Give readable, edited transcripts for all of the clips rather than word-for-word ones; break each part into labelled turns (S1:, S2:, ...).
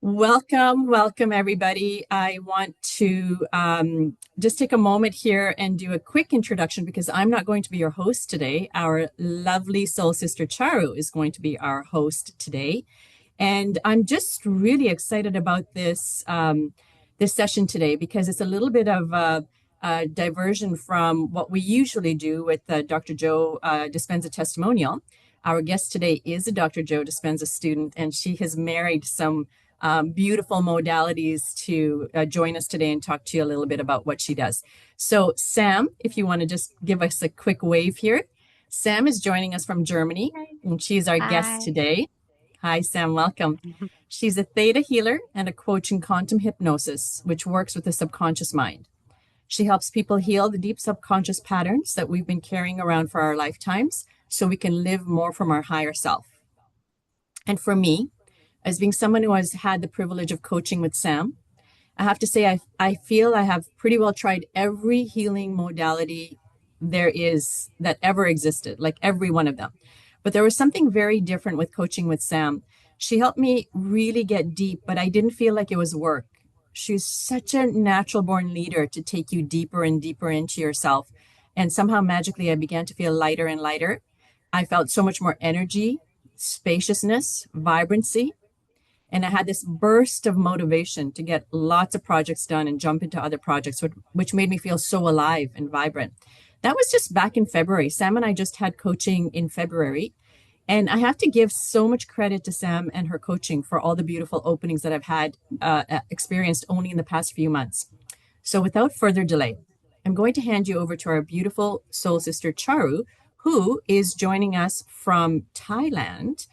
S1: Welcome, welcome, everybody. I want to just take a moment here and do a quick introduction because I'm not going to be your host today. Our lovely soul sister Charu is going to be our host today. And I'm just really excited about this session today because it's a little bit of a diversion from what we usually do with Dr. Joe Dispenza testimonial. Our guest today is a Dr. Joe Dispenza student, and she has married some beautiful modalities to join us today and talk to you a little bit about what she does. So, Sam, if you want to just give us a quick wave here. Sam is joining us from Germany, and she's our guest
S2: Hi.
S1: today. Hi, Sam, welcome. She's a theta healer and a coach in quantum hypnosis, which works with the subconscious mind. She helps people heal the deep subconscious patterns that we've been carrying around for our lifetimes so we can live more from our higher self. And for me, as being someone who has had the privilege of coaching with Sam, I have to say I feel I have pretty well tried every healing modality there is that ever existed, like every one of them. But there was something very different with coaching with Sam. She helped me really get deep, but I didn't feel like it was work. She's such a natural born leader to take you deeper and deeper into yourself. And somehow magically, I began to feel lighter and lighter. I felt so much more energy, spaciousness, vibrancy. And I had this burst of motivation to get lots of projects done and jump into other projects, which made me feel so alive and vibrant. That was just back in February. Sam and I just had coaching in February. And I have to give so much credit to Sam and her coaching for all the beautiful openings that I've had experienced only in the past few months. So without further delay, I'm going to hand you over to our beautiful soul sister, Charu, who is joining us from Thailand.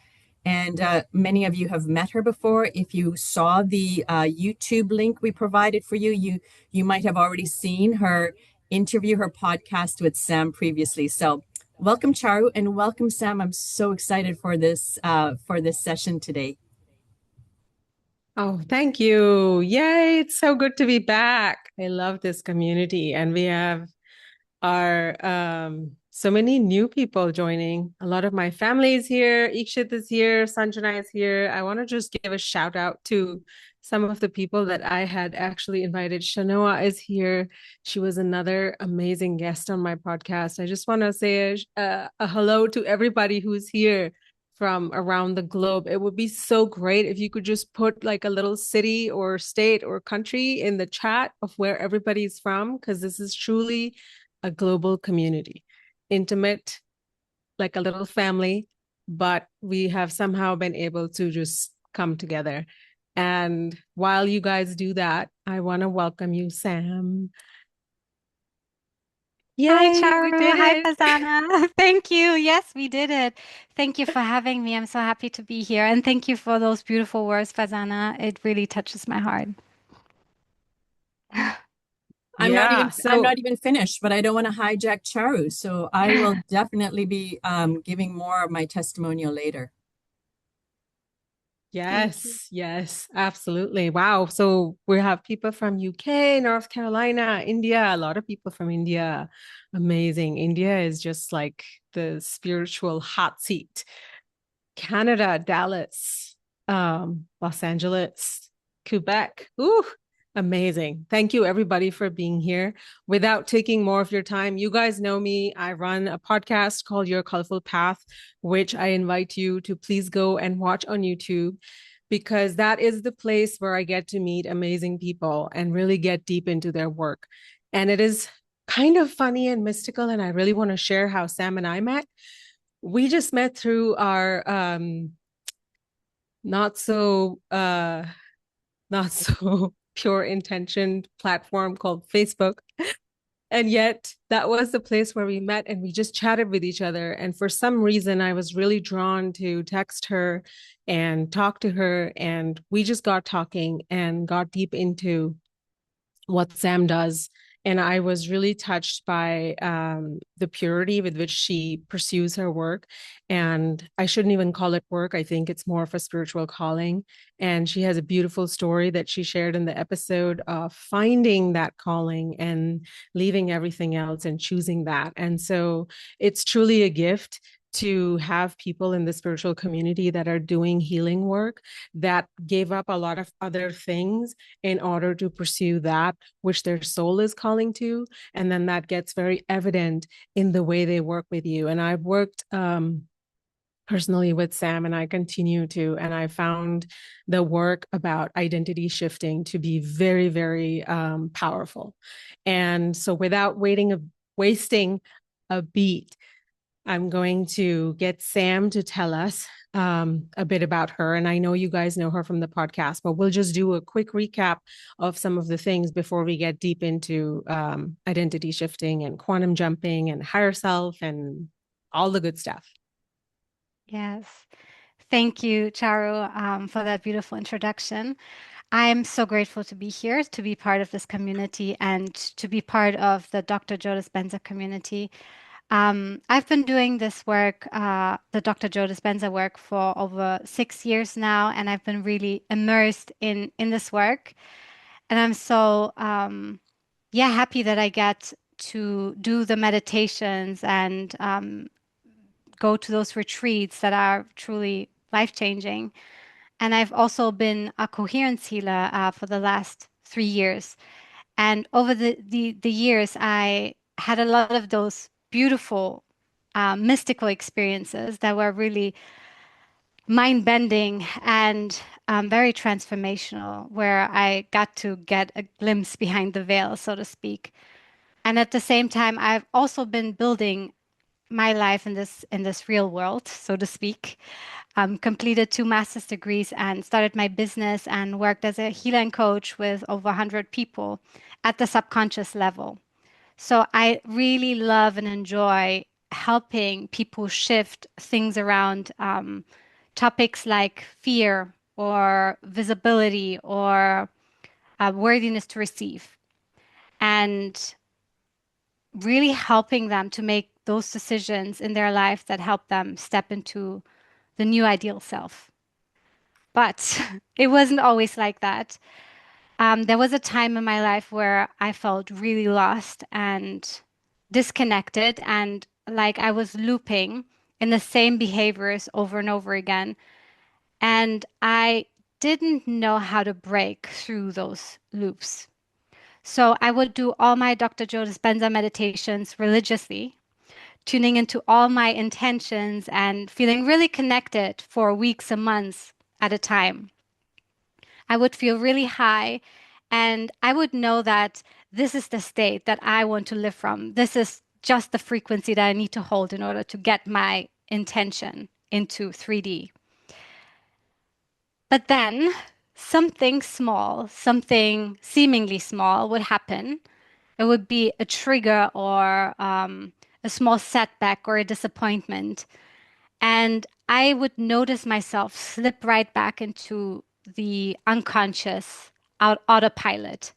S1: And many of you have met her before. If you saw the YouTube link we provided for you, you might have already seen her interview, her podcast with Sam previously. So welcome, Charu, and welcome, Sam. I'm so excited for this session today.
S2: Oh, thank you. Yay, it's so good to be back. I love this community, and we have our so many new people joining. A lot of my family is here. Ikshit is here. Sanjana is here. I want to just give a shout out to some of the people that I had actually invited. Shanoa is here. She was another amazing guest on my podcast. I just want to say a hello to everybody who's here from around the globe. It would be so great if you could just put like a little city or state or country in the chat of where everybody's from, because this is truly a global community, intimate, like a little family, but we have somehow been able to just come together. And while you guys do that, I want to welcome you, Sam.
S3: Hi,
S2: Yay, we
S3: Charu.
S2: did
S3: Hi,
S2: it.
S3: Fazana. Thank you. Yes, we did it. Thank you for having me. I'm so happy to be here. And thank you for those beautiful words, Fazana. It really touches my heart.
S2: Yeah,
S1: I'm
S2: so
S1: not even finished, but I don't want to hijack Charu. So I will definitely be giving more of my testimonial later.
S3: Thank you.
S2: yes, yes, absolutely. Wow. So we have people from UK, North Carolina, India, a lot of people from India. Amazing. India is just like the spiritual hot seat. Canada, Dallas, Los Angeles, Quebec. Ooh, amazing. Thank you, everybody, for being here. Without taking more of your time, you guys know me. I run a podcast called Your Colorful Path, which I invite you to please go and watch on YouTube, because that is the place where I get to meet amazing people and really get deep into their work. And it is kind of funny and mystical. And I really want to share how Sam and I met. We just met through our not so not so pure intentioned platform called Facebook. And yet that was the place where we met and we just chatted with each other. And for some reason, I was really drawn to text her and talk to her. And we just got talking and got deep into what Sam does. And I was really touched by the purity with which she pursues her work. And I shouldn't even call it work. I think it's more of a spiritual calling. And she has a beautiful story that she shared in the episode of finding that calling and leaving everything else and choosing that. And so it's truly a gift to have people in the spiritual community that are doing healing work that gave up a lot of other things in order to pursue that which their soul is calling to. And then that gets very evident in the way they work with you. And I've worked personally with Sam, and I continue to, and I found the work about identity shifting to be very, very powerful. And so without wasting a beat, I'm going to get Sam to tell us a bit about her. And I know you guys know her from the podcast, but we'll just do a quick recap of some of the things before we get deep into identity shifting and quantum jumping and higher self and all the good stuff.
S3: Yes. Thank you, Charu, for that beautiful introduction. I'm so grateful to be here, to be part of this community, and to be part of the Dr. Joe Dispenza community. I've been doing this work, the Dr. Joe Dispenza work, for over 6 years now, and I've been really immersed in this work. And I'm so yeah, happy that I get to do the meditations and go to those retreats that are truly life-changing. And I've also been a coherence healer for the last 3 years. And over the years, I had a lot of those beautiful mystical experiences that were really mind-bending and very transformational, where I got to get a glimpse behind the veil, so to speak. And at the same time, I've also been building my life in this real world, so to speak. Completed 2 master's degrees and started my business and worked as a healer and coach with over 100 people at the subconscious level. So I really love and enjoy helping people shift things around topics like fear or visibility or worthiness to receive, and really helping them to make those decisions in their life that help them step into the new ideal self. But it wasn't always like that. There was a time in my life where I felt really lost and disconnected, and like I was looping in the same behaviors over and over again. And I didn't know how to break through those loops. So I would do all my Dr. Joe Dispenza meditations religiously, tuning into all my intentions and feeling really connected for weeks and months at a time. I would feel really high, and I would know that this is the state that I want to live from. This is just the frequency that I need to hold in order to get my intention into 3D. But then something small, something seemingly small would happen. It would be a trigger or a small setback or a disappointment. And I would notice myself slip right back into the unconscious autopilot.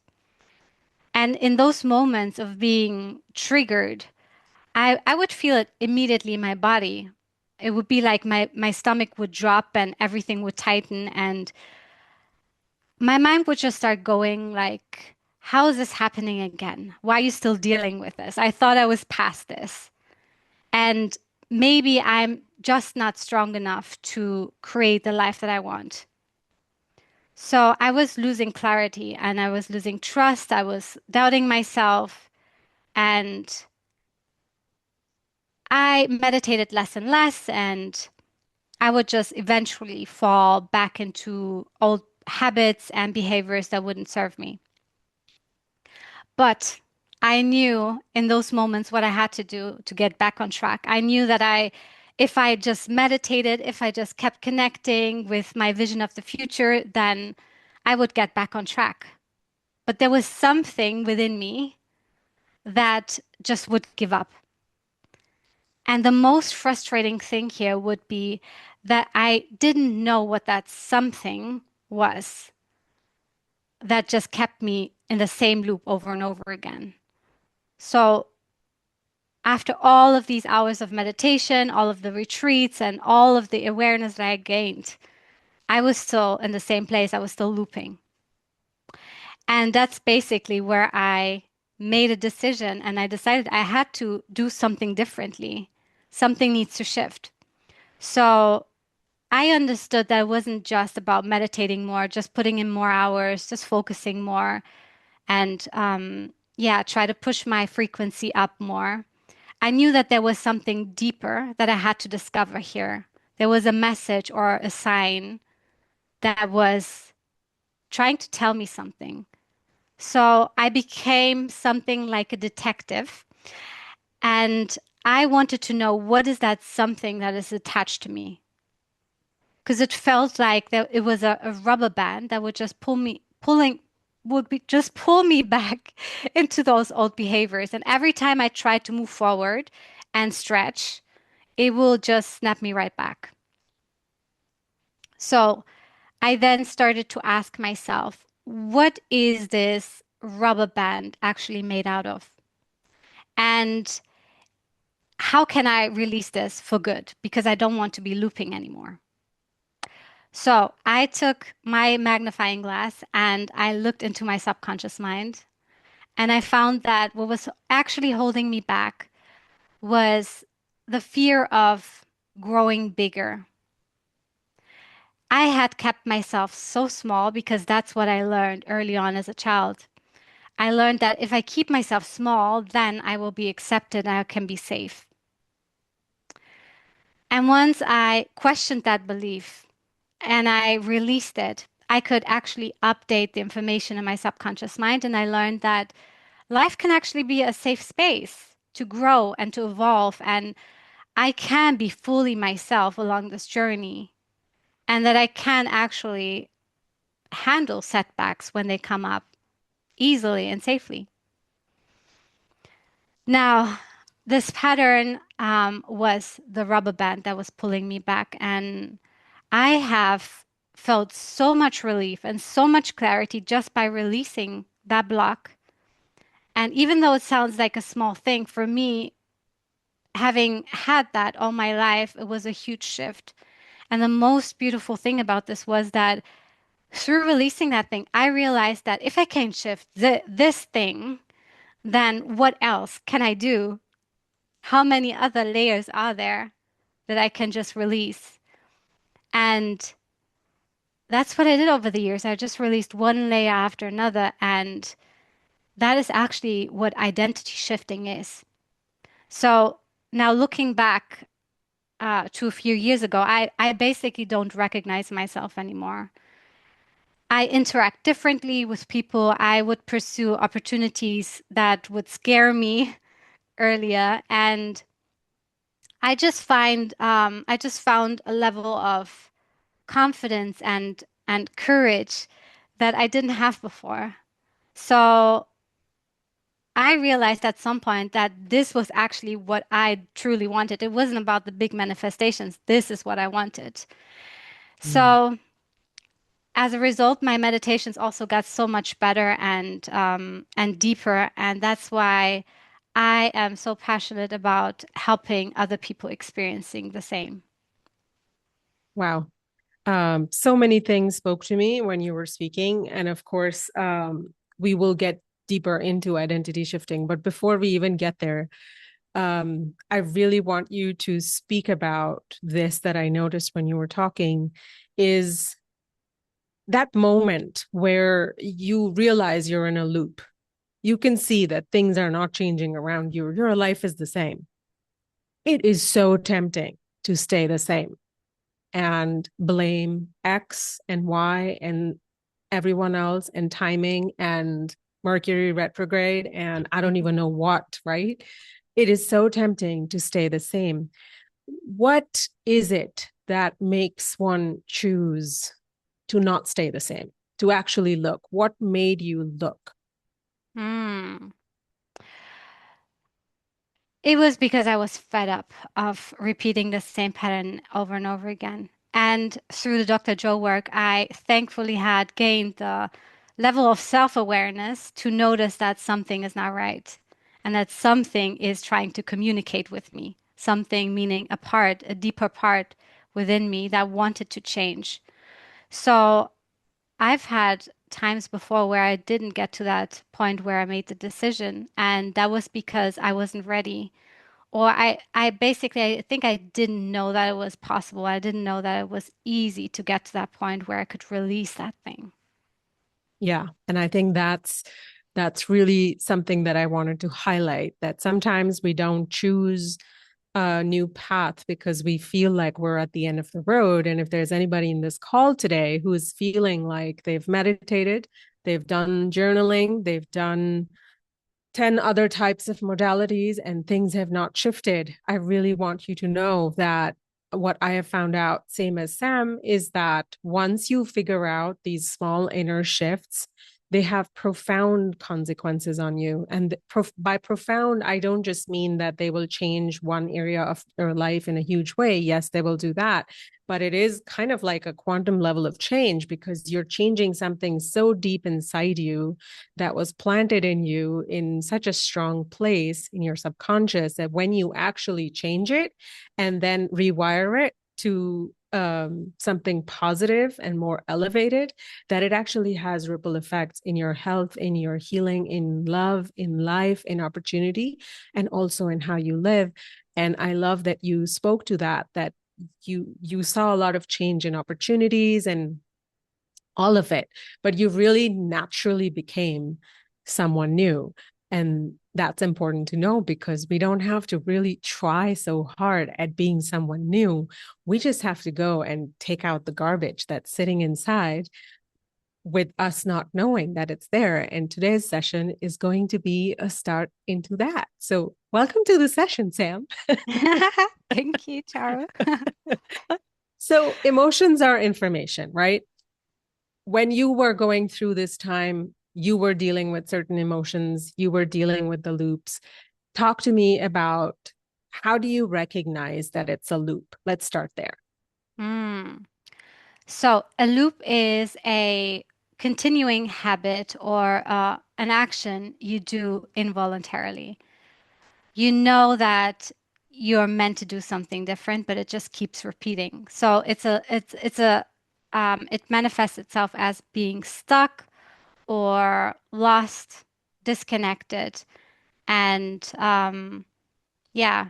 S3: And in those moments of being triggered, I would feel it immediately in my body. It would be like my stomach would drop and everything would tighten, and my mind would just start going like, how is this happening again? Why are you still dealing with this? I thought I was past this. And maybe I'm just not strong enough to create the life that I want. So I was losing clarity and I was losing trust. I was doubting myself, and I meditated less and less, and I would just eventually fall back into old habits and behaviors that wouldn't serve me. But I knew in those moments what I had to do to get back on track. I knew that if I just meditated, if I just kept connecting with my vision of the future, then I would get back on track. But there was something within me that just would give up. And the most frustrating thing here would be that I didn't know what that something was that just kept me in the same loop over and over again. So after all of these hours of meditation, all of the retreats, and all of the awareness that I gained, I was still in the same place. I was still looping. And that's basically where I made a decision and I decided I had to do something differently. something needs to shift. So I understood that it wasn't just about meditating more, just putting in more hours, just focusing more, and yeah, try to push my frequency up more. I knew that there was something deeper that I had to discover here. There was a message or a sign that was trying to tell me something. So I became something like a detective, and I wanted to know what is that something that is attached to me. Because it felt like that it was a rubber band that would just just pull me back into those old behaviors. And every time I tried to move forward and stretch, it will just snap me right back. So I then started to ask myself, what is this rubber band actually made out of? And how can I release this for good? Because I don't want to be looping anymore. So I took my magnifying glass and I looked into my subconscious mind, and I found that what was actually holding me back was the fear of growing bigger. I had kept myself so small because that's what I learned early on as a child. I learned that if I keep myself small, then I will be accepted and I can be safe. And once I questioned that belief and I released it, I could actually update the information in my subconscious mind. And I learned that life can actually be a safe space to grow and to evolve. And I can be fully myself along this journey. And that I can actually handle setbacks when they come up easily and safely. Now, this pattern was the rubber band that was pulling me back. And I have felt so much relief and so much clarity just by releasing that block. And even though it sounds like a small thing, for me, having had that all my life, it was a huge shift. And the most beautiful thing about this was that through releasing that thing, I realized that if I can shift this thing, then what else can I do? How many other layers are there that I can just release? And that's what I did over the years. I just released one layer after another. And that is actually what identity shifting is. So now looking back to a few years ago, I basically don't recognize myself anymore. I interact differently with people. I would pursue opportunities that would scare me earlier. And I just found a level of confidence and courage that I didn't have before. So I realized at some point that this was actually what I truly wanted. It wasn't about the big manifestations. This is what I wanted.
S2: Mm.
S3: So as a result, my meditations also got so much better and deeper, and that's why I am so passionate about helping other people experiencing the same.
S2: Wow. So many things spoke to me when you were speaking. And of course, we will get deeper into identity shifting. But before we even get there, I really want you to speak about this that I noticed when you were talking is that moment where you realize you're in a loop. You can see that things are not changing around you. Your life is the same. It is so tempting to stay the same and blame X and Y and everyone else and timing and Mercury retrograde and I don't even know what, right? It is so tempting to stay the same. What is it that makes one choose to not stay the same, to actually look? What made you look?
S3: Hmm. It was because I was fed up of repeating the same pattern over and over again. And through the Dr. Joe work, I thankfully had gained the level of self-awareness to notice that something is not right and that something is trying to communicate with me. Something meaning a part, a deeper part within me that wanted to change. So I've had times before where I didn't get to that point where I made the decision, and that was because I wasn't ready Or I basically, I think I didn't know that it was possible. I didn't know that it was easy to get to that point where I could release that thing.
S2: Yeah. And I think that's really something that I wanted to highlight, that sometimes we don't choose a new path because we feel like we're at the end of the road. And if there's anybody in this call today who is feeling like they've meditated, they've done journaling, they've done 10 other types of modalities and things have not shifted, I really want you to know that what I have found out, same as Sam, is that once you figure out these small inner shifts, they have profound consequences on you. And by profound, I don't just mean that they will change one area of your life in a huge way. Yes, they will do that. But it is kind of like a quantum level of change because you're changing something so deep inside you that was planted in you in such a strong place in your subconscious that when you actually change it and then rewire it to something positive and more elevated, that it actually has ripple effects in your health, in your healing, in love, in life, in opportunity, and also in how you live. And I love that you spoke to that you saw a lot of change in opportunities and all of it, but you really naturally became someone new. And that's important to know because we don't have to really try so hard at being someone new. We just have to go and take out the garbage that's sitting inside with us not knowing that it's there. And today's session is going to be a start into that. So, welcome to the session, Sam.
S3: Thank you, Tara.
S2: So, emotions are information, right? When you were going through this time, you were dealing with certain emotions, you were dealing with the loops. Talk to me about how do you recognize that it's a loop? Let's start there.
S3: Mm. So a loop is a continuing habit or an action you do involuntarily. You know that you're meant to do something different, but it just keeps repeating. So it manifests itself as being stuck or lost, disconnected, and yeah,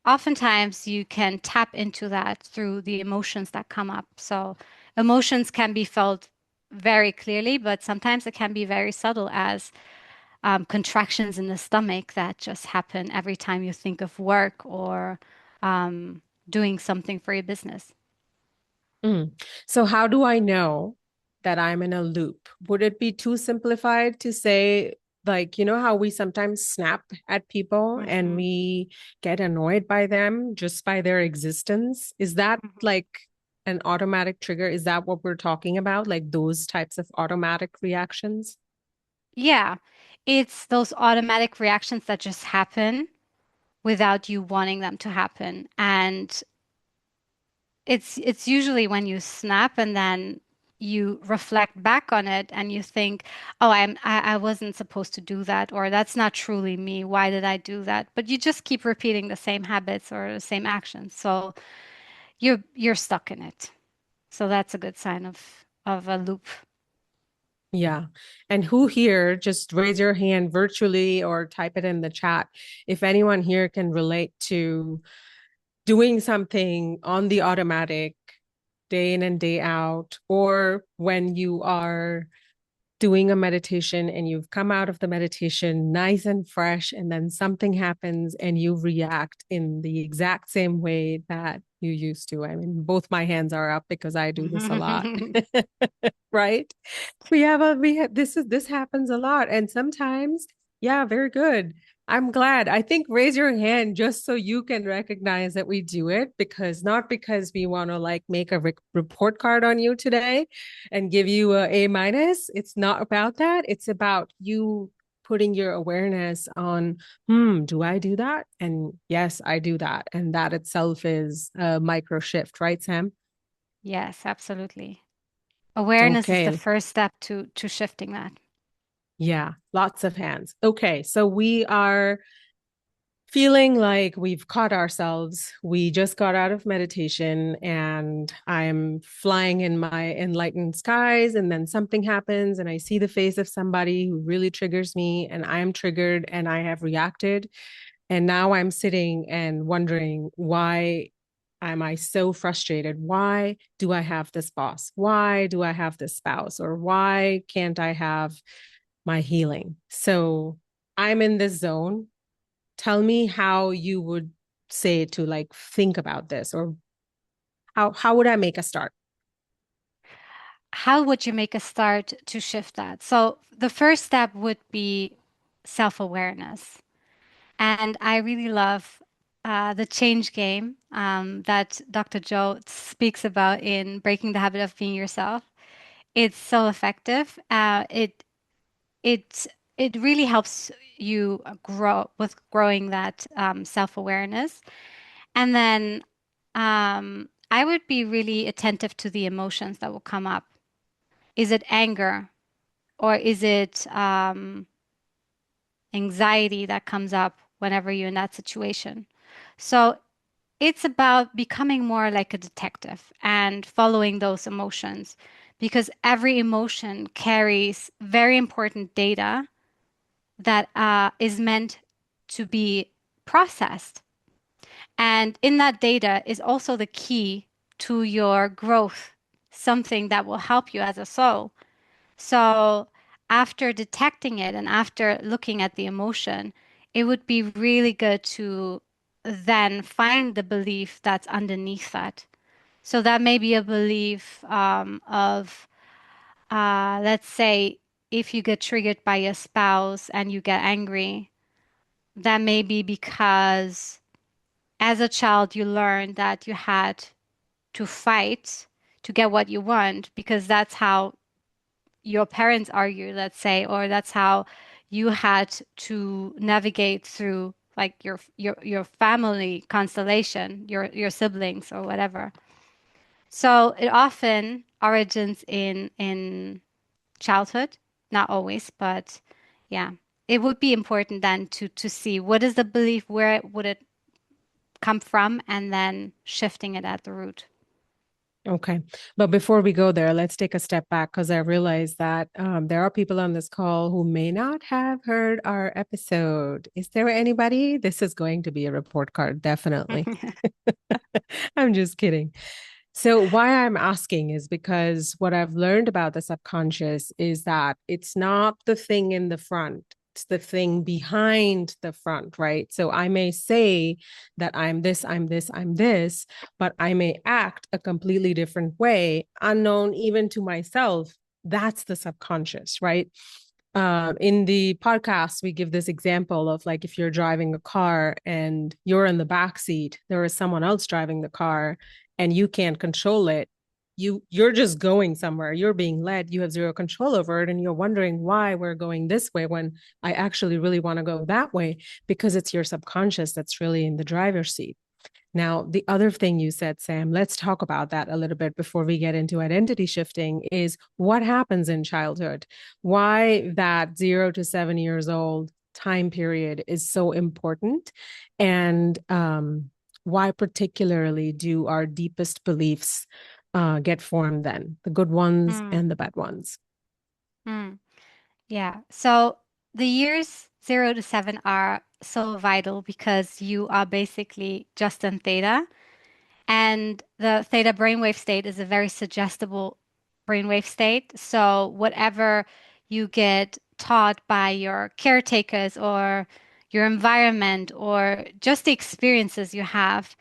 S3: oftentimes you can tap into that through the emotions that come up. So emotions can be felt very clearly, but sometimes it can be very subtle as contractions in the stomach that just happen every time you think of work or doing something for your business.
S2: Mm. So, how do I know that I'm in a loop? Would it be too simplified to say, like, you know, how we sometimes snap at people and
S3: Mhm.
S2: we get annoyed by them just by their existence? Is that like an automatic trigger? Is that what we're talking about? Like those types of automatic reactions?
S3: Yeah, it's those automatic reactions that just happen without you wanting them to happen. And it's usually when you snap and then you reflect back on it and you think, oh, I wasn't supposed to do that, or that's not truly me. Why did I do that? But you just keep repeating the same habits or the same actions. So you're stuck in it. So that's a good sign of a loop.
S2: Yeah. And who here, just raise your hand virtually or type it in the chat if anyone here can relate to doing something on the automatic day in and day out, or when you are doing a meditation and you've come out of the meditation nice and fresh, and then something happens and you react in the exact same way that you used to. I mean, both my hands are up because I do this a lot. Right? This happens a lot. And sometimes, yeah, very good. I'm glad. I think raise your hand just so you can recognize that we do it, because not because we want to like make a report card on you today and give you a A minus. It's not about that. It's about you putting your awareness on, do I do that? And yes, I do that. And that itself is a micro shift, right, Sam?
S3: Yes, absolutely. Awareness is the
S2: Okay.
S3: first step to shifting that.
S2: Yeah, lots of hands. Okay, so we are feeling like we've caught ourselves. We just got out of meditation and I'm flying in my enlightened skies, and then something happens and I see the face of somebody who really triggers me and I am triggered and I have reacted. And now I'm sitting and wondering, why am I so frustrated? Why do I have this boss? Why do I have this spouse? Or why can't I have my healing? So I'm in this zone. Tell me how you would say to like think about this, or how would I make a start?
S3: How would you make a start to shift that? So the first step would be self-awareness. And I really love the change game that Dr. Joe speaks about in Breaking the Habit of Being Yourself. It's so effective. It it really helps you grow with growing that self-awareness. And then I would be really attentive to the emotions that will come up. Is it anger or is it anxiety that comes up whenever you're in that situation? So it's about becoming more like a detective and following those emotions because every emotion carries very important data that is meant to be processed. And in that data is also the key to your growth, something that will help you as a soul. So after detecting it and after looking at the emotion, it would be really good to then find the belief that's underneath that. So that may be a belief of, let's say, if you get triggered by your spouse and you get angry, that may be because as a child you learned that you had to fight to get what you want because that's how your parents argue, let's say, or that's how you had to navigate through like your family constellation, your siblings or whatever. So it often origins in childhood, not always, but yeah. It would be important then to see what is the belief, where would it come from, and then shifting it at the root.
S2: Okay. But before we go there, let's take a step back because I realize that there are people on this call who may not have heard our episode. Is there anybody? This is going to be a report card, definitely. I'm just kidding. So, why I'm asking is because what I've learned about the subconscious is that it's not the thing in the front, it's the thing behind the front, right? So, I may say that I'm this, I'm this, I'm this, but I may act a completely different way, unknown even to myself. That's the subconscious, right? In the podcast, we give this example of like if you're driving a car and you're in the back seat, there is someone else driving the car and you can't control it. You're just going somewhere. You're being led. You have zero control over it, and you're wondering why we're going this way when I actually really want to go that way because it's your subconscious that's really in the driver's seat. Now, the other thing you said, Sam, let's talk about that a little bit before we get into identity shifting is what happens in childhood? Why that 0 to 7 years old time period is so important, and why particularly do our deepest beliefs get formed then, the good ones
S3: Mm,
S2: and the bad ones?
S3: mm. Yeah. So the years 0 to 7 are so vital because you are basically just in theta. And the theta brainwave state is a very suggestible brainwave state. So whatever you get taught by your caretakers or your environment or just the experiences you have,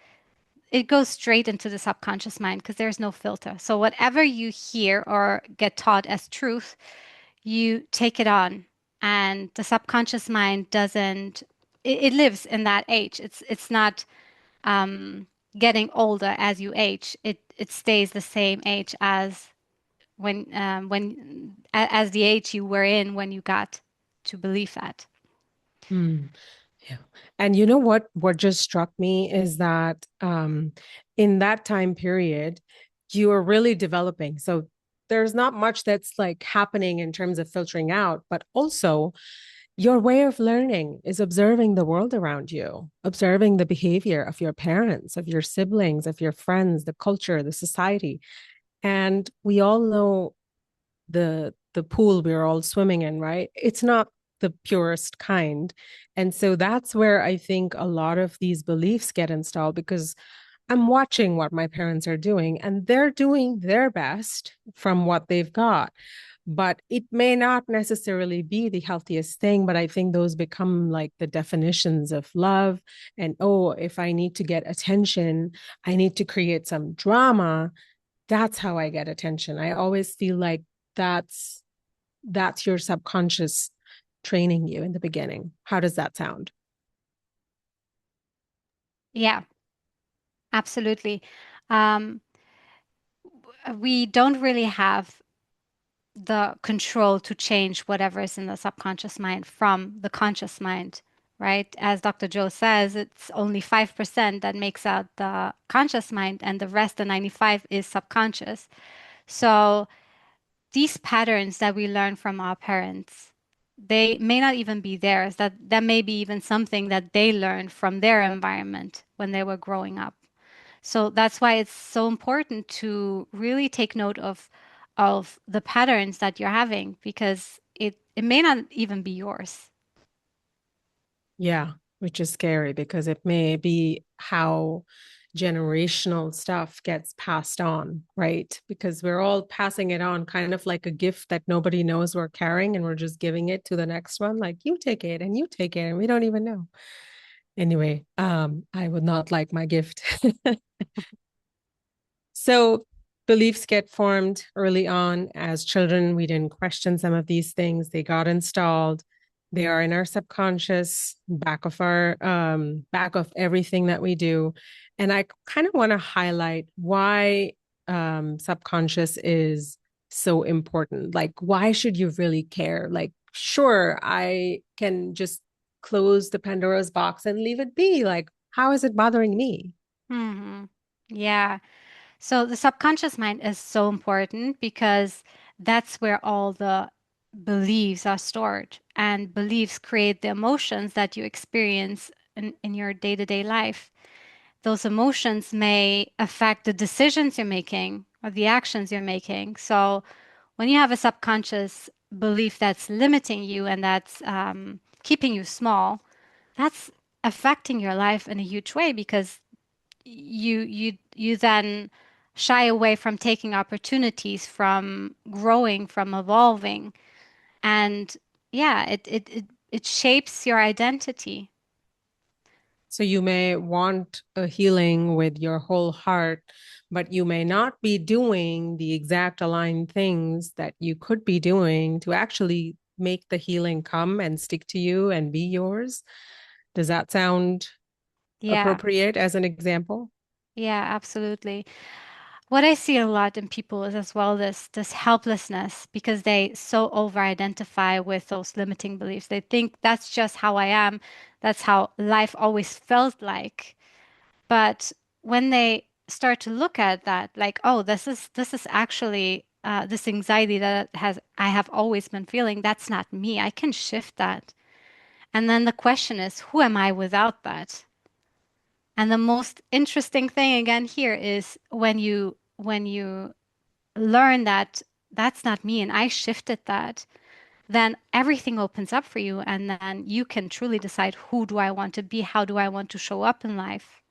S3: it goes straight into the subconscious mind because there's no filter. So whatever you hear or get taught as truth, you take it on. And the subconscious mind doesn't, it lives in that age. It's not getting older as you age. It stays the same age as as the age you were in when you got to believe that.
S2: Hmm. Yeah. And you know what just struck me is that in that time period, you are really developing. So there's not much that's like happening in terms of filtering out, but also your way of learning is observing the world around you, observing the behavior of your parents, of your siblings, of your friends, the culture, the society. And we all know the pool we're all swimming in, right? It's not the purest kind. And so that's where I think a lot of these beliefs get installed, because I'm watching what my parents are doing and they're doing their best from what they've got. But it may not necessarily be the healthiest thing, but I think those become like the definitions of love. And oh, if I need to get attention, I need to create some drama. That's how I get attention. I always feel like that's that's your subconscious training you in the beginning. How does that sound?
S3: Yeah, absolutely. Um, we don't really have the control to change whatever is in the subconscious mind from the conscious mind, right? As Dr. Joe says, it's only 5% that makes out the conscious mind, and the rest, the 95, is subconscious. So these patterns that we learn from our parents, they may not even be theirs. That may be even something that they learned from their environment when they were growing up. So that's why it's so important to really take note of the patterns that you're having, because it may not even be yours.
S2: Yeah, which is scary because it may be how generational stuff gets passed on, right? Because we're all passing it on kind of like a gift that nobody knows we're carrying, and we're just giving it to the next one. Like, you take it and you take it, and we don't even know. Anyway, I would not like my gift. So beliefs get formed early on. As children, we didn't question some of these things. They got installed. They are in our subconscious, back of everything that we do. And I kind of want to highlight why subconscious is so important. Like, why should you really care? Like, sure, I can just close the Pandora's box and leave it be. Like, how is it bothering me?
S3: Hmm. Yeah. So the subconscious mind is so important because that's where all the beliefs are stored, and beliefs create the emotions that you experience in your day-to-day life. Those emotions may affect the decisions you're making or the actions you're making. So when you have a subconscious belief that's limiting you and that's keeping you small, that's affecting your life in a huge way, because you then shy away from taking opportunities, from growing, from evolving. And yeah, it shapes your identity.
S2: So you may want a healing with your whole heart, but you may not be doing the exact aligned things that you could be doing to actually make the healing come and stick to you and be yours. Does that sound
S3: Yeah,
S2: appropriate as an example?
S3: yeah, absolutely. What I see a lot in people is as well this helplessness, because they so over-identify with those limiting beliefs. They think that's just how I am. That's how life always felt like. But when they start to look at that, like, oh, this is actually this anxiety that has I have always been feeling. That's not me. I can shift that. And then the question is, who am I without that? And the most interesting thing again here is when you learn that that's not me and I shifted that, then everything opens up for you, and then you can truly decide, who do I want to be? How do I want to show up in life?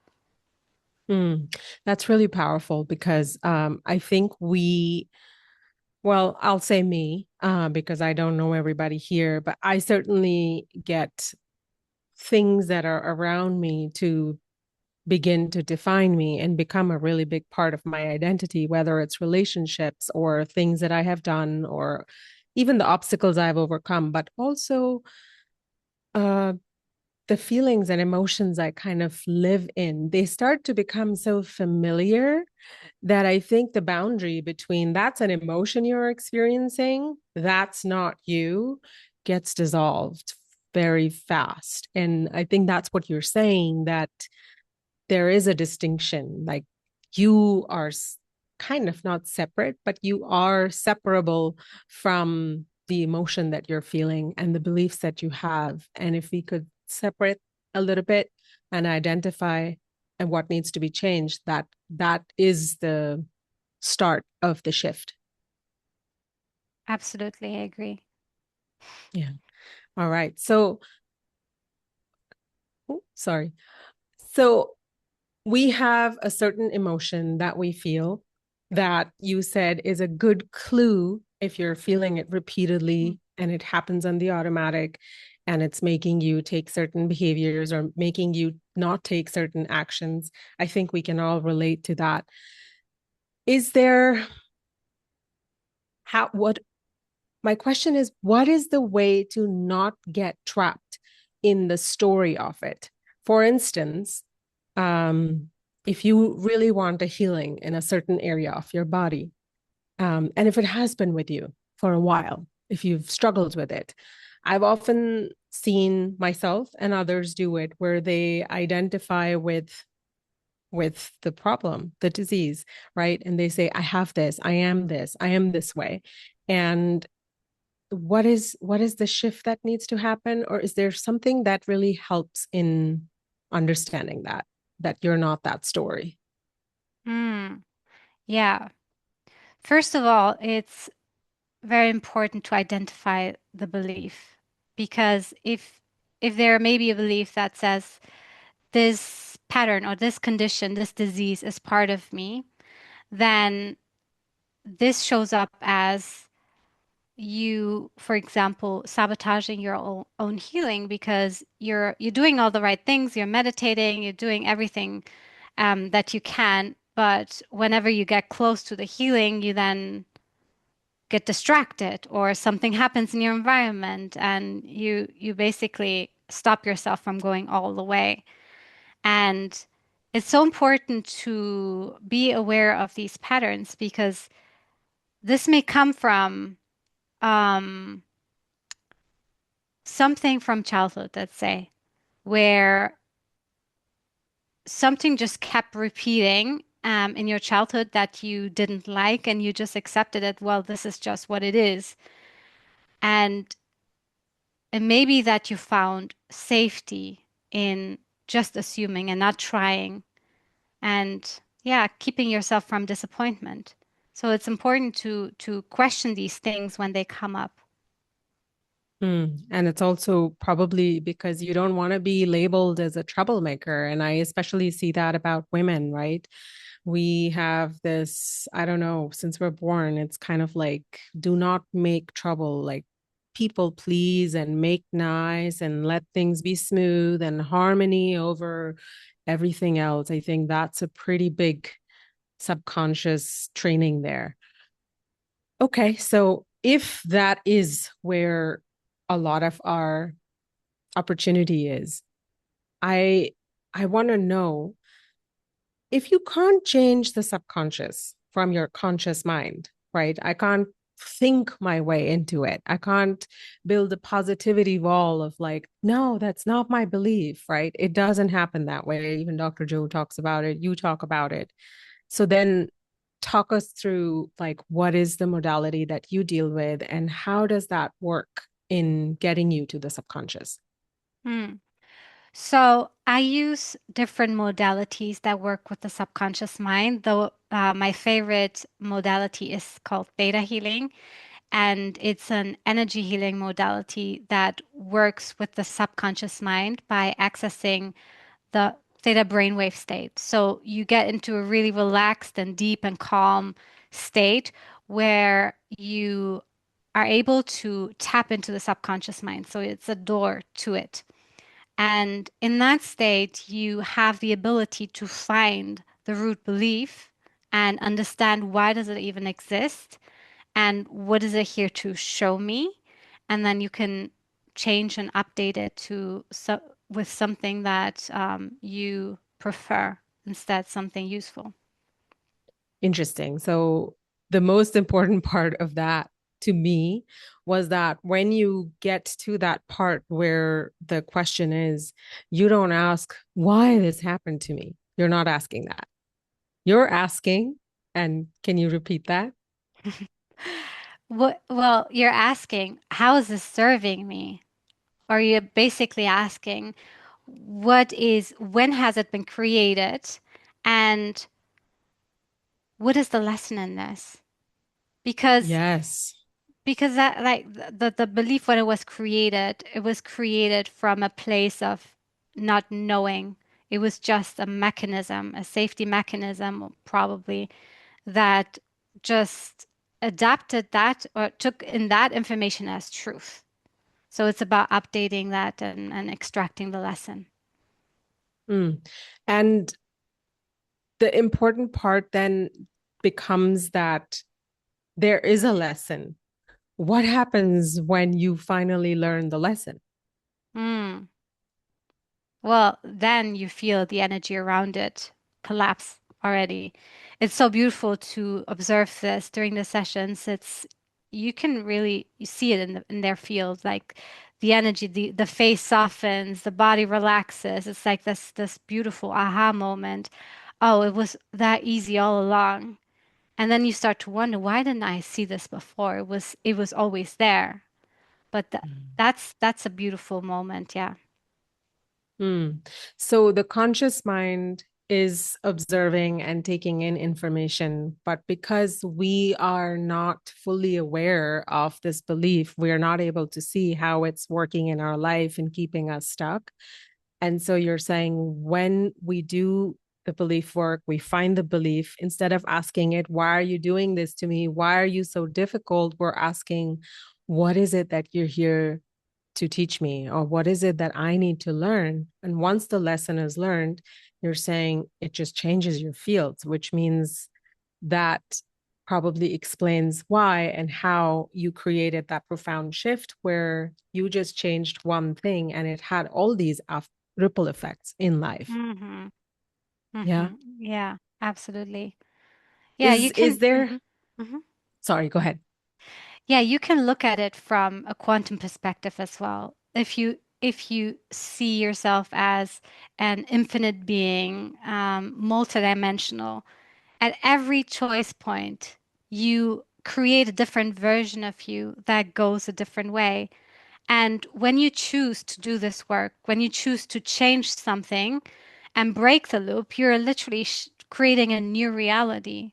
S2: Mm, that's really powerful because I think well, I'll say me, because I don't know everybody here, but I certainly get things that are around me to begin to define me and become a really big part of my identity, whether it's relationships or things that I have done or even the obstacles I've overcome, but also uh, the feelings and emotions I kind of live in. They start to become so familiar that I think the boundary between that's an emotion you're experiencing, that's not you, gets dissolved very fast. And I think that's what you're saying, that there is a distinction. Like, you are kind of not separate, but you are separable from the emotion that you're feeling and the beliefs that you have. And if we could separate a little bit and identify and what needs to be changed, that is the start of the shift.
S3: Absolutely, I agree.
S2: Yeah. All right. So, oh, sorry. So we have a certain emotion that we feel that you said is a good clue if you're feeling it repeatedly and it happens on the automatic and it's making you take certain behaviors or making you not take certain actions. I think we can all relate to that. Is there how what my question is, what is the way to not get trapped in the story of it? For instance, um, if you really want a healing in a certain area of your body, and if it has been with you for a while, if you've struggled with it, I've often seen myself and others do it where they identify with the problem, the disease, right? And they say, I have this, I am this way. And what is the shift that needs to happen, or is there something that really helps in understanding that you're not that story?
S3: Hmm. Yeah. First of all, it's very important to identify the belief because if there may be a belief that says this pattern or this condition, this disease is part of me, then this shows up as you, for example, sabotaging your own healing because you're doing all the right things, you're meditating, you're doing everything that you can, but whenever you get close to the healing, you then get distracted or something happens in your environment and you basically stop yourself from going all the way. And it's so important to be aware of these patterns because this may come from um, something from childhood, let's say, where something just kept repeating in your childhood that you didn't like and you just accepted it. Well, this is just what it is. And it may be that you found safety in just assuming and not trying and yeah, keeping yourself from disappointment. So it's important to question these things when they come up.
S2: And it's also probably because you don't want to be labeled as a troublemaker. And I especially see that about women, right? We have this, I don't know, since we're born, it's kind of like, do not make trouble, like people please and make nice and let things be smooth and harmony over everything else. I think that's a pretty big subconscious training there. Okay, so if that is where a lot of our opportunity is, I I want to know if you can't change the subconscious from your conscious mind, right? I can't think my way into it. I can't build a positivity wall of like, no, that's not my belief, right? It doesn't happen that way. Even Dr. Joe talks about it, you talk about it. So then talk us through like what is the modality that you deal with and how does that work in getting you to the subconscious?
S3: Hmm. So I use different modalities that work with the subconscious mind, though my favorite modality is called theta healing, and it's an energy healing modality that works with the subconscious mind by accessing the theta brainwave state. So you get into a really relaxed and deep and calm state where you are able to tap into the subconscious mind. So it's a door to it. And in that state, you have the ability to find the root belief and understand why does it even exist and what is it here to show me. And then you can change and update it to with something that you prefer instead, something useful.
S2: Interesting. So the most important part of that to me was that when you get to that part where the question is, you don't ask why this happened to me. You're not asking that. You're asking, and can you repeat that?
S3: Well, you're asking, how is this serving me? Or you're basically asking, when has it been created? And what is the lesson in this? Because
S2: Yes.
S3: because that like the belief when it was created from a place of not knowing. It was just a mechanism, a safety mechanism, probably, that just adapted that or took in that information as truth. So it's about updating that and extracting the lesson.
S2: Mm. And the important part then becomes that there is a lesson. What happens when you finally learn the lesson?
S3: Mm. Well, then you feel the energy around it collapse already. It's so beautiful to observe this during the sessions. It's you can really you see it in their field, like the energy, the face softens, the body relaxes. It's like this beautiful aha moment. Oh, it was that easy all along. And then you start to wonder, why didn't I see this before? It was always there. But that's a beautiful moment, yeah.
S2: Mm. So the conscious mind is observing and taking in information, but because we are not fully aware of this belief, we are not able to see how it's working in our life and keeping us stuck. And so you're saying when we do the belief work, we find the belief, instead of asking it, why are you doing this to me? Why are you so difficult? We're asking, what is it that you're here to teach me? Or what is it that I need to learn? And once the lesson is learned, you're saying it just changes your fields, which means that probably explains why and how you created that profound shift where you just changed one thing and it had all these ripple effects in life.
S3: hmm
S2: Yeah.
S3: Yeah, absolutely. Yeah, you
S2: Is
S3: can.
S2: there, sorry, go ahead.
S3: Yeah, you can look at it from a quantum perspective as well. If you see yourself as an infinite being, multidimensional, at every choice point, you create a different version of you that goes a different way. And when you choose to do this work, when you choose to change something and break the loop, you're literally creating a new reality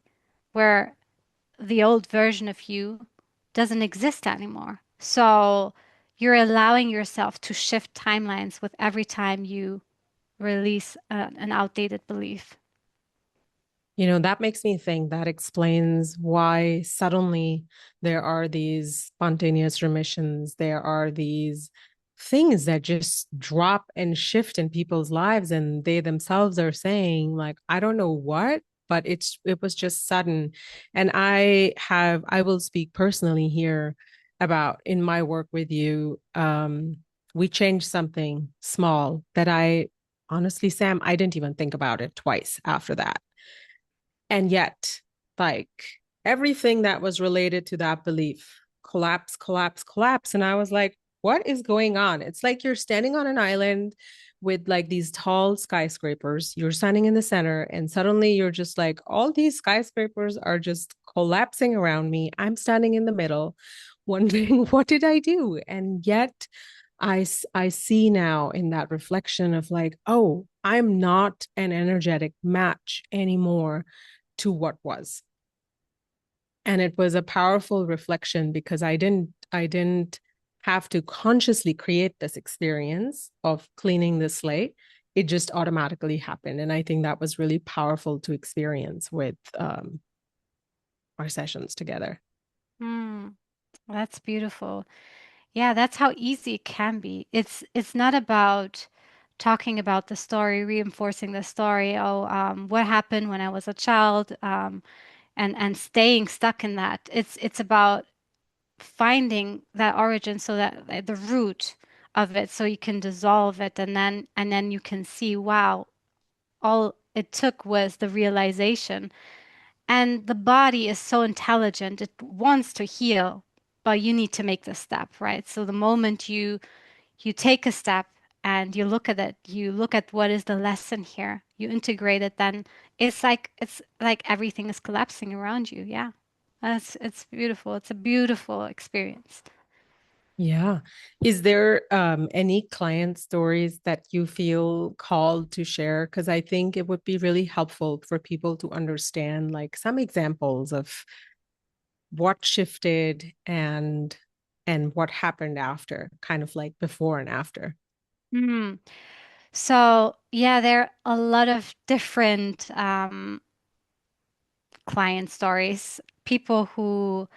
S3: where the old version of you doesn't exist anymore. So you're allowing yourself to shift timelines with every time you release an outdated belief.
S2: You know, that makes me think that explains why suddenly there are these spontaneous remissions. There are these things that just drop and shift in people's lives. And they themselves are saying, like, I don't know what, but it was just sudden. And I will speak personally here about in my work with you. We changed something small that I honestly, Sam, I didn't even think about it twice after that. And yet, like everything that was related to that belief collapse, collapse, collapse. And I was like, what is going on? It's like you're standing on an island with like these tall skyscrapers. You're standing in the center, and suddenly you're just like, all these skyscrapers are just collapsing around me. I'm standing in the middle, wondering, what did I do? And yet, I see now in that reflection of like, oh, I'm not an energetic match anymore to what was. And it was a powerful reflection because I didn't have to consciously create this experience of cleaning the slate. It just automatically happened. And I think that was really powerful to experience with our sessions together.
S3: Mm, that's beautiful. Yeah, that's how easy it can be. It's not about talking about the story, reinforcing the story. Oh, what happened when I was a child, and staying stuck in that. It's about finding that origin, so that like, the root of it, so you can dissolve it, and then you can see, wow, all it took was the realization. And the body is so intelligent, it wants to heal, but you need to make the step, right? So the moment you take a step and you look at it, you look at what is the lesson here, you integrate it, then it's like everything is collapsing around you. Yeah. It's beautiful. It's a beautiful experience.
S2: Yeah. Is there any client stories that you feel called to share? Because I think it would be really helpful for people to understand like some examples of what shifted and what happened after, kind of like before and after.
S3: Hmm. So yeah, there are a lot of different client stories, people who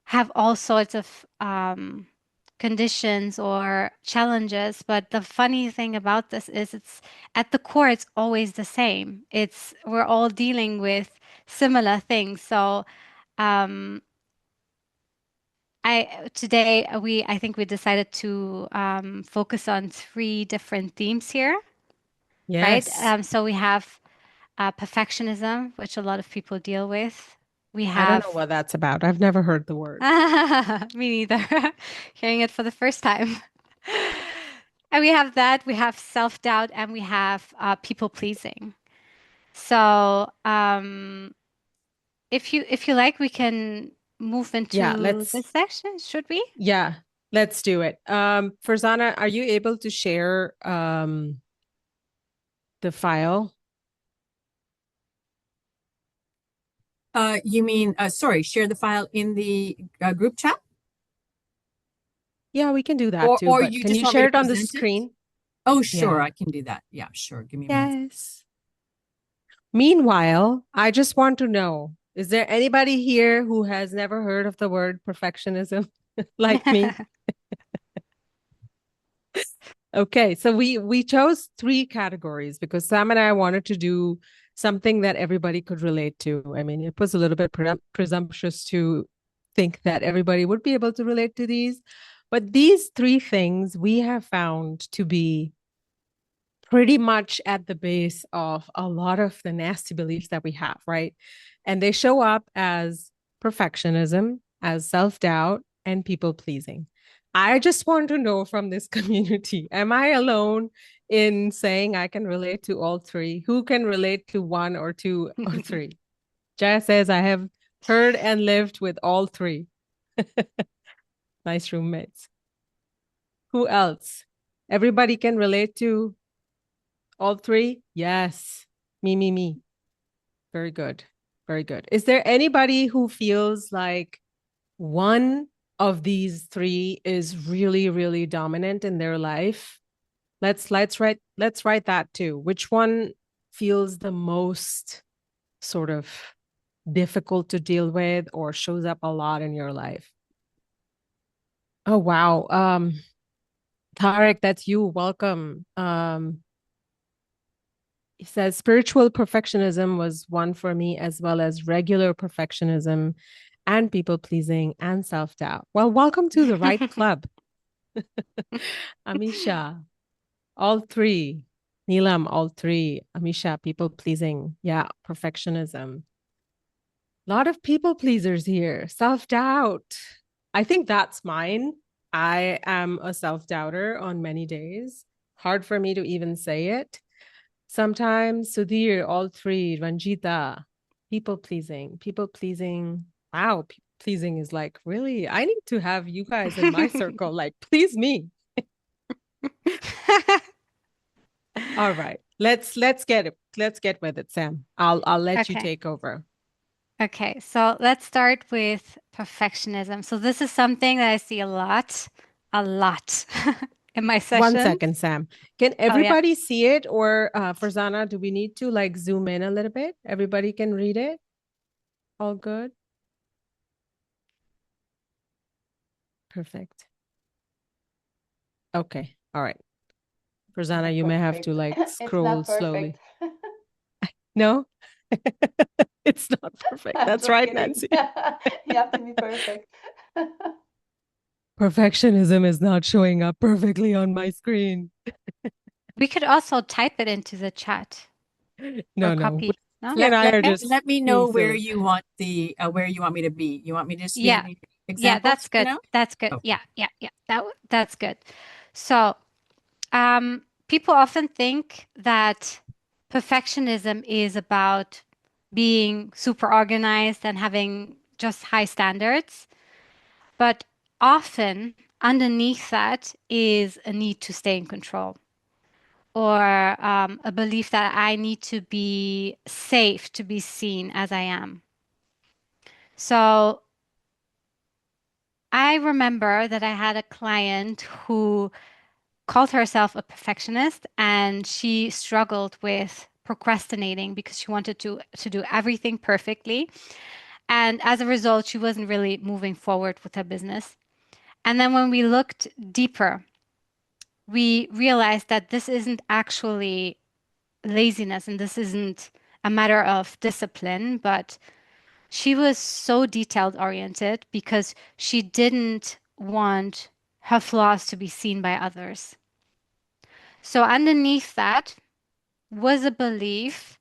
S3: have all sorts of conditions or challenges. But the funny thing about this is it's at the core, it's always the same. It's we're all dealing with similar things. So um, I today I think we decided to focus on three different themes here, right?
S2: Yes.
S3: So we have perfectionism, which a lot of people deal with. We
S2: I don't know
S3: have
S2: what that's about. I've never heard the word.
S3: me neither, hearing it for the first time. And we have that, we have self-doubt, and we have people pleasing. So, if you like, we can move
S2: Yeah,
S3: into
S2: let's
S3: this section, should we?
S2: yeah, let's do it. Farzana, are you able to share the file?
S1: You mean, sorry, share the file in the group chat,
S2: Yeah, we can do that too,
S1: or
S2: but
S1: you
S2: can
S1: just
S2: you
S1: want me
S2: share
S1: to
S2: it on the
S1: present it?
S2: screen?
S1: Oh, sure,
S2: Yeah.
S1: I can do that. Yeah, sure. Give me one.
S2: Yes. Meanwhile, I just want to know, is there anybody here who has never heard of the word perfectionism like me? Okay, so we chose three categories because Sam and I wanted to do something that everybody could relate to. I mean, it was a little bit presumptuous to think that everybody would be able to relate to these, but these three things we have found to be pretty much at the base of a lot of the nasty beliefs that we have, right? And they show up as perfectionism, as self doubt, and people pleasing. I just want to know from this community, am I alone in saying I can relate to all three? Who can relate to one or two or three? Jaya says, I have heard and lived with all three. Nice roommates. Who else? Everybody can relate to all three? Yes. Me. Very good. Very good. Is there anybody who feels like one of these three is really, really dominant in their life? Let's write that too. Which one feels the most sort of difficult to deal with or shows up a lot in your life? Oh wow. Tarek, that's you. Welcome. He says spiritual perfectionism was one for me, as well as regular perfectionism and people pleasing and self doubt. Well, welcome to the right club. Amisha, all three. Neelam, all three. Amisha, people pleasing. Yeah, perfectionism. A lot of people pleasers here. Self doubt. I think that's mine. I am a self doubter on many days. Hard for me to even say it. Sometimes Sudhir, all three, Ranjita, people pleasing, people pleasing. Wow, people pleasing is like, really, I need to have you guys in my circle. Like, please me. All right. Let's get with it, Sam. I'll let you
S3: Okay.
S2: take over.
S3: Okay, so let's start with perfectionism. So this is something that I see a lot in my
S2: One
S3: sessions.
S2: second, Sam. Can
S3: Oh yeah.
S2: everybody see it? Or Farzana, do we need to like zoom in a little bit? Everybody can read it? All good? Perfect. Okay. All right. Farzana,
S4: Not
S2: you may have
S4: perfect.
S2: to like
S4: It's
S2: scroll
S4: not
S2: slowly.
S4: perfect.
S2: No, it's not perfect.
S4: I'm
S2: That's
S4: just
S2: right,
S4: kidding.
S2: Nancy.
S4: You have to be perfect.
S2: Perfectionism is not showing up perfectly on my screen.
S3: We could also type it into the chat or
S2: No, no.
S3: copy. No?
S2: Nancy and I
S1: Let
S2: are
S1: me
S3: Okay.
S2: just
S1: let me
S2: being
S1: know
S2: silly.
S1: where you want me to be. You want me to just be
S3: Yeah.
S1: in the
S3: Yeah, that's
S1: examples for
S3: good.
S1: now?
S3: That's good.
S1: Oh,
S3: Yeah. That's good. So, people often think that perfectionism is about being super organized and having just high standards, but often underneath that is a need to stay in control or a belief that I need to be safe to be seen as I am. So I remember that I had a client who called herself a perfectionist and she struggled with procrastinating because she wanted to do everything perfectly. And as a result, she wasn't really moving forward with her business. And then when we looked deeper, we realized that this isn't actually laziness and this isn't a matter of discipline, but she was so detailed oriented because she didn't want her flaws to be seen by others. So underneath that was a belief,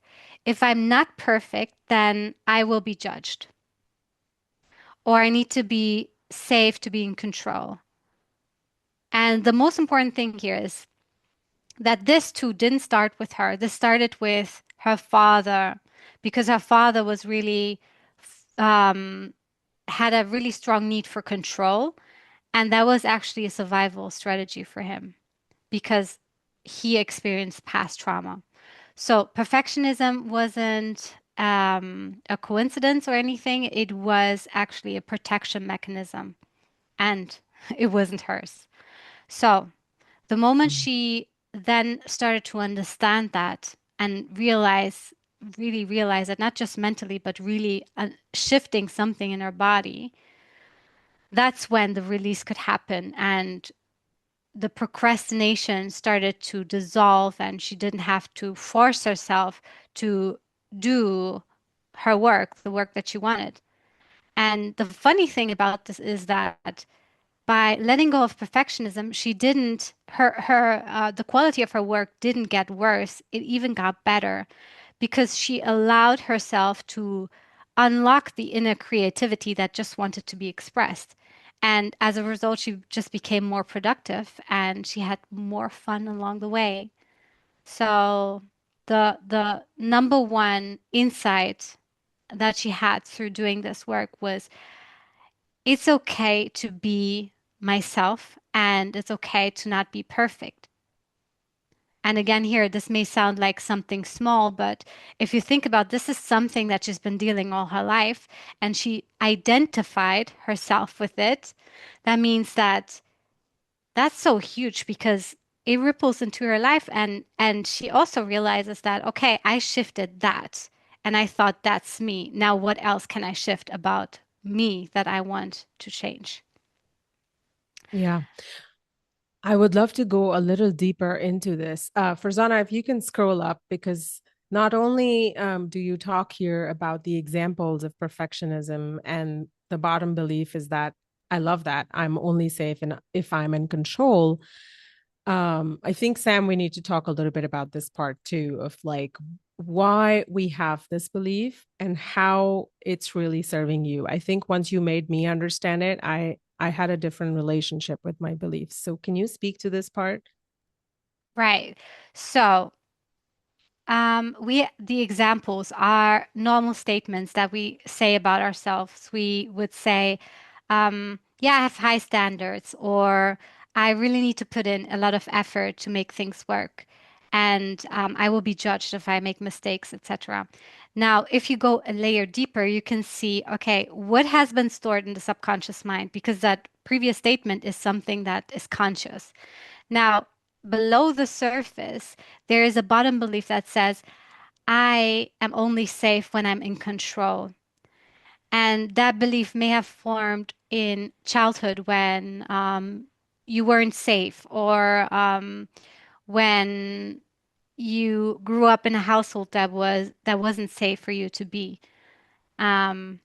S3: if I'm not perfect, then I will be judged, or I need to be safe to be in control. And the most important thing here is that this too didn't start with her. This started with her father because her father was really um, had a really strong need for control, and that was actually a survival strategy for him because he experienced past trauma. So perfectionism wasn't a coincidence or anything. It was actually a protection mechanism, and it wasn't hers. So the moment she then started to understand that and really realize that not just mentally, but really shifting something in her body, that's when the release could happen. And the procrastination started to dissolve, and she didn't have to force herself to do her work, the work that she wanted. And the funny thing about this is that by letting go of perfectionism, she didn't the quality of her work didn't get worse. It even got better because she allowed herself to unlock the inner creativity that just wanted to be expressed. And as a result, she just became more productive and she had more fun along the way. So the number one insight that she had through doing this work was it's okay to be myself and it's okay to not be perfect. And again, here, this may sound like something small, but if you think about this is something that she's been dealing all her life and she identified herself with it, that means that that's so huge because it ripples into her life and she also realizes that, okay, I shifted that and I thought that's me. Now what else can I shift about me that I want to change?
S2: Yeah. I would love to go a little deeper into this. Farzana, if you can scroll up, because not only do you talk here about the examples of perfectionism, and the bottom belief is that I love that I'm only safe if I'm in control. I think, Sam, we need to talk a little bit about this part too, of like why we have this belief and how it's really serving you. I think once you made me understand it, I had a different relationship with my beliefs. So can you speak to this part?
S3: Right. So the examples are normal statements that we say about ourselves. We would say, yeah, I have high standards, or I really need to put in a lot of effort to make things work, and I will be judged if I make mistakes, etc. Now, if you go a layer deeper, you can see, okay, what has been stored in the subconscious mind, because that previous statement is something that is conscious. Now, below the surface, there is a bottom belief that says, I am only safe when I'm in control. And that belief may have formed in childhood when you weren't safe, or when you grew up in a household that wasn't safe for you to be. Um,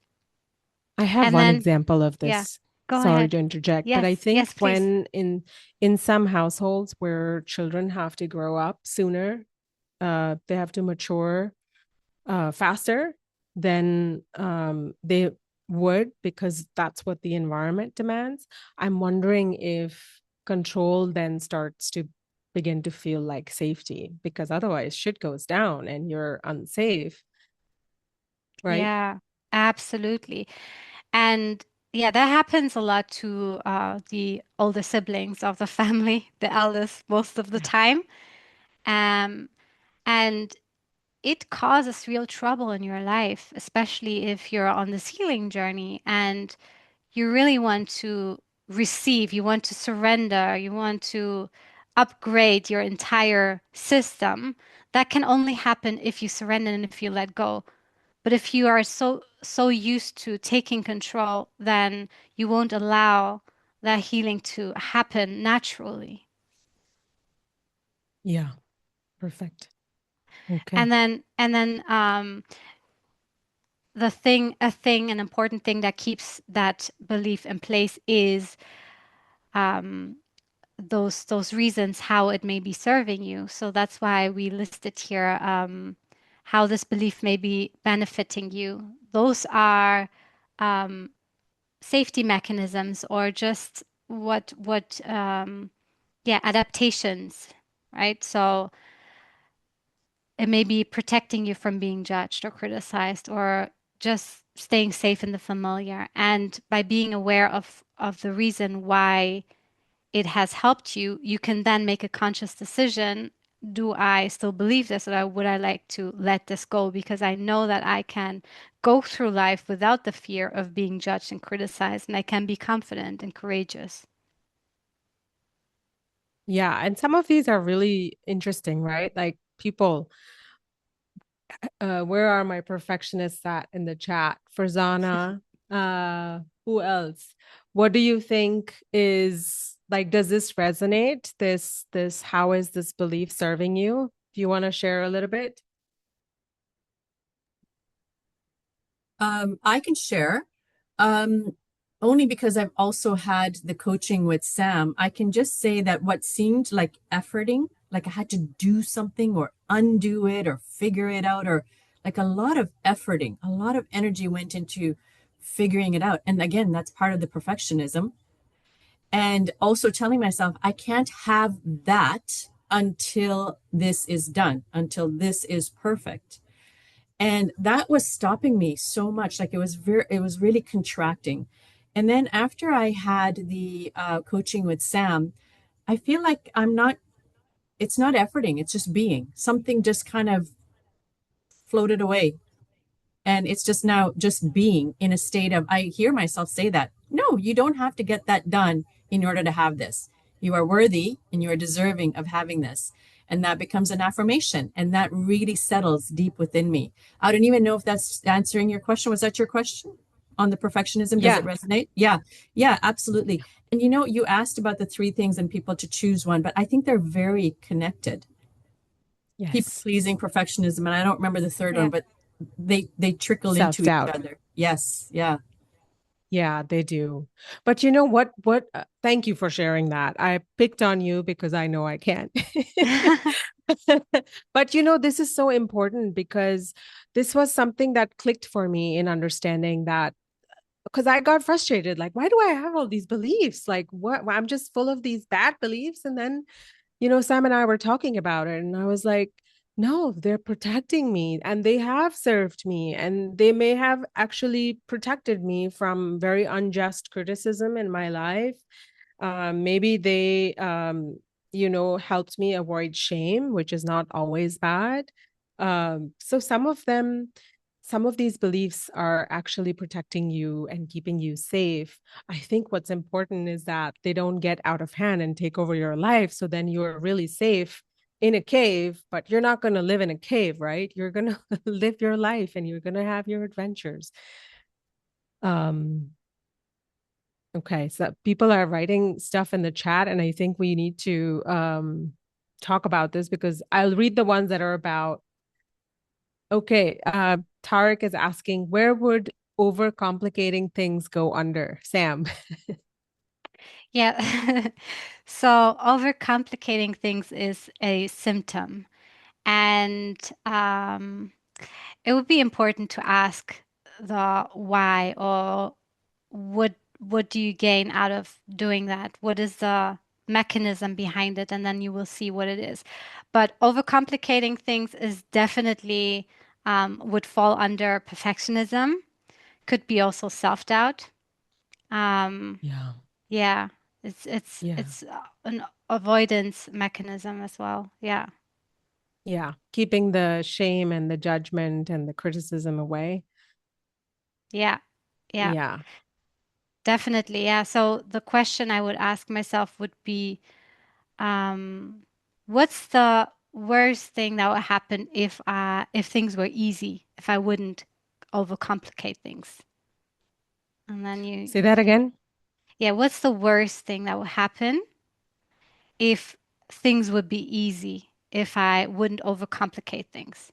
S2: I have
S3: and
S2: one
S3: then,
S2: example of
S3: yeah,
S2: this.
S3: go
S2: Sorry
S3: ahead.
S2: to interject, but I
S3: Yes,
S2: think
S3: yes, please.
S2: when in some households where children have to grow up sooner, they have to mature faster than they would because that's what the environment demands. I'm wondering if control then starts to begin to feel like safety because otherwise shit goes down and you're unsafe, right?
S3: Yeah, absolutely. And yeah, that happens a lot to the older siblings of the family, the eldest most of the time. Um, and it causes real trouble in your life, especially if you're on this healing journey and you really want to receive, you want to surrender, you want to upgrade your entire system. That can only happen if you surrender and if you let go. But if you are so used to taking control, then you won't allow that healing to happen naturally.
S2: Yeah, perfect. Okay.
S3: And then an important thing that keeps that belief in place is um, those reasons how it may be serving you. So that's why we listed here how this belief may be benefiting you. Those are um, safety mechanisms or just yeah, adaptations, right? So it may be protecting you from being judged or criticized or just staying safe in the familiar. And by being aware of the reason why it has helped you, you can then make a conscious decision. Do I still believe this, or would I like to let this go? Because I know that I can go through life without the fear of being judged and criticized, and I can be confident and courageous.
S2: Yeah, and some of these are really interesting, right? Like people, where are my perfectionists at in the chat? Farzana, who else? What do you think is like, does this resonate? How is this belief serving you? Do you want to share a little bit?
S1: I can share. Um, Only because I've also had the coaching with Sam. I can just say that what seemed like efforting, like I had to do something or undo it or figure it out, or like a lot of efforting, a lot of energy went into figuring it out. And again, that's part of the perfectionism. And also telling myself, I can't have that until this is done, until this is perfect. And that was stopping me so much. Like it was really contracting. And then after I had the coaching with Sam, I feel like it's not efforting, it's just being. Something just kind of floated away. And it's just now just being in a state of, I hear myself say that, no, you don't have to get that done in order to have this. You are worthy and you are deserving of having this. And that becomes an affirmation. And that really settles deep within me. I don't even know if that's answering your question. Was that your question on the perfectionism? Does it
S2: Yeah.
S1: resonate? Yeah. Yeah, absolutely. And you asked about the three things and people to choose one, but I think they're very connected. People
S2: Yes.
S1: pleasing, perfectionism, and I don't remember the third one,
S3: Yeah.
S1: but they trickle into each
S2: Self-doubt.
S1: other. Yes, yeah.
S2: Yeah, they do. But you know what? Thank you for sharing that. I picked on you because I know I can't. But this is so important because this was something that clicked for me in understanding that because I got frustrated. Like, why do I have all these beliefs? Like, what? I'm just full of these bad beliefs. And then Sam and I were talking about it, and I was like, no, they're protecting me and they have served me, and they may have actually protected me from very unjust criticism in my life. Maybe they, helped me avoid shame, which is not always bad. So some of these beliefs are actually protecting you and keeping you safe. I think what's important is that they don't get out of hand and take over your life. So then you're really safe in a cave, but you're not going to live in a cave, right? You're going to live your life and you're going to have your adventures. Um, okay, so people are writing stuff in the chat, and I think we need to talk about this because I'll read the ones that are about. Okay, Tarek is asking, where would overcomplicating things go under? Sam.
S3: Yeah. So overcomplicating things is a symptom. And it would be important to ask the why or what do you gain out of doing that? What is the mechanism behind it? And then you will see what it is. But overcomplicating things is definitely would fall under perfectionism, could be also self-doubt. Um,
S2: Yeah,
S3: yeah,
S2: yeah.
S3: it's an avoidance mechanism as well. Yeah.
S2: Yeah. Keeping the shame and the judgment and the criticism away.
S3: Yeah. Yeah.
S2: Yeah.
S3: Definitely. Yeah. So the question I would ask myself would be, um, what's the worst thing that would happen if things were easy, if I wouldn't overcomplicate things? And then
S2: Say that again.
S3: yeah, what's the worst thing that would happen if things would be easy, if I wouldn't overcomplicate things?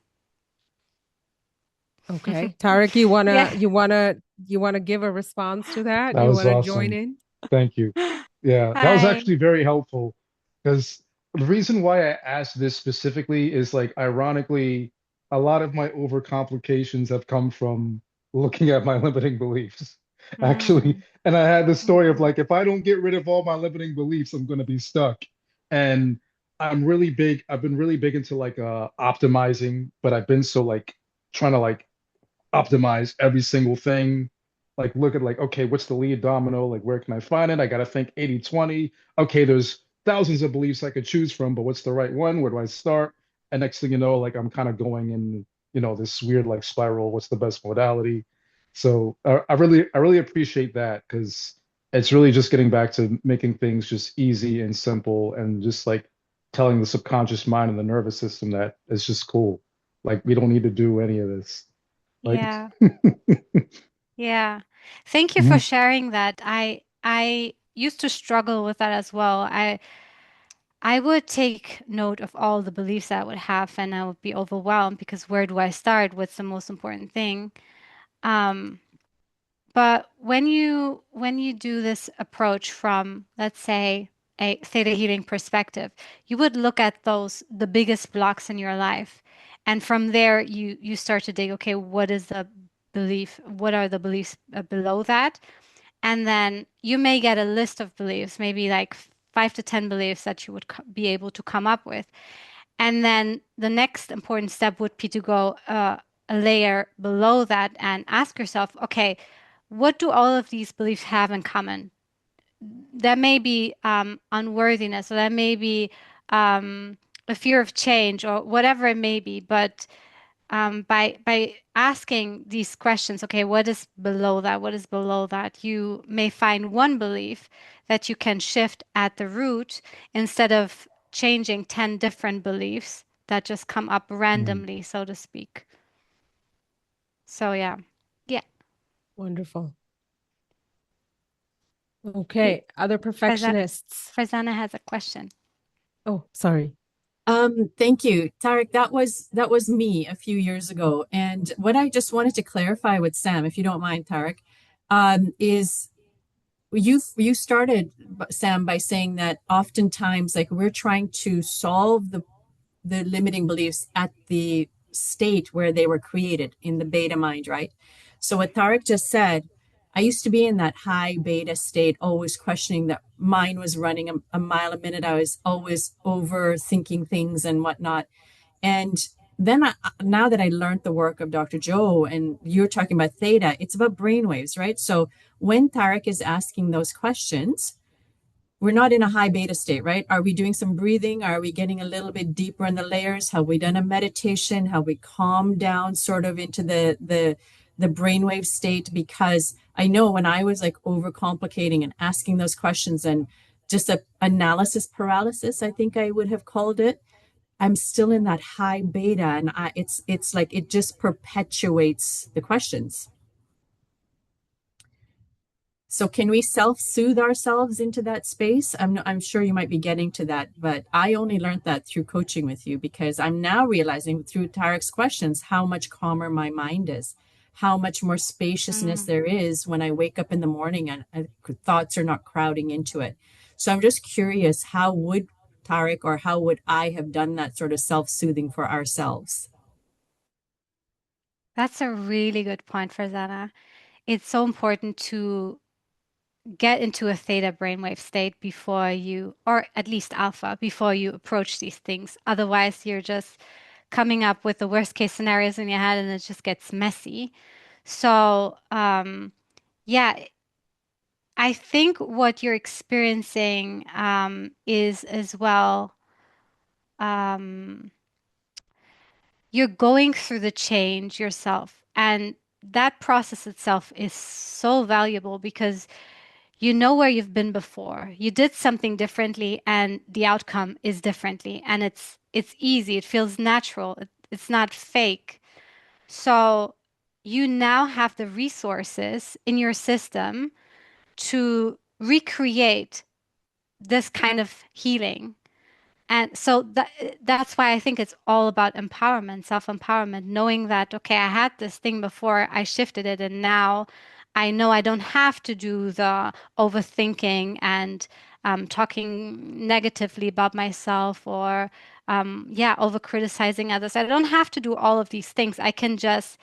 S2: Okay. Tarek, you
S3: Yeah.
S2: wanna you wanna you wanna give a response to that?
S5: That
S2: You
S5: was
S2: wanna join
S5: awesome.
S2: in?
S5: Thank you. Yeah, that was
S3: Hi.
S5: actually very helpful because the reason why I asked this specifically is like, ironically, a lot of my overcomplications have come from looking at my limiting beliefs, actually.
S3: Mm,
S5: And I had this story of
S3: mm,
S5: like, if I don't get rid of all my limiting beliefs, I'm going to be stuck. And I've been really big into like optimizing, but I've been so like trying to like optimize every single thing. Like look at like, okay, what's the lead domino? Like where can I find it? I got to think 80/20. Okay, there's thousands of beliefs I could choose from, but what's the right one? Where do I start? And next thing you know, like I'm kind of going in, this weird like spiral. What's the best modality? So I really appreciate that because it's really just getting back to making things just easy and simple and just like telling the subconscious mind and the nervous system that it's just cool. Like we don't need to do any of this. Like,
S3: yeah. Yeah. Thank you for
S5: mhm,
S3: sharing that. I used to struggle with that as well. I would take note of all the beliefs I would have and I would be overwhelmed because where do I start? What's the most important thing? Um, but when you do this approach from, let's say, a theta healing perspective, you would look at the biggest blocks in your life, and from there you start to dig, okay, what is the belief? What are the beliefs below that? And then you may get a list of beliefs, maybe like 5 to 10 beliefs that you would be able to come up with. And then the next important step would be to go a layer below that and ask yourself, okay, what do all of these beliefs have in common? That may be unworthiness, or that may be a fear of change, or whatever it may be. But by asking these questions, okay, what is below that? What is below that? You may find one belief that you can shift at the root instead of changing 10 different beliefs that just come up
S5: mhm.
S3: randomly, so to speak. So yeah. Yeah.
S2: Wonderful.
S3: Hey,
S2: Okay. Other perfectionists.
S3: Farzana has a question.
S2: Oh, sorry.
S1: Thank you, Tarek. That was me a few years ago, and what I just wanted to clarify with Sam, if you don't mind, Tarek, is you started, Sam, by saying that oftentimes, like we're trying to solve the limiting beliefs at the state where they were created in the beta mind, right? So what Tarek just said, I used to be in that high beta state, always questioning that mine was running a mile a minute. I was always overthinking things and whatnot. And then now that I learned the work of Dr. Joe and you're talking about theta, it's about brainwaves, right? So when Tarek is asking those questions, we're not in a high beta state, right? Are we doing some breathing? Are we getting a little bit deeper in the layers? Have we done a meditation? Have we calmed down sort of into the brainwave state? Because I know when I was like overcomplicating and asking those questions and just a analysis paralysis, I think I would have called it. I'm still in that high beta, and it's like it just perpetuates the questions. So can we self-soothe ourselves into that space? I'm sure you might be getting to that, but I only learned that through coaching with you because I'm now realizing through Tarek's questions how much calmer my mind is, how much more spaciousness
S3: Mm,
S1: there is when I wake up in the morning and thoughts are not crowding into it. So I'm just curious, how would Tarek or how would I have done that sort of self-soothing for ourselves?
S3: that's a really good point, Farzana. It's so important to get into a theta brainwave state before you, or at least alpha, before you approach these things. Otherwise, you're just coming up with the worst case scenarios in your head and it just gets messy. So, yeah, I think what you're experiencing is as well. Um, you're going through the change yourself. And that process itself is so valuable because you know where you've been before. You did something differently and the outcome is differently. And it's easy. It feels natural. It's not fake. So you now have the resources in your system to recreate this kind of healing. And so that's why I think it's all about empowerment, self-empowerment, knowing that, okay, I had this thing before, I shifted it, and now I know I don't have to do the overthinking and talking negatively about myself or, yeah, over criticizing others. I don't have to do all of these things. I can just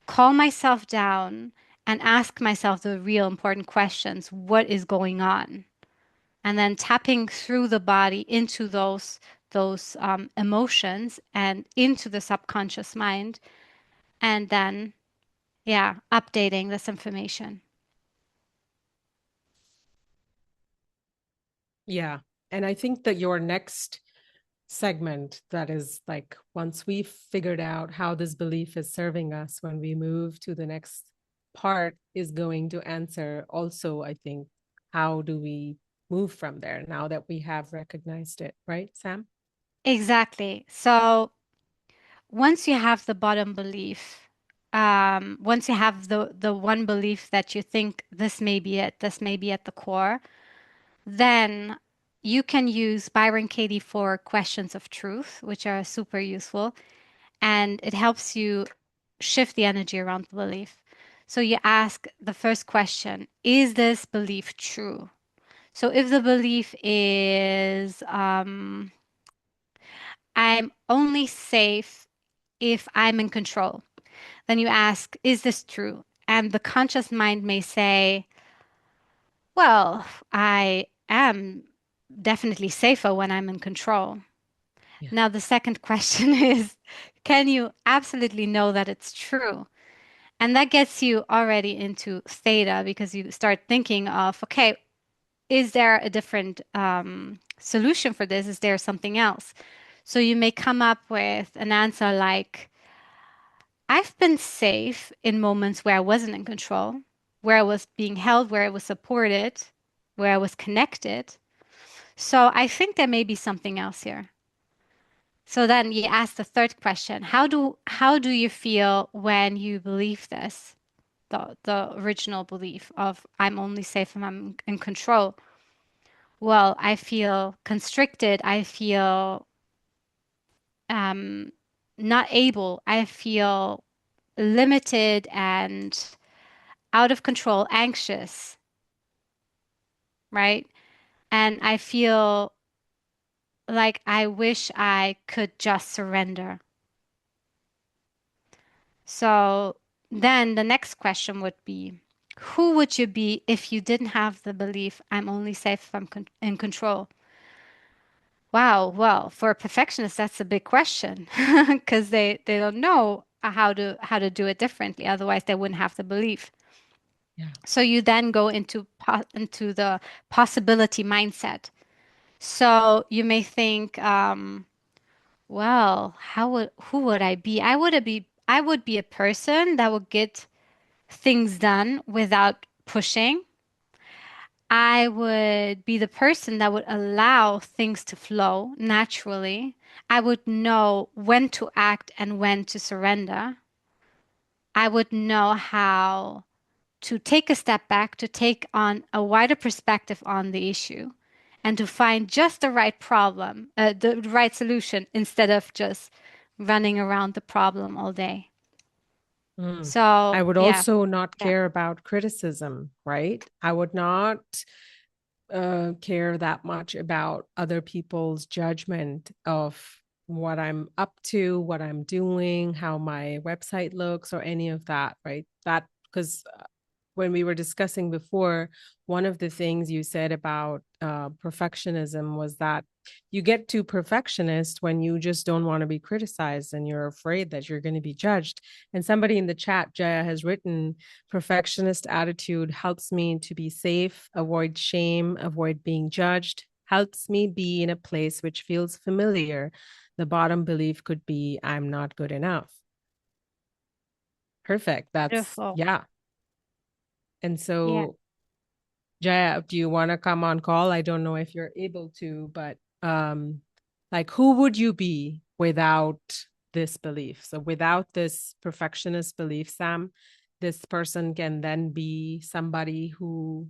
S3: calm myself down and ask myself the real important questions. What is going on? And then tapping through the body into those emotions and into the subconscious mind, and then yeah, updating this information.
S2: Yeah. And I think that your next segment, that is like once we've figured out how this belief is serving us, when we move to the next part, is going to answer also, I think, how do we move from there now that we have recognized it, right, Sam?
S3: Exactly. So once you have the bottom belief, once you have the one belief that you think this may be it, this may be at the core, then you can use Byron Katie for questions of truth, which are super useful, and it helps you shift the energy around the belief. So you ask the first question, is this belief true? So if the belief is, I'm only safe if I'm in control, then you ask, is this true? And the conscious mind may say, well, I am definitely safer when I'm in control.
S2: Yeah.
S3: Now, the second question is, can you absolutely know that it's true? And that gets you already into theta because you start thinking of, okay, is there a different solution for this? Is there something else? So you may come up with an answer like, I've been safe in moments where I wasn't in control, where I was being held, where I was supported, where I was connected. So I think there may be something else here. So then you ask the third question, how do you feel when you believe this? The original belief of I'm only safe when I'm in control. Well, I feel constricted. I feel um, not able. I feel limited and out of control, anxious, right? And I feel like I wish I could just surrender. So then the next question would be, who would you be if you didn't have the belief I'm only safe if I'm in control? Wow, well, for a perfectionist, that's a big question because they don't know how to do it differently. Otherwise, they wouldn't have the belief.
S2: Yeah.
S3: So you then go into the possibility mindset. So you may think, well, who would I be? I would be a person that would get things done without pushing. I would be the person that would allow things to flow naturally. I would know when to act and when to surrender. I would know how to take a step back, to take on a wider perspective on the issue, and to find just the right problem, the right solution, instead of just running around the problem all day.
S2: Mm.
S3: So,
S2: I would
S3: yeah,
S2: also not
S3: yeah,
S2: care about criticism, right? I would not care that much about other people's judgment of what I'm up to, what I'm doing, how my website looks, or any of that, right? That because when we were discussing before, one of the things you said about perfectionism was that you get too perfectionist when you just don't want to be criticized and you're afraid that you're going to be judged. And somebody in the chat, Jaya, has written, perfectionist attitude helps me to be safe, avoid shame, avoid being judged, helps me be in a place which feels familiar. The bottom belief could be, I'm not good enough. Perfect. That's,
S3: Beautiful.
S2: yeah. And
S3: Yeah.
S2: so, Jaya, do you want to come on call? I don't know if you're able to, but like, who would you be without this belief? So without this perfectionist belief, Sam, this person can then be somebody who,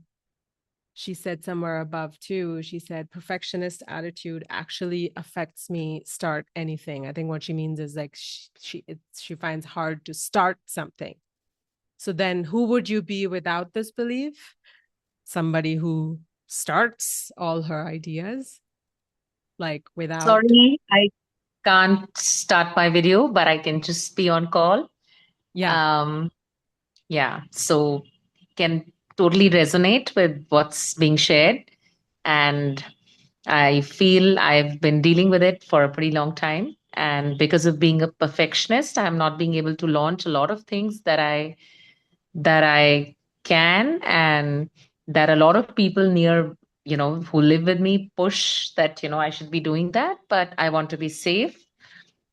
S2: she said somewhere above too, she said perfectionist attitude actually affects me start anything. I think what she means is like she finds hard to start something. So then who would you be without this belief? Somebody who starts all her ideas, like without.
S6: Sorry, I can't start my video, but I can just be on call.
S2: Yeah.
S6: Yeah, so can totally resonate with what's being shared. And I feel I've been dealing with it for a pretty long time. And because of being a perfectionist, I'm not being able to launch a lot of things that I can, and that a lot of people near, who live with me push that, I should be doing that, but I want to be safe.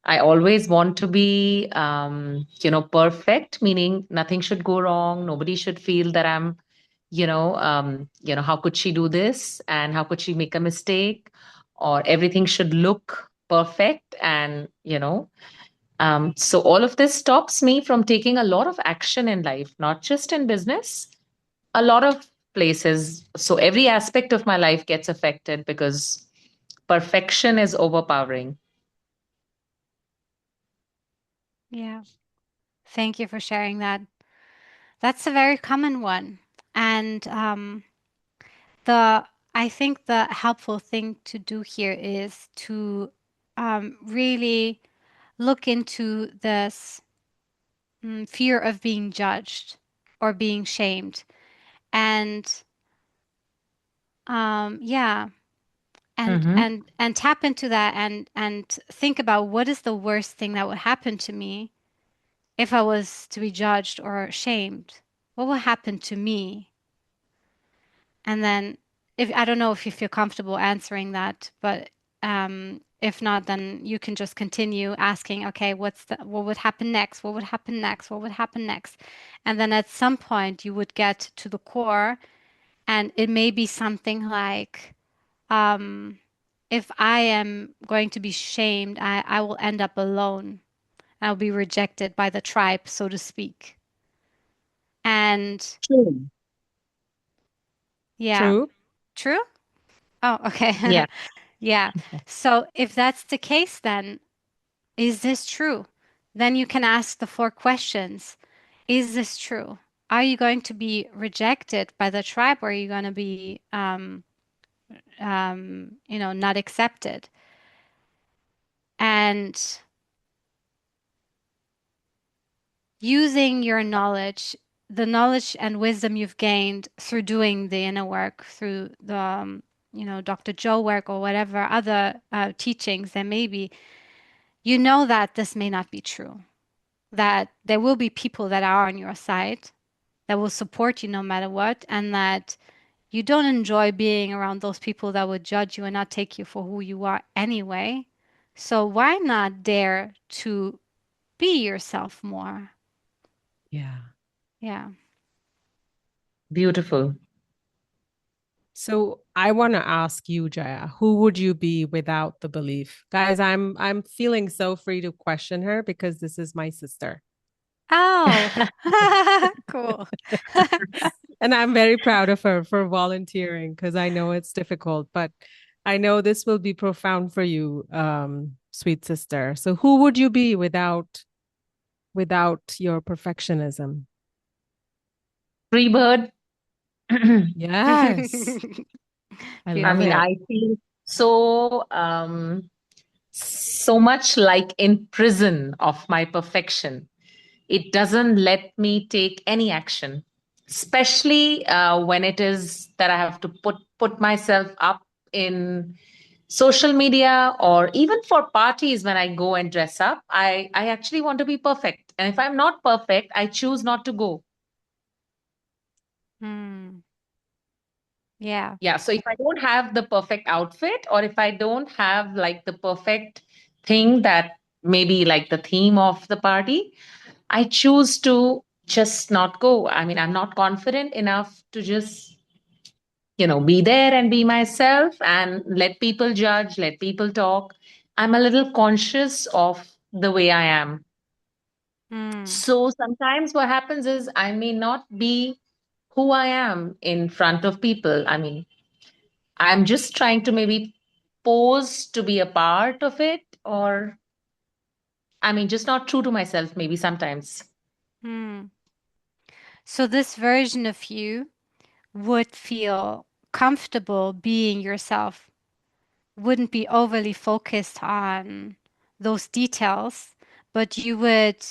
S6: I always want to be, perfect, meaning nothing should go wrong. Nobody should feel that I'm, how could she do this? And how could she make a mistake? Or everything should look perfect. And, so all of this stops me from taking a lot of action in life, not just in business, a lot of places. So every aspect of my life gets affected because perfection is overpowering.
S3: Yeah. Thank you for sharing that. That's a very common one. And I think the helpful thing to do here is to really look into this fear of being judged or being shamed. And yeah,
S6: Mm-hmm.
S3: and tap into that and think about what is the worst thing that would happen to me if I was to be judged or shamed. What will happen to me? And then, if I don't know if you feel comfortable answering that, but if not, then you can just continue asking, okay, what would happen next? What would happen next? What would happen next? And then at some point you would get to the core, and it may be something like, if I am going to be shamed, I will end up alone. I'll be rejected by the tribe, so to speak. And
S6: True.
S3: yeah,
S2: True.
S3: true? Oh, okay.
S6: Yeah.
S3: Yeah. So if that's the case, then is this true? Then you can ask the 4 questions. Is this true? Are you going to be rejected by the tribe, or are you going to be, not accepted? And using your knowledge, the knowledge and wisdom you've gained through doing the inner work, through the, Dr. Joe work or whatever other teachings there may be, you know that this may not be true, that there will be people that are on your side, that will support you no matter what, and that you don't enjoy being around those people that would judge you and not take you for who you are anyway. So why not dare to be yourself more?
S2: Yeah.
S3: Yeah.
S6: Beautiful.
S2: So I want to ask you, Jaya, who would you be without the belief? Guys, I'm feeling so free to question her because this is my sister.
S3: Oh, cool.
S2: And I'm very proud of her for volunteering because I know it's difficult, but I know this will be profound for you, sweet sister. So who would you be without your perfectionism?
S6: Free bird.
S2: Yes, I
S6: I
S2: love
S6: mean,
S3: Beautiful.
S2: it.
S6: I feel so much like in prison of my perfection. It doesn't let me take any action, especially when it is that I have to put myself up in social media, or even for parties when I go and dress up. I actually want to be perfect, and if I'm not perfect, I choose not to go.
S3: Hmm. Yeah.
S6: Yeah, so if I don't have the perfect outfit, or if I don't have like the perfect thing that maybe like the theme of the party, I choose to just not go. I mean, I'm not confident enough to just, be there and be myself and let people judge, let people talk. I'm a little conscious of the way I am.
S3: Mm,
S6: So sometimes what happens is I may not be who I am in front of people. I mean, I'm just trying to maybe pose to be a part of it, or I mean, just not true to myself, maybe sometimes.
S3: mm. So this version of you would feel comfortable being yourself, wouldn't be overly focused on those details, but you would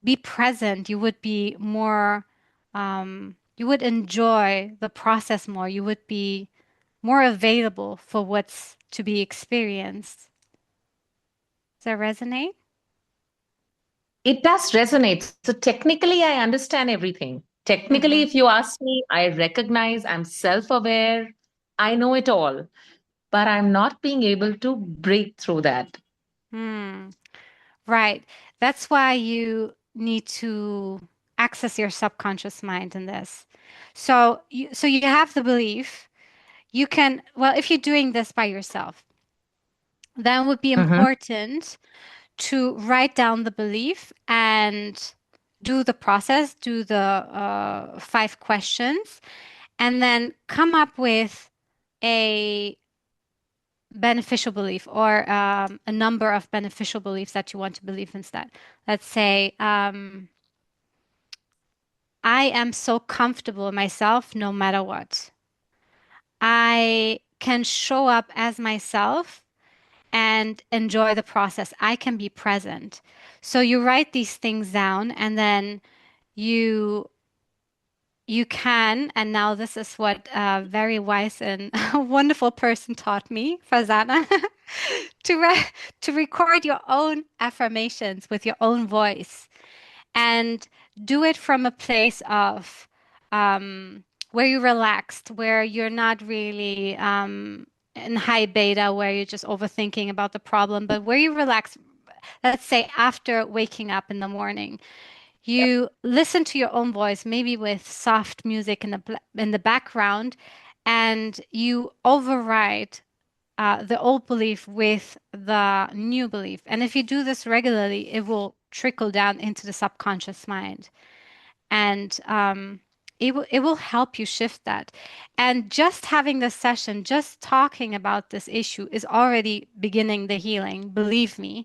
S3: be present. You would be more, you would enjoy the process more. You would be more available for what's to be experienced. Does that resonate?
S6: It does resonate. So technically, I understand everything. Technically,
S3: Mm-hmm.
S6: if you ask me, I recognize, I'm self aware, I know it all, but I'm not being able to break through that.
S3: Hmm. Right. That's why you need to access your subconscious mind in this. So you have the belief. You can, well, if you're doing this by yourself, then it would be
S6: Mhm.
S3: important to write down the belief and do the process, do the 5 questions, and then come up with a beneficial belief or a number of beneficial beliefs that you want to believe instead. Let's say, I am so comfortable in myself no matter what. I can show up as myself and enjoy the process. I can be present. So you write these things down and then you you can, and now this is what a very wise and wonderful person taught me, Fazana, to to record your own affirmations with your own voice and do it from a place of where you're relaxed, where you're not really in high beta, where you're just overthinking about the problem, but where you relax. Let's say after waking up in the morning, you listen to your own voice, maybe with soft music in the background, and you override the old belief with the new belief. And if you do this regularly, it will trickle down into the subconscious mind, and it will help you shift that. And just having this session, just talking about this issue, is already beginning the healing. Believe me,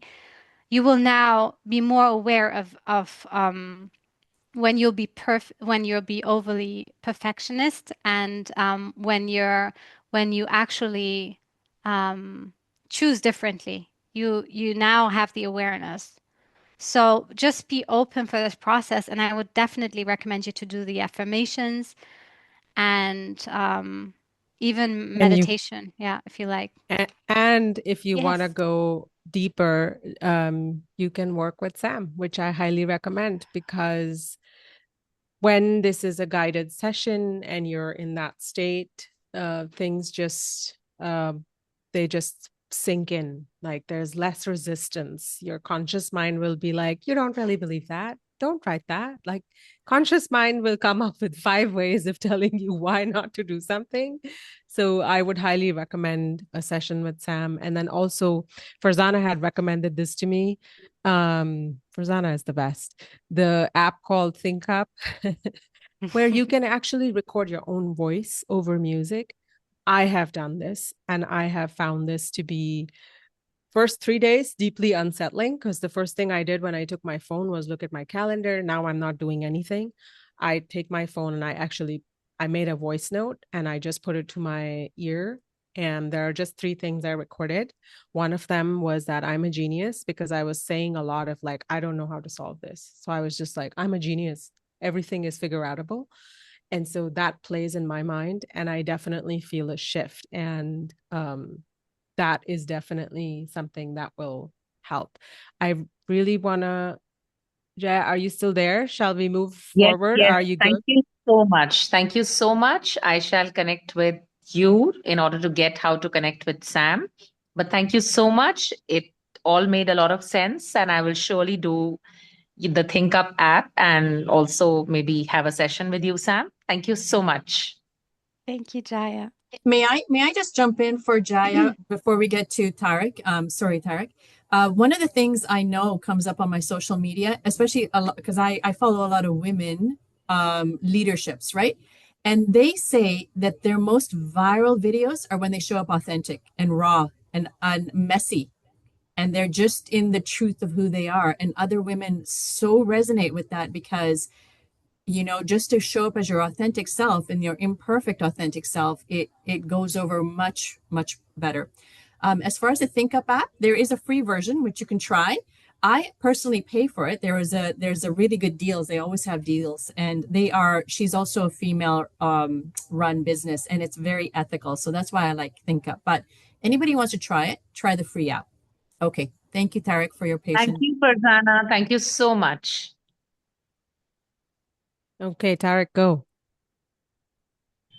S3: you will now be more aware of when you'll be overly perfectionist, and when you actually um, choose differently. You now have the awareness. So just be open for this process, and I would definitely recommend you to do the affirmations and even
S2: And you
S3: meditation. Yeah, if you like.
S2: and if you want to
S3: Yes.
S2: go deeper, you can work with Sam, which I highly recommend, because when this is a guided session and you're in that state, things just they just sink in. Like there's less resistance. Your conscious mind will be like, you don't really believe that. Don't write that. Like conscious mind will come up with 5 ways of telling you why not to do something. So I would highly recommend a session with Sam. And then also Farzana had recommended this to me. Farzana is the best. The app called Think Up, where you can actually record your own voice over music. I have done this and I have found this to be first 3 days deeply unsettling, because the first thing I did when I took my phone was look at my calendar. Now I'm not doing anything. I take my phone and I made a voice note and I just put it to my ear. And there are just 3 things I recorded. One of them was that I'm a genius, because I was saying a lot of like, I don't know how to solve this. So I was just like, I'm a genius. Everything is figure outable. And so that plays in my mind. And I definitely feel a shift. And that is definitely something that will help. I really want to, Jaya, are you still there? Shall we move
S6: Yes,
S2: forward?
S6: yes.
S2: Are you
S6: Thank
S2: good?
S6: you so much. Thank you so much. I shall connect with you in order to get how to connect with Sam. But thank you so much. It all made a lot of sense, and I will surely do the Think Up app and also maybe have a session with you, Sam. Thank you so much.
S3: Thank you, Jaya.
S1: May I just jump in for Jaya before we get to Tarek? Sorry, Tarek. One of the things I know comes up on my social media, especially a lot because I follow a lot of women leaderships, right? And they say that their most viral videos are when they show up authentic and raw and messy, and they're just in the truth of who they are. And other women so resonate with that because just to show up as your authentic self and your imperfect authentic self, it goes over much, much better. As far as the Think Up app, there is a free version which you can try. I personally pay for it. There's a really good deals. They always have deals, and she's also a female run business, and it's very ethical. So that's why I like Think Up. But anybody who wants to try it, try the free app. Okay. Thank you, Tarek, for your
S6: Thank
S1: patience.
S6: you, Farzana. Thank you so much.
S2: Okay, Tarek, go.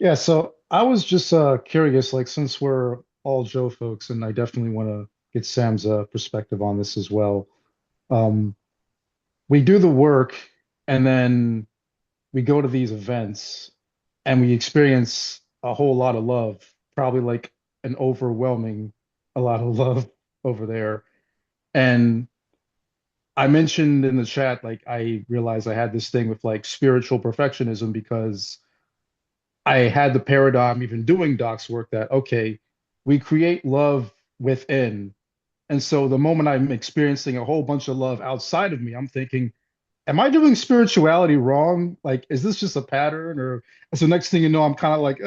S5: Yeah, so I was just curious, like since we're all Joe folks, and I definitely want to get Sam's perspective on this as well. Um, we do the work, and then we go to these events, and we experience a whole lot of love, probably like an overwhelming a lot of love over there. And I mentioned in the chat, like I realized I had this thing with like spiritual perfectionism because I had the paradigm, even doing docs work, that okay, we create love within. And so the moment I'm experiencing a whole bunch of love outside of me, I'm thinking, am I doing spirituality wrong? Like, is this just a pattern? Or so next thing you know, I'm kind of like,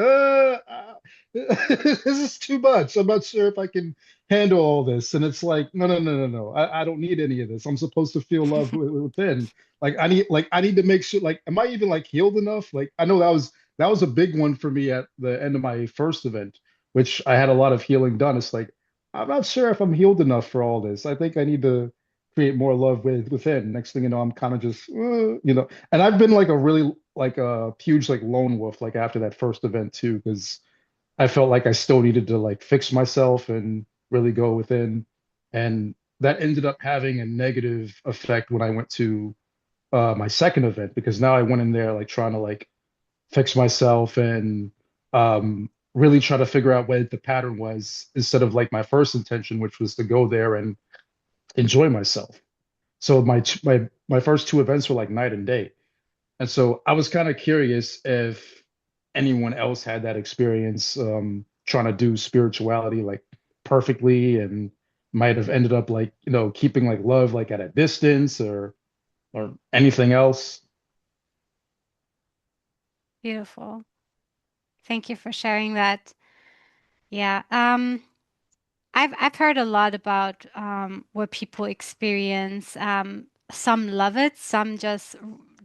S5: this is too much. I'm not sure if I can handle all this. And it's like, no, no, no, no, no. I don't need any of this. I'm supposed to feel love within. Like I need to make sure, like, am I even like healed enough? Like, I know that was a big one for me at the end of my first event, which I had a lot of healing done. It's like, I'm not sure if I'm healed enough for all this. I think I need to create more love within. Next thing you know, I'm kind of just, and I've been like a really like a huge like lone wolf like after that first event too, because I felt like I still needed to like fix myself and really go within, and that ended up having a negative effect when I went to my second event because now I went in there like trying to like fix myself and really try to figure out what the pattern was instead of like my first intention, which was to go there and enjoy myself. So my first two events were like night and day. And so I was kind of curious if anyone else had that experience trying to do spirituality like perfectly and might have ended up like, keeping like love like at a distance or anything else.
S3: Beautiful. Thank you for sharing that. Yeah. I've heard a lot about what people experience. Some love it, some just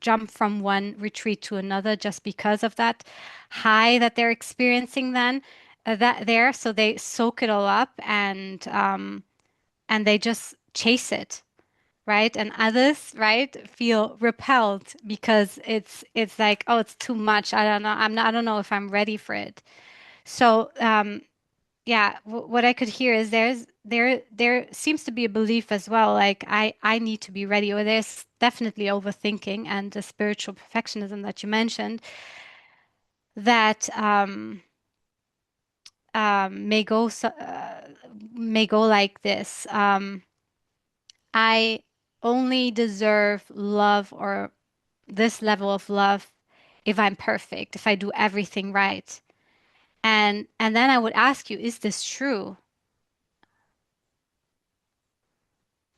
S3: jump from one retreat to another just because of that high that they're experiencing then that there. So they soak it all up and they just chase it, right? And others, right, feel repelled because it's like, oh, it's too much. I don't know. I don't know if I'm ready for it. So yeah, what I could hear is there seems to be a belief as well, like I need to be ready, or there's definitely overthinking and the spiritual perfectionism that you mentioned that may go may go like this. I only deserve love or this level of love if I'm perfect, if I do everything right. And then I would ask you, is this true?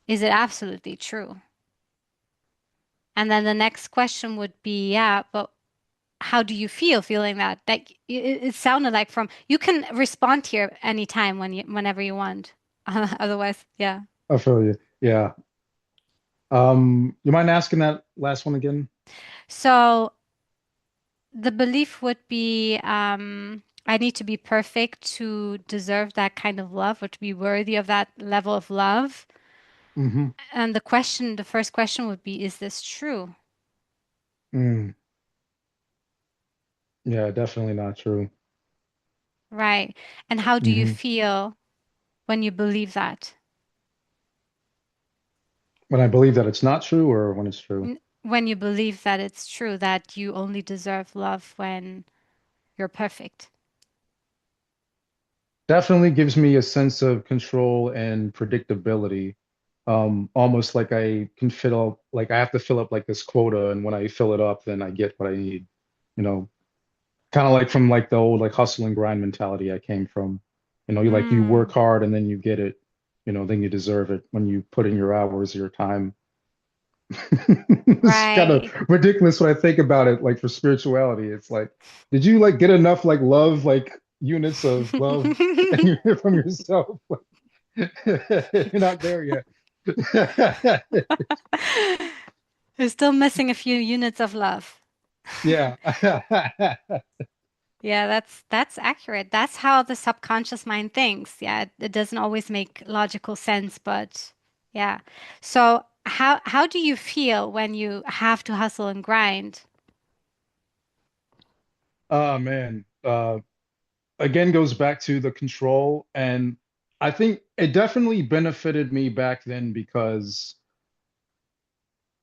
S3: Is it absolutely true? And then the next question would be, yeah, but how do you feel feeling that? Like it sounded like from you can respond here anytime whenever you want. Otherwise, yeah.
S5: I feel you. Yeah. You mind asking that last one again?
S3: So the belief would be, I need to be perfect to deserve that kind of love or to be worthy of that level of love.
S5: Mm-hmm.
S3: And the first question would be, is this true?
S5: Mm. Yeah, definitely not true.
S3: Right. And how do you
S5: Mm-hmm.
S3: feel when you believe that?
S5: When I believe that it's not true or when it's true?
S3: When you believe that it's true, that you only deserve love when you're perfect.
S5: Definitely gives me a sense of control and predictability. Almost like I can fill up, like I have to fill up like this quota, and when I fill it up, then I get what I need. You know, kind of like from like the old like hustle and grind mentality I came from. You like you work
S3: Mm,
S5: hard and then you get it. Then you deserve it when you put in your hours, your time. It's kind of
S3: right.
S5: ridiculous when I think about it, like for spirituality. It's like, did you like get enough like love, like units of love from yourself? You're not there yet.
S3: You're still missing a few units of love.
S5: Yeah.
S3: Yeah, that's accurate. That's how the subconscious mind thinks. Yeah, it doesn't always make logical sense, but yeah. So how do you feel when you have to hustle and grind?
S5: Oh man. Again goes back to the control, and I think it definitely benefited me back then because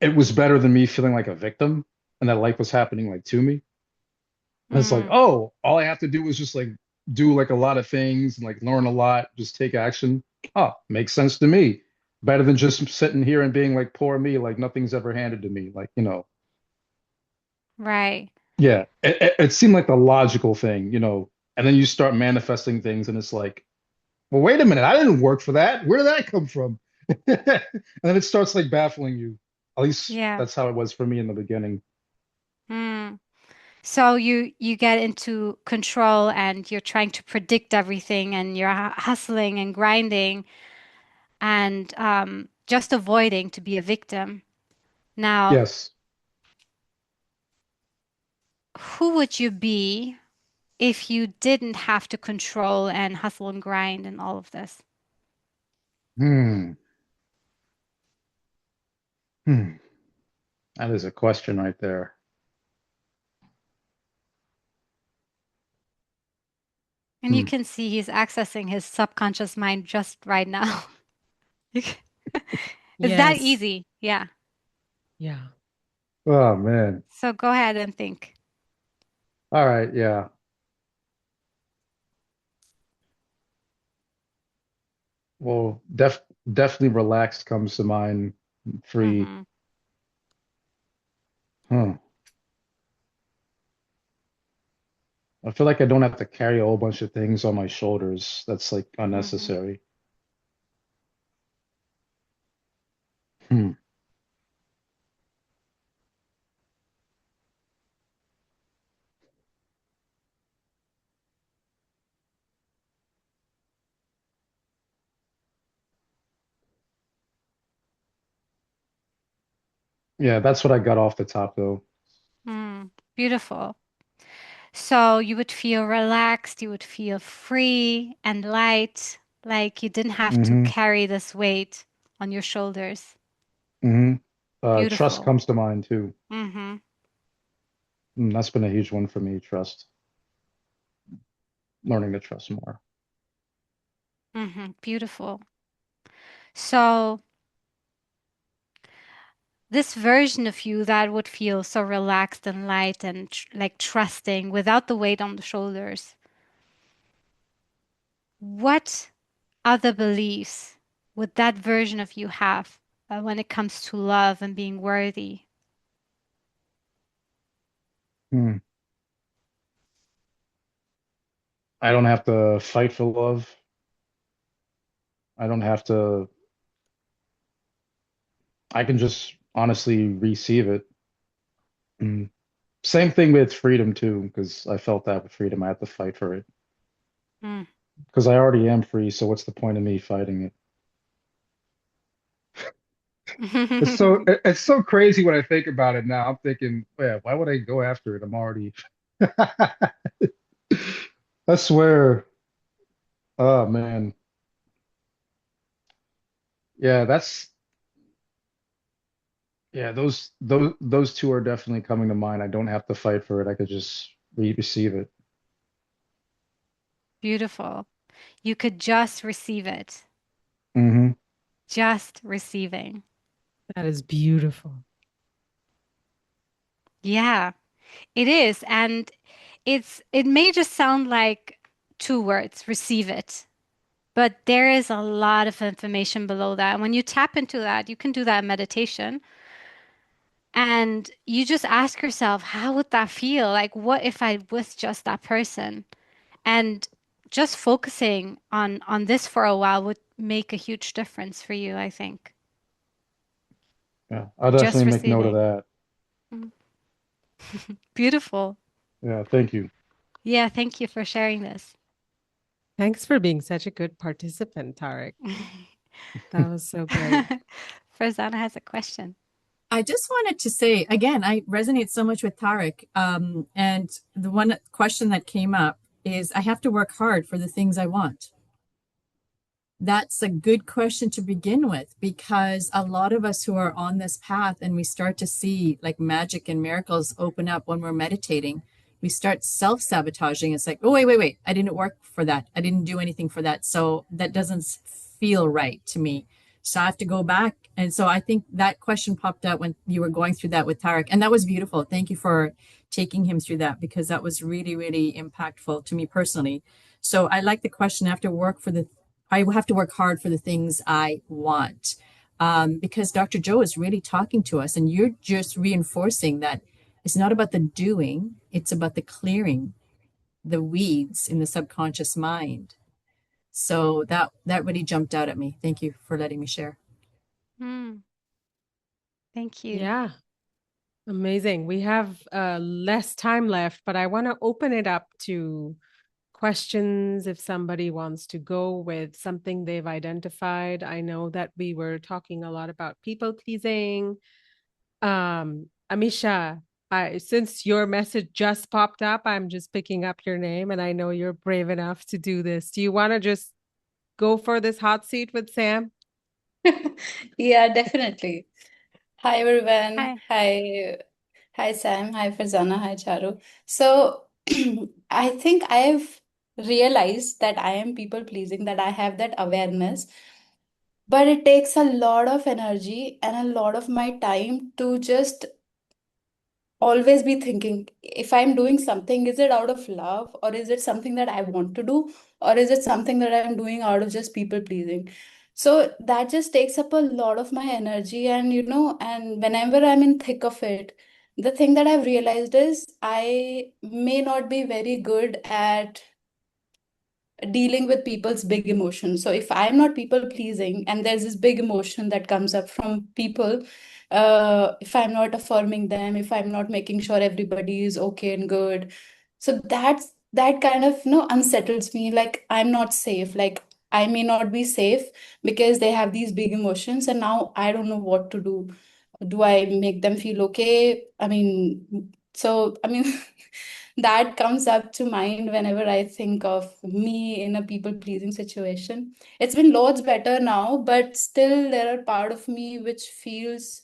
S5: it was better than me feeling like a victim and that life was happening like to me. And it's like,
S3: Mm,
S5: oh, all I have to do is just like do like a lot of things and like learn a lot, just take action. Oh, makes sense to me. Better than just sitting here and being like poor me, like nothing's ever handed to me. Like,
S3: right.
S5: yeah, it seemed like the logical thing. And then you start manifesting things and it's like, well, wait a minute, I didn't work for that. Where did that come from? And then it starts like baffling you. At least
S3: Yeah.
S5: that's how it was for me in the beginning.
S3: Mm. So you get into control and you're trying to predict everything and you're hustling and grinding and just avoiding to be a victim. Now,
S5: Yes.
S3: who would you be if you didn't have to control and hustle and grind and all of this?
S5: Hmm. Hmm. That is a question right there.
S3: And you
S5: Hmm.
S3: can see he's accessing his subconscious mind just right now. It's that
S2: Yes.
S3: easy. Yeah.
S2: Yeah.
S5: Oh man.
S3: So go ahead and think.
S5: All right. Yeah. Well, definitely relaxed comes to mind. Free.
S3: Hmm.
S5: Huh. I feel like I don't have to carry a whole bunch of things on my shoulders. That's like
S3: Hmm.
S5: unnecessary. Hmm. Yeah, that's what I got off the top though.
S3: Mm, beautiful. So you would feel relaxed, you would feel free and light, like you didn't have to
S5: Mm-hmm.
S3: carry this weight on your shoulders.
S5: Mm-hmm. Trust
S3: Beautiful.
S5: comes to mind too.
S3: Mm-hmm.
S5: That's been a huge one for me. Trust. Learning to trust more.
S3: Mm-hmm. Beautiful. So this version of you that would feel so relaxed and light and like trusting without the weight on the shoulders, what other beliefs would that version of you have when it comes to love and being worthy?
S5: Hmm. I don't have to fight for love. I don't have to, I can just honestly receive it. Mm. Same thing with freedom too, because I felt that with freedom. I have to fight for it
S3: Mm.
S5: because I already am free. So what's the point of me fighting it? It's so crazy when I think about it now. I'm thinking, yeah, why would I go after it? I'm already. I swear. Oh man. Yeah, those two are definitely coming to mind. I don't have to fight for it. I could just receive it.
S3: Beautiful. You could just receive it.
S5: Hmm.
S3: Just receiving.
S2: That is beautiful.
S3: Yeah, it is. And it may just sound like two words, receive it. But there is a lot of information below that. And when you tap into that, you can do that in meditation. And you just ask yourself, how would that feel? Like, what if I was just that person? And just focusing on this for a while would make a huge difference for you, I think.
S5: Yeah, I'll
S3: Just
S5: definitely make note of
S3: receiving.
S5: that.
S3: Mm. Beautiful.
S5: Yeah, thank you.
S3: Yeah, thank you for sharing this.
S2: Thanks for being such a good participant, Tarek. That was so great.
S3: Farzana has a question.
S1: I just wanted to say again, I resonate so much with Tarek. And the one question that came up is I have to work hard for the things I want. That's a good question to begin with because a lot of us who are on this path and we start to see like magic and miracles open up when we're meditating, we start self-sabotaging. It's like, oh, wait. I didn't work for that. I didn't do anything for that. So that doesn't feel right to me. So I have to go back. And so I think that question popped up when you were going through that with Tarek. And that was beautiful. Thank you for taking him through that because that was really, really impactful to me personally. So I like the question, I have to work hard for the things I want. Because Dr. Joe is really talking to us, and you're just reinforcing that it's not about the doing, it's about the clearing the weeds in the subconscious mind. So that really jumped out at me. Thank you for letting me share.
S3: Thank you.
S2: Yeah, amazing. We have less time left, but I want to open it up to questions if somebody wants to go with something they've identified. I know that we were talking a lot about people pleasing. Amisha, since your message just popped up, I'm just picking up your name and I know you're brave enough to do this. Do you want to just go for this hot seat with Sam?
S4: Yeah, definitely. Hi, everyone.
S3: Hi.
S4: Hi. Hi, Sam. Hi, Farzana. Hi, Charu. So, I think I've realized that I am people pleasing, that I have that awareness, but it takes a lot of energy and a lot of my time to just always be thinking, if I'm doing something, is it out of love, or is it something that I want to do, or is it something that I'm doing out of just people pleasing? So that just takes up a lot of my energy. And and whenever I'm in thick of it, the thing that I've realized is I may not be very good at dealing with people's big emotions. So if I'm not people pleasing and there's this big emotion that comes up from people, if I'm not affirming them, if I'm not making sure everybody is okay and good, so that kind of unsettles me. Like I'm not safe. Like I may not be safe because they have these big emotions, and now I don't know what to do. Do I make them feel okay? I mean, that comes up to mind whenever I think of me in a people pleasing situation. It's been loads better now, but still there are part of me which feels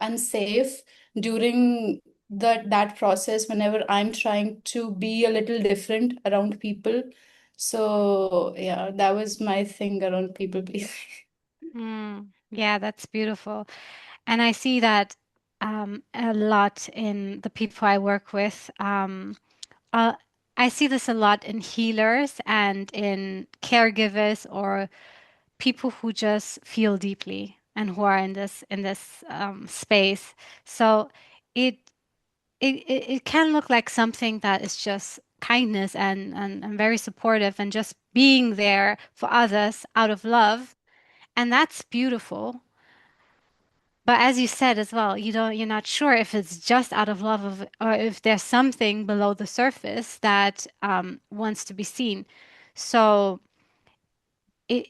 S4: unsafe during that process whenever I'm trying to be a little different around people. So yeah, that was my thing around people pleasing.
S3: Yeah, that's beautiful. And I see that a lot in the people I work with. Uh, I see this a lot in healers and in caregivers or people who just feel deeply and who are in this space. So it it can look like something that is just kindness and very supportive and just being there for others out of love. And that's beautiful. But as you said as well, you're not sure if it's just out of love or if there's something below the surface that wants to be seen. So it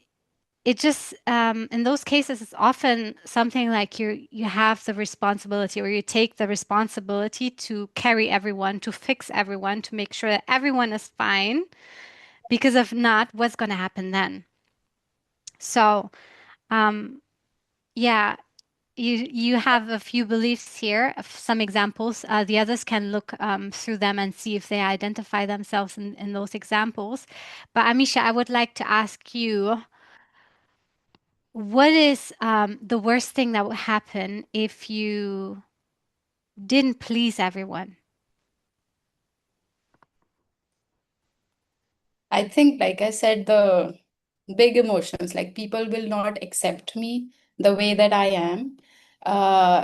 S3: it just in those cases it's often something like you have the responsibility or you take the responsibility to carry everyone, to fix everyone, to make sure that everyone is fine. Because if not, what's going to happen then? So um, yeah. You have a few beliefs here, of some examples. The others can look through them and see if they identify themselves in those examples. But Amisha, I would like to ask you, what is the worst thing that would happen if you didn't please everyone?
S4: I think, like I said, the big emotions, like people will not accept me the way that I am.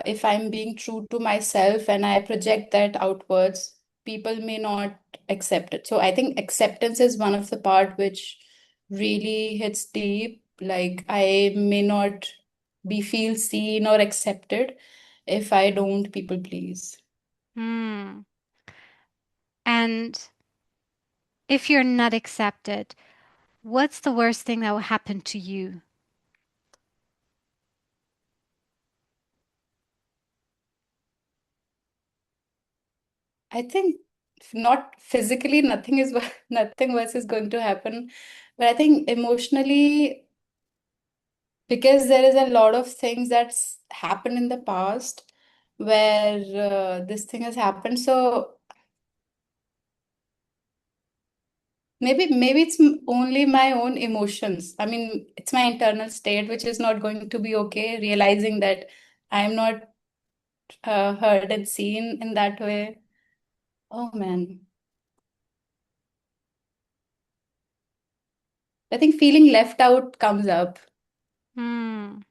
S4: If I'm being true to myself and I project that outwards, people may not accept it. So I think acceptance is one of the part which really hits deep. Like I may not be feel seen or accepted if I don't people please.
S3: Hmm. And if you're not accepted, what's the worst thing that will happen to you?
S4: I think not physically, nothing is nothing worse is going to happen, but I think emotionally, because there is a lot of things that's happened in the past where this thing has happened. So maybe it's only my own emotions. I mean, it's my internal state which is not going to be okay. Realizing that I'm not heard and seen in that way. Oh man, I think feeling left out comes up.
S3: Hmm.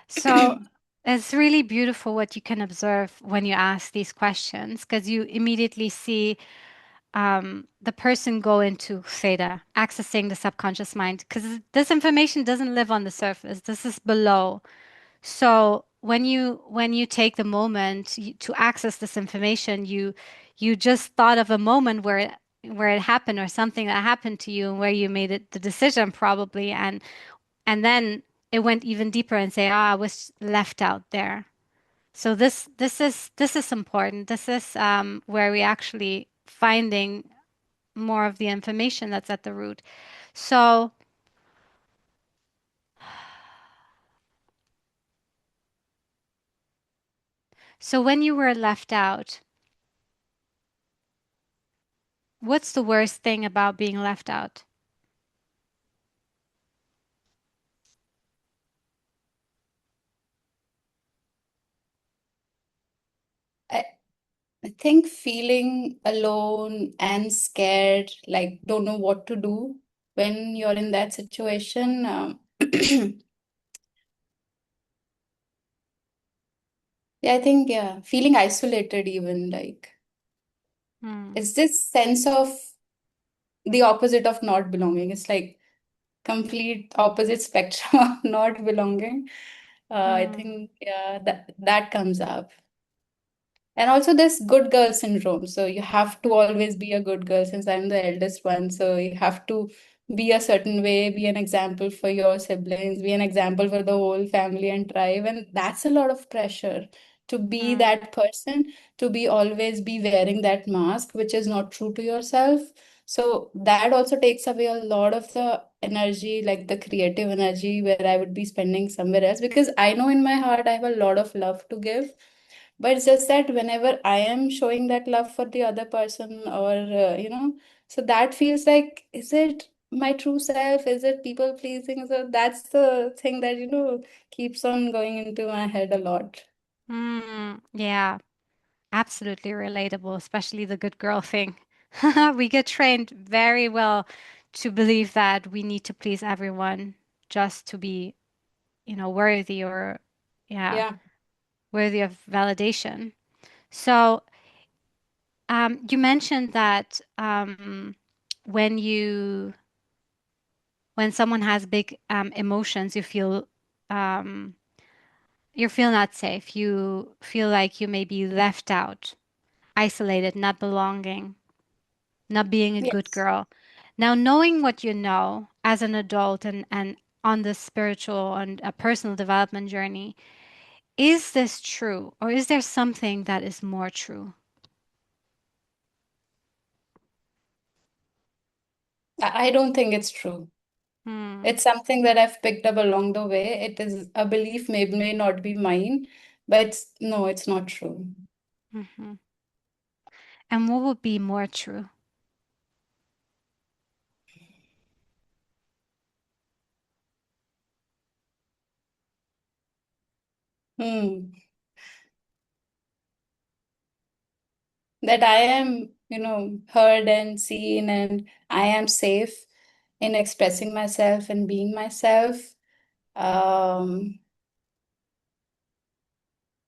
S3: So it's really beautiful what you can observe when you ask these questions because you immediately see the person go into theta, accessing the subconscious mind, because this information doesn't live on the surface. This is below. So when you take the moment to access this information, you just thought of a moment where it happened or something that happened to you and where you made it the decision probably, and then it went even deeper and say, I was left out there. So this is important. This is where we actually finding more of the information that's at the root. So, so when you were left out, what's the worst thing about being left out?
S4: I, I think feeling alone and scared, like don't know what to do when you're in that situation. Yeah, I think, yeah, feeling isolated even, like,
S3: Hmm.
S4: it's this sense of the opposite of not belonging. It's like complete opposite spectrum of not belonging. I
S3: Hmm.
S4: think, yeah, that comes up. And also this good girl syndrome. So you have to always be a good girl since I'm the eldest one. So you have to be a certain way, be an example for your siblings, be an example for the whole family and tribe. And that's a lot of pressure to be
S3: Hmm.
S4: that person, to be always be wearing that mask, which is not true to yourself. So that also takes away a lot of the energy, like the creative energy where I would be spending somewhere else. Because I know in my heart I have a lot of love to give, but it's just that whenever I am showing that love for the other person, or so that feels like, is it my true self, is it people pleasing? So that's the thing that keeps on going into my head a lot.
S3: Hmm. Yeah, absolutely relatable, especially the good girl thing. We get trained very well to believe that we need to please everyone just to be, worthy or, yeah,
S4: Yeah.
S3: worthy of validation. So, you mentioned that when you when someone has big emotions, um, you feel not safe. You feel like you may be left out, isolated, not belonging, not being a good
S4: Yes.
S3: girl. Now, knowing what you know as an adult and on this spiritual and a personal development journey, is this true, or is there something that is more true?
S4: I don't think it's true.
S3: Hmm.
S4: It's something that I've picked up along the way. It is a belief, may not be mine, but no, it's not true.
S3: Hmm. And what would be more true?
S4: Hmm. That I am, heard and seen, and I am safe in expressing myself and being myself. Um,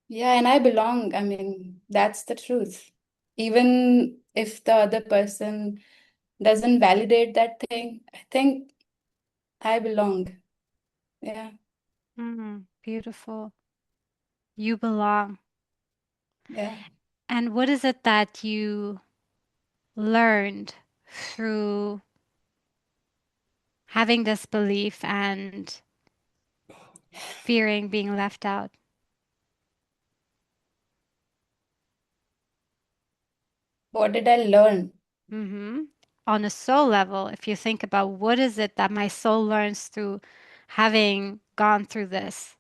S4: yeah, and I belong. I mean, that's the truth. Even if the other person doesn't validate that thing, I think I belong. Yeah,
S3: Beautiful. You belong.
S4: yeah.
S3: And what is it that you learned through having this belief and fearing being left out?
S4: What did I learn?
S3: hmm On a soul level, if you think about what is it that my soul learns through having gone through this.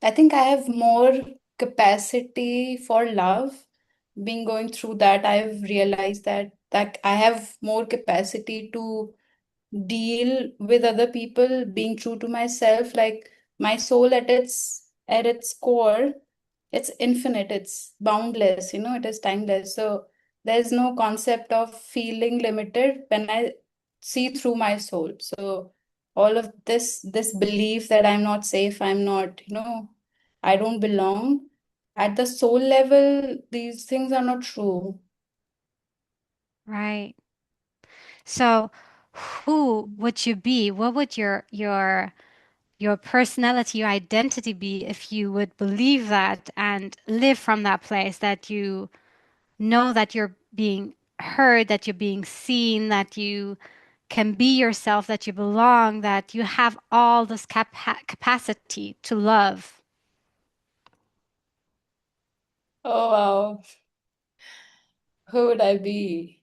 S4: I think I have more capacity for love. Being going through that, I've realized that I have more capacity to deal with other people, being true to myself. Like my soul at its core, it's infinite, it's boundless, it is timeless. So there's no concept of feeling limited when I see through my soul. So all of this belief that I'm not safe, I'm not, I don't belong. At the soul level, these things are not true.
S3: Right. So who would you be? What would your personality, your identity be if you would believe that and live from that place that you know that you're being heard, that you're being seen, that you can be yourself, that you belong, that you have all this capacity to love.
S4: Oh wow, who would I be?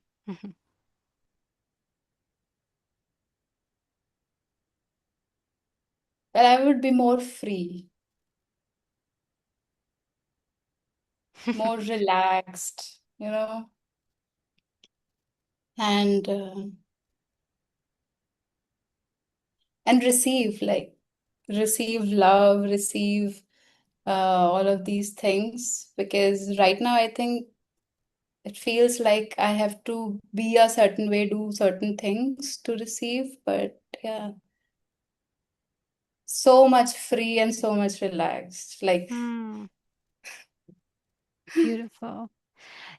S4: Well, I would be more free, more relaxed, and receive love, receive all of these things. Because right now, I think it feels like I have to be a certain way, do certain things to receive. But yeah, so much free and so much relaxed. Like,
S3: Hmm, beautiful.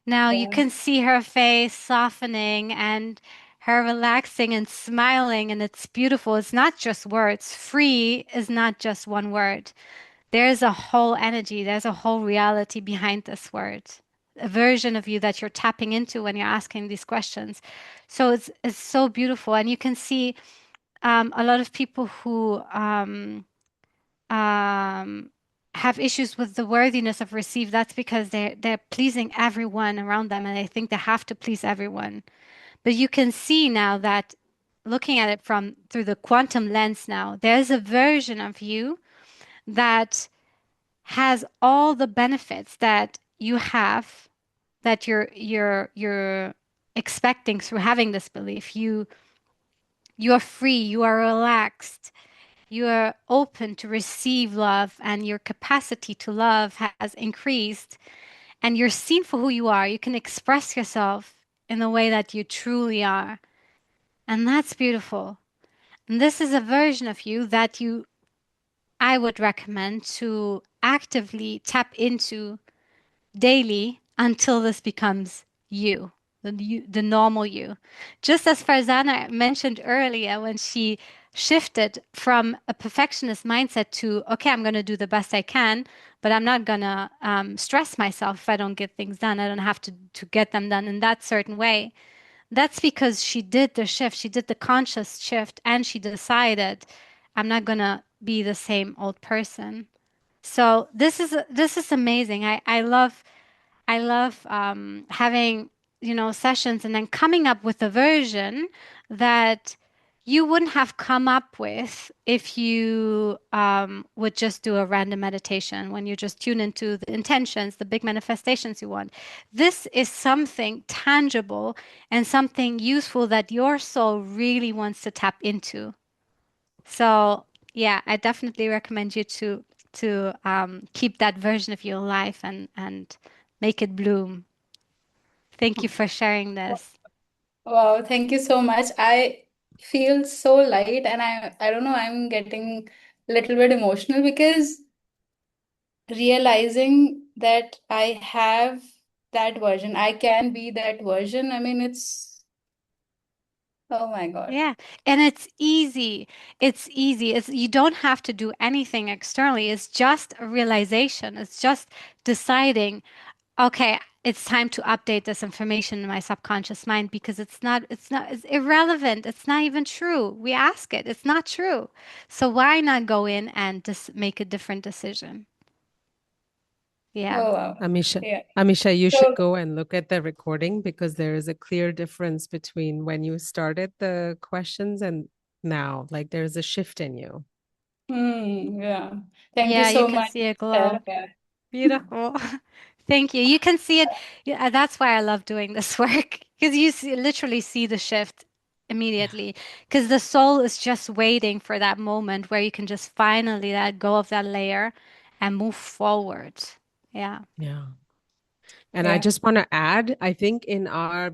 S3: Now you
S4: yeah.
S3: can see her face softening and her relaxing and smiling, and it's beautiful. It's not just words. Free is not just one word. There's a whole energy, there's a whole reality behind this word, a version of you that you're tapping into when you're asking these questions. So it's so beautiful, and you can see a lot of people who um, have issues with the worthiness of receive. That's because they're pleasing everyone around them, and they think they have to please everyone. But you can see now that looking at it from through the quantum lens now, there's a version of you that has all the benefits that you have that you're expecting through having this belief. You are free, you are relaxed, you are open to receive love, and your capacity to love has increased, and you're seen for who you are. You can express yourself in the way that you truly are. And that's beautiful. And this is a version of you that I would recommend to actively tap into daily until this becomes the normal you. Just as Farzana mentioned earlier, when she shifted from a perfectionist mindset to, okay, I'm going to do the best I can, but I'm not going to stress myself if I don't get things done. I don't have to get them done in that certain way. That's because she did the shift, she did the conscious shift, and she decided, I'm not going to be the same old person. So this is amazing. I love having sessions and then coming up with a version that you wouldn't have come up with if you would just do a random meditation when you just tune into the intentions, the big manifestations you want. This is something tangible and something useful that your soul really wants to tap into. So, yeah, I definitely recommend you to to keep that version of you alive and make it bloom. Thank you for sharing this.
S4: Wow, thank you so much. I feel so light, and I don't know, I'm getting a little bit emotional because realizing that I have that version, I can be that version. I mean, oh my God.
S3: Yeah, and it's easy. It's easy. It's you don't have to do anything externally. It's just a realization. It's just deciding, okay, it's time to update this information in my subconscious mind because it's irrelevant. It's not even true. We ask it. It's not true. So why not go in and just make a different decision? Yeah.
S4: Oh wow.
S2: Amisha,
S4: Yeah.
S2: Amisha, you should
S4: So,
S2: go and look at the recording because there is a clear difference between when you started the questions and now. Like there's a shift in you.
S4: yeah. Thank you
S3: Yeah, you
S4: so
S3: can
S4: much.
S3: see a
S4: Sarah.
S3: glow.
S4: Yeah.
S3: Beautiful. Thank you. You can see it. Yeah, that's why I love doing this work because literally see the shift
S2: Yeah.
S3: immediately because the soul is just waiting for that moment where you can just finally let go of that layer and move forward. Yeah.
S2: Yeah. And I
S4: Yeah.
S2: just want to add, I think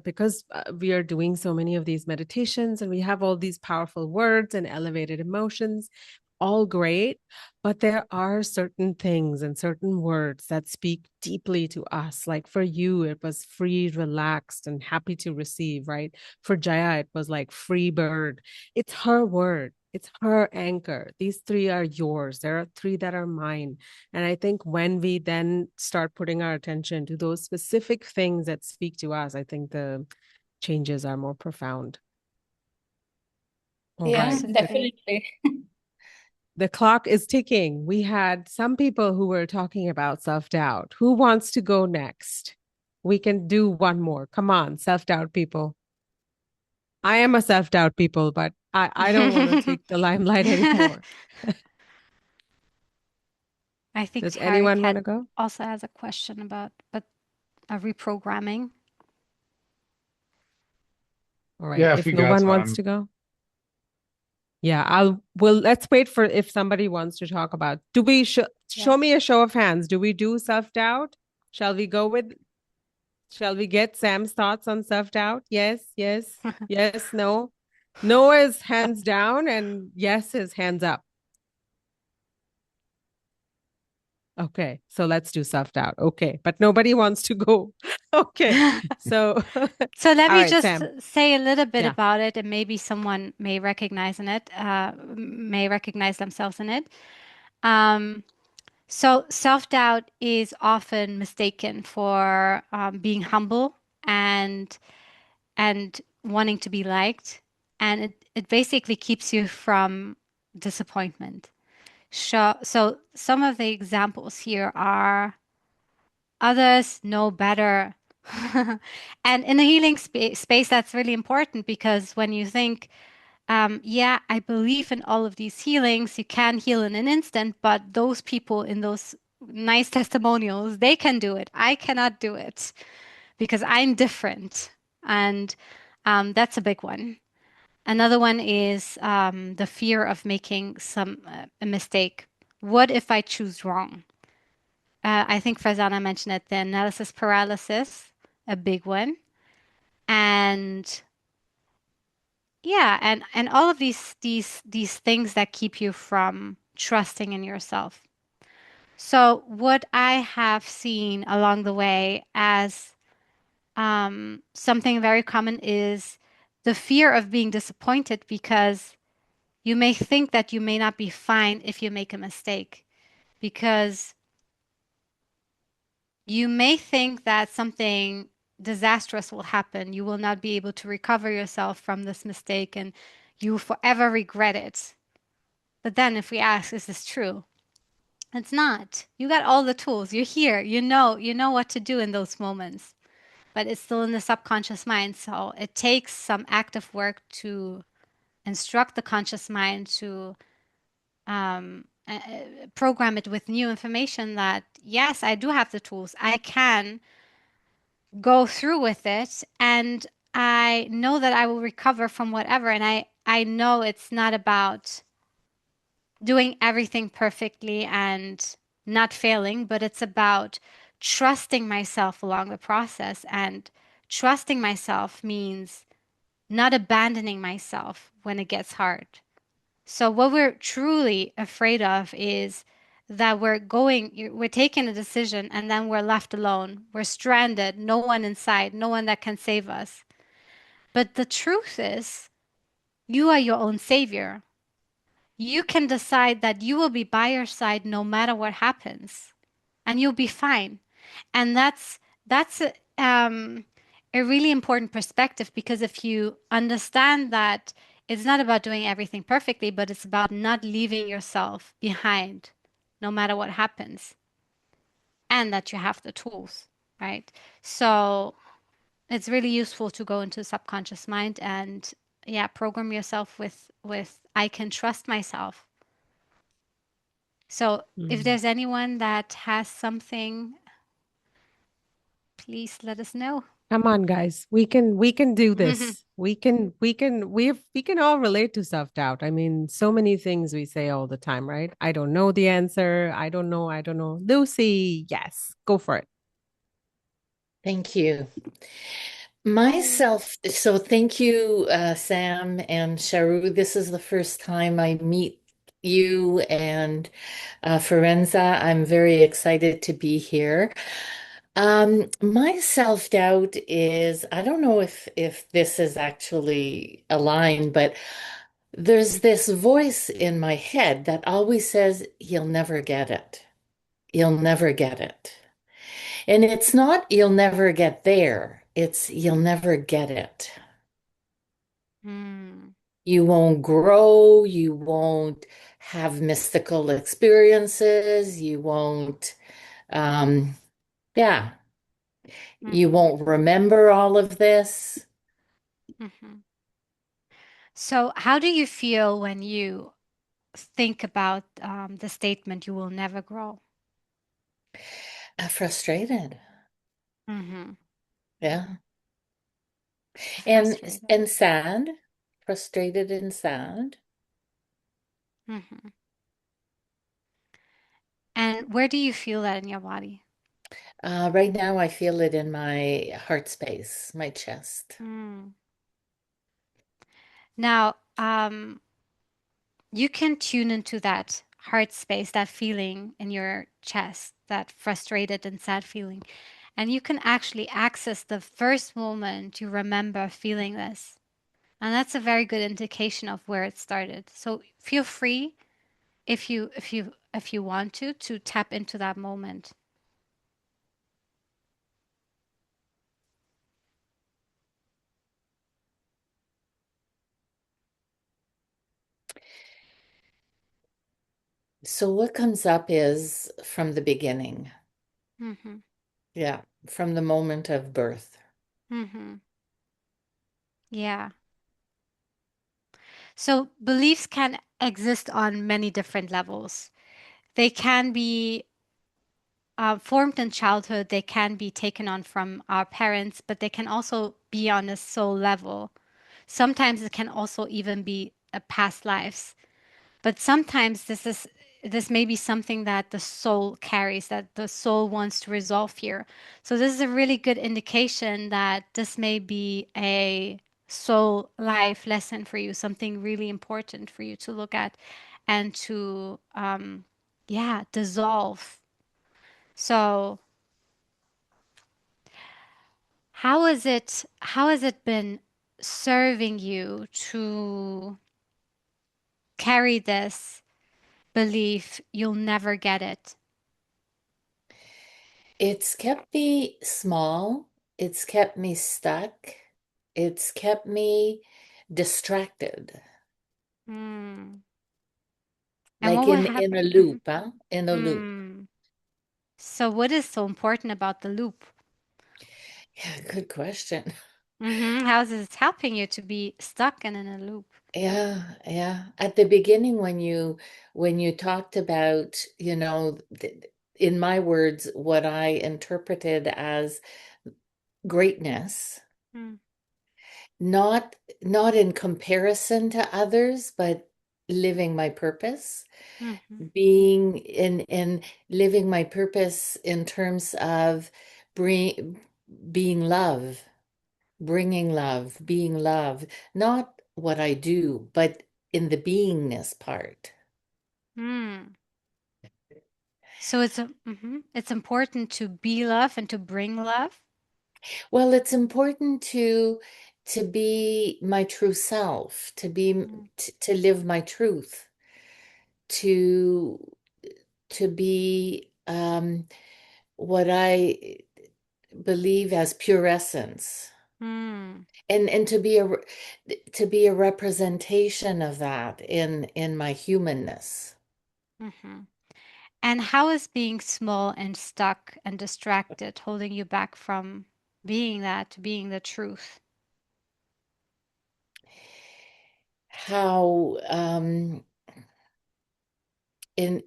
S2: because we are doing so many of these meditations and we have all these powerful words and elevated emotions, all great, but there are certain things and certain words that speak deeply to us. Like for you, it was free, relaxed, and happy to receive, right? For Jaya, it was like free bird. It's her word. It's her anchor. These three are yours. There are three that are mine. And I think when we then start putting our attention to those specific things that speak to us, I think the changes are more profound. All
S4: Yeah,
S2: right.
S3: Absolutely.
S4: definitely.
S2: The clock is ticking. We had some people who were talking about self doubt. Who wants to go next? We can do one more. Come on, self doubt people. I am a self doubt people, but I don't want to take the limelight anymore.
S3: I think
S2: Does
S3: Terry
S2: anyone want
S3: Cat
S2: to go?
S3: also has a question about but reprogramming.
S2: All right.
S5: Yeah, if
S2: If
S5: we
S2: no
S5: got
S2: one wants
S5: time.
S2: to go, yeah, let's wait for if somebody wants to talk about. Do we
S3: Yeah.
S2: show me a show of hands? Do we do self-doubt? Shall we go with, shall we get Sam's thoughts on self-doubt? Yes, yes, yes, no. No is hands down and yes is hands up. Okay, so let's do self-doubt. Okay, but nobody wants to go. Okay, so
S3: So let
S2: all
S3: me
S2: right,
S3: just
S2: Sam.
S3: say a little bit
S2: Yeah.
S3: about it, and maybe someone may recognize in it, may recognize themselves in it. Um, so self-doubt is often mistaken for being humble and wanting to be liked, and it basically keeps you from disappointment. So some of the examples here are others know better. And in the healing space, that's really important because when you think, yeah, I believe in all of these healings, you can heal in an instant, but those people in those nice testimonials, they can do it. I cannot do it because I'm different. And that's a big one. Another one is the fear of making a mistake. What if I choose wrong? I think Farzana mentioned it, the analysis paralysis, a big one. And yeah, and all of these things that keep you from trusting in yourself. So what I have seen along the way as something very common is the fear of being disappointed because you may think that you may not be fine if you make a mistake because you may think that something disastrous will happen. You will not be able to recover yourself from this mistake and you will forever regret it. But then if we ask, is this true? It's not. You got all the tools. You're here. You know what to do in those moments. But it's still in the subconscious mind. So it takes some active work to instruct the conscious mind to program it with new information that, yes, I do have the tools. I can go through with it and I know that I will recover from whatever. And I know it's not about doing everything perfectly and not failing, but it's about trusting myself along the process. And trusting myself means not abandoning myself when it gets hard. So what we're truly afraid of is that we're taking a decision and then we're left alone. We're stranded, no one inside, no one that can save us. But the truth is, you are your own savior. You can decide that you will be by your side no matter what happens, and you'll be fine. And that's a really important perspective, because if you understand that it's not about doing everything perfectly, but it's about not leaving yourself behind no matter what happens, and that you have the tools, right? So it's really useful to go into subconscious mind and yeah, program yourself with I can trust myself. So if
S2: Mm.
S3: there's anyone that has something, please let us know.
S2: Come on, guys. We can do this. We can all relate to self-doubt. I mean, so many things we say all the time, right? I don't know the answer. I don't know. I don't know. Lucy, yes, go for it.
S6: Thank you. Myself, so thank you, Sam and Sharu. This is the first time I meet you and Forenza. I'm very excited to be here. My self-doubt is, I don't know if this is actually aligned, but there's this voice in my head that always says, "You'll never get it. You'll never get it." And it's not you'll never get there, it's you'll never get it.
S3: Mm,
S6: You won't grow, you won't have mystical experiences, you won't, um, yeah, you
S3: mhm,
S6: won't remember all of this.
S3: mhm. So how do you feel when you think about the statement, you will never grow?
S6: Frustrated,
S3: Hmm.
S6: yeah, and
S3: Frustrated.
S6: and sad, frustrated and sad.
S3: Hmm. And where do you feel that in your body?
S6: Right now, I feel it in my heart space, my chest.
S3: Mm. Now, you can tune into that heart space, that feeling in your chest, that frustrated and sad feeling. And you can actually access the first moment you remember feeling this. And that's a very good indication of where it started. So feel free if you want to tap into that moment.
S6: So what comes up is from the beginning.
S3: Hmm.
S6: Yeah, from the moment of birth.
S3: Hmm. Yeah. So beliefs can exist on many different levels. They can be formed in childhood, they can be taken on from our parents, but they can also be on a soul level. Sometimes it can also even be a past lives. But sometimes this may be something that the soul carries, that the soul wants to resolve here. So this is a really good indication that this may be a soul life lesson for you, something really important for you to look at and to yeah, dissolve. So how has it been serving you to carry this belief you'll never get it?
S6: It's kept me small. It's kept me stuck. It's kept me distracted,
S3: Mm. And
S6: like
S3: what would
S6: in a
S3: happen? Mhm.
S6: loop, huh? In a loop.
S3: Mm. So what is so important about the loop?
S6: Yeah, good question.
S3: How is it helping you to be stuck and in a loop?
S6: Yeah, yeah. At the beginning, when you talked about, in my words, what I interpreted as greatness,
S3: Mm.
S6: not in comparison to others, but
S7: living my purpose,
S3: Mm-hmm.
S7: being in living my purpose in terms of bring, being love, bringing love, being love, not what I do, but in the beingness part.
S3: Mm. So it's important to be love and to bring love.
S7: Well, it's important to be my true self,
S3: Mm.
S7: to live my truth, to to be what I believe as pure essence,
S3: Mm.
S7: and to be a representation of that in my humanness.
S3: Mm-hmm. And how is being small and stuck and distracted holding you back from being that, being the truth?
S7: How in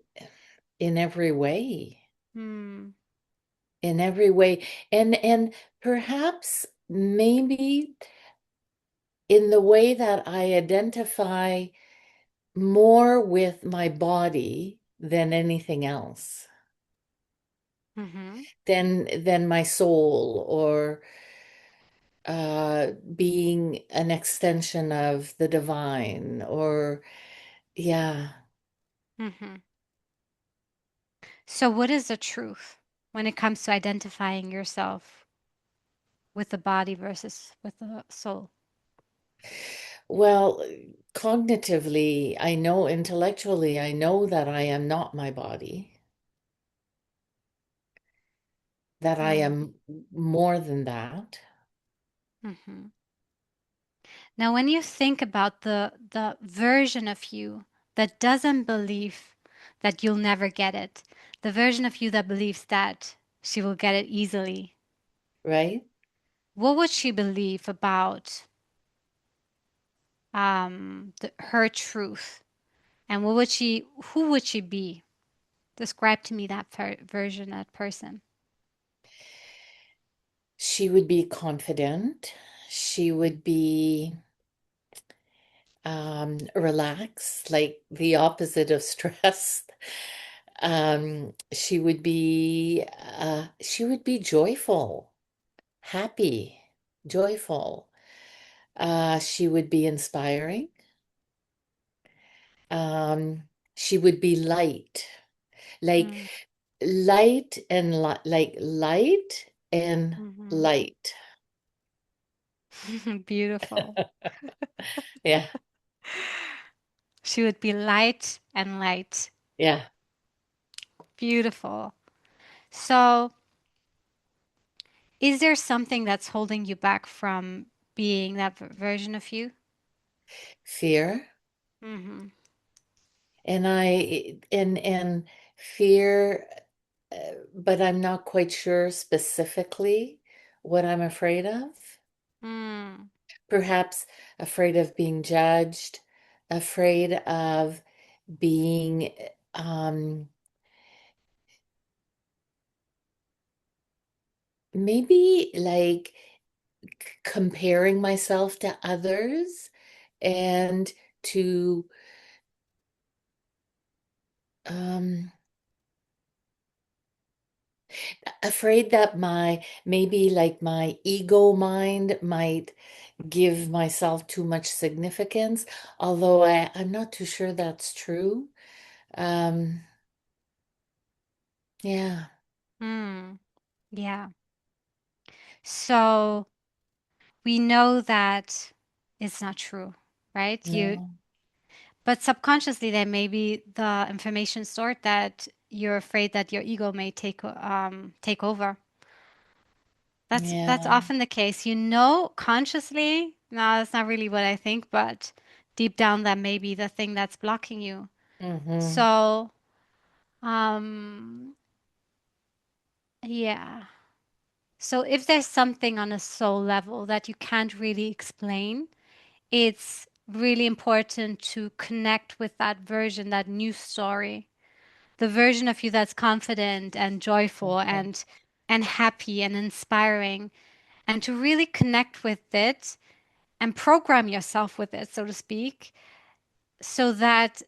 S7: in every way,
S3: Hmm.
S7: in every way, and perhaps maybe in the way that I identify more with my body than anything else,
S3: Mm-hmm.
S7: than my soul, or being an extension of the divine, or yeah.
S3: Mm-hmm. So what is the truth when it comes to identifying yourself with the body versus with the soul?
S7: Well, cognitively, I know, intellectually, I know that I am not my body, that I
S3: Mm.
S7: am more than that.
S3: Mm-hmm. Now, when you think about the version of you that doesn't believe that you'll never get it, the version of you that believes that she will get it easily,
S7: Right?
S3: what would she believe about her truth? And who would she be? Describe to me that version, that person.
S7: She would be confident. She would be relaxed, like the opposite of stressed. She would be joyful, happy, joyful. She would be inspiring. Um, she would be light, like
S3: Mm.
S7: like light and
S3: Hmm.
S7: light.
S3: Beautiful.
S7: Yeah,
S3: She would be light and light.
S7: yeah.
S3: Beautiful. So, is there something that's holding you back from being that version of you?
S7: Fear.
S3: Mm-hmm.
S7: And fear, but I'm not quite sure specifically what I'm afraid of.
S3: Mm.
S7: Perhaps afraid of being judged, afraid of being maybe like comparing myself to others, and to um afraid that my maybe like my ego mind might give myself too much significance, although I'm not too sure that's true. Um, yeah,
S3: Mm. Yeah. So we know that it's not true, right?
S7: no,
S3: But subconsciously there may be the information stored that you're afraid that your ego may take over. That's
S7: yeah,
S3: often the case. You know consciously, no, that's not really what I think, but deep down that may be the thing that's blocking you.
S7: mm-hmm,
S3: So, um, yeah. So if there's something on a soul level that you can't really explain, it's really important to connect with that version, that new story, the version of you that's confident and joyful
S7: okay,
S3: and happy and inspiring, and to really connect with it and program yourself with it, so to speak, so that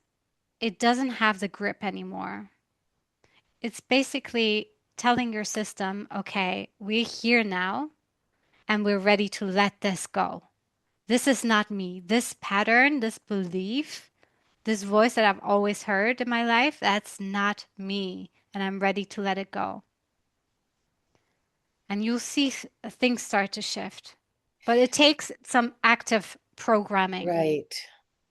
S3: it doesn't have the grip anymore. It's basically telling your system, okay, we're here now and we're ready to let this go. This is not me. This pattern, this belief, this voice that I've always heard in my life, that's not me. And I'm ready to let it go. And you'll see things start to shift. But it takes some active programming.
S7: Right.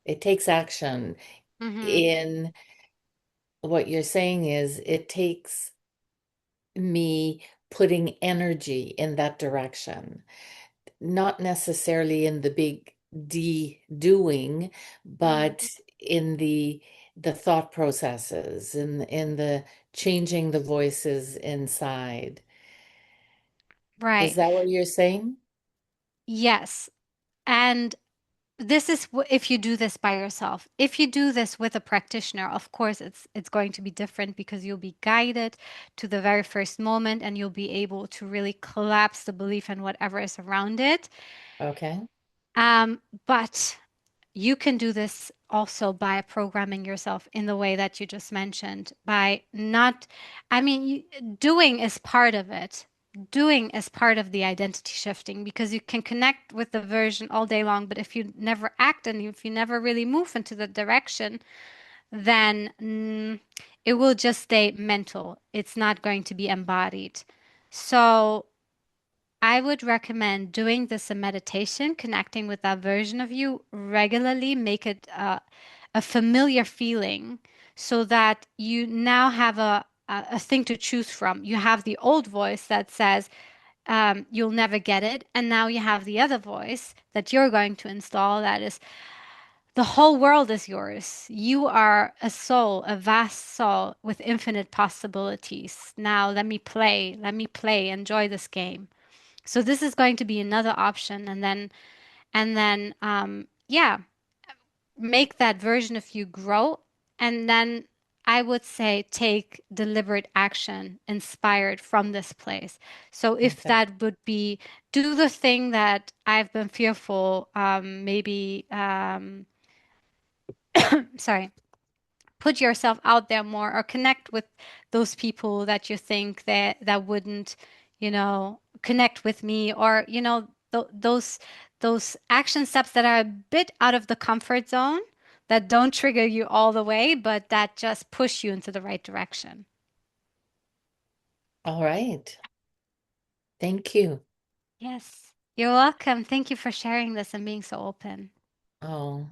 S7: It takes action.
S3: Mm-hmm.
S7: In what you're saying is it takes me putting energy in that direction, not necessarily in the big D doing, but in the thought processes, in the changing the voices inside. Is
S3: Right.
S7: that what you're saying?
S3: Yes. And this is if you do this by yourself. If you do this with a practitioner, of course, it's going to be different because you'll be guided to the very first moment and you'll be able to really collapse the belief and whatever is around it.
S7: Okay.
S3: But you can do this also by programming yourself in the way that you just mentioned, by not, I mean, doing is part of it. Doing is part of the identity shifting because you can connect with the version all day long, but if you never act and if you never really move into the direction, then it will just stay mental. It's not going to be embodied. So I would recommend doing this in meditation, connecting with that version of you regularly, make it a familiar feeling so that you now have a thing to choose from. You have the old voice that says, you'll never get it. And now you have the other voice that you're going to install that is, the whole world is yours. You are a soul, a vast soul with infinite possibilities. Now let me play, enjoy this game. So this is going to be another option, and then yeah, make that version of you grow, and then I would say take deliberate action inspired from this place. So if
S7: Okay.
S3: that would be do the thing that I've been fearful, maybe sorry, put yourself out there more or connect with those people that you think that wouldn't, connect with me or, those action steps that are a bit out of the comfort zone that don't trigger you all the way, but that just push you into the right direction.
S7: All right. Thank you.
S3: Yes. You're welcome. Thank you for sharing this and being so open.
S7: Oh,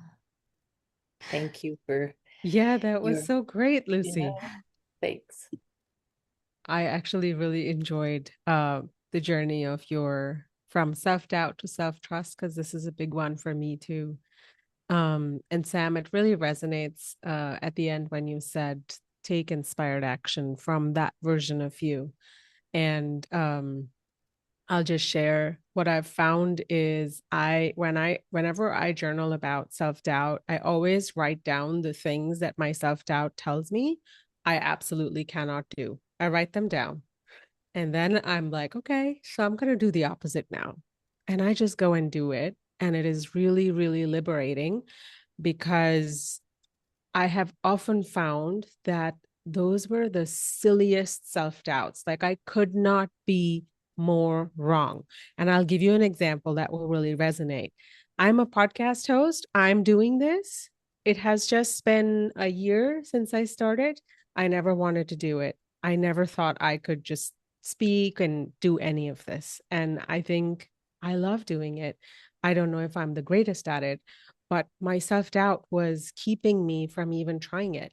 S7: thank you for
S2: Yeah, that was
S7: your,
S2: so great,
S7: yeah,
S2: Lucy.
S7: thanks.
S2: I actually really enjoyed the journey of your from self-doubt to self-trust because this is a big one for me too. And Sam, it really resonates at the end when you said take inspired action from that version of you. And I'll just share what I've found is whenever I journal about self-doubt, I always write down the things that my self-doubt tells me I absolutely cannot do. I write them down. And then I'm like, okay, so I'm going to do the opposite now. And I just go and do it. And it is really, really liberating because I have often found that those were the silliest self doubts. Like I could not be more wrong. And I'll give you an example that will really resonate. I'm a podcast host. I'm doing this. It has just been a year since I started. I never wanted to do it. I never thought I could just speak and do any of this. And I think I love doing it. I don't know if I'm the greatest at it, but my self doubt was keeping me from even trying it.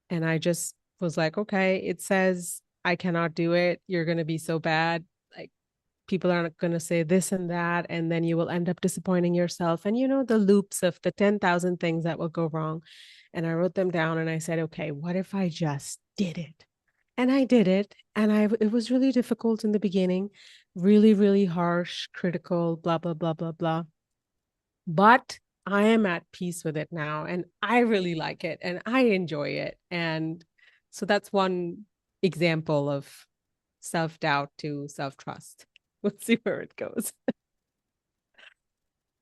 S2: And I just was like, okay, it says I cannot do it. You're going to be so bad. Like, people aren't going to say this and that. And then you will end up disappointing yourself. And, the loops of the 10,000 things that will go wrong. And I wrote them down and I said, okay, what if I just did it? And I did it. And it was really difficult in the beginning, really, really harsh, critical, blah, blah, blah, blah, blah. But I am at peace with it now and I really like it and I enjoy it. And so that's one example of self doubt to self trust. We'll see where it goes.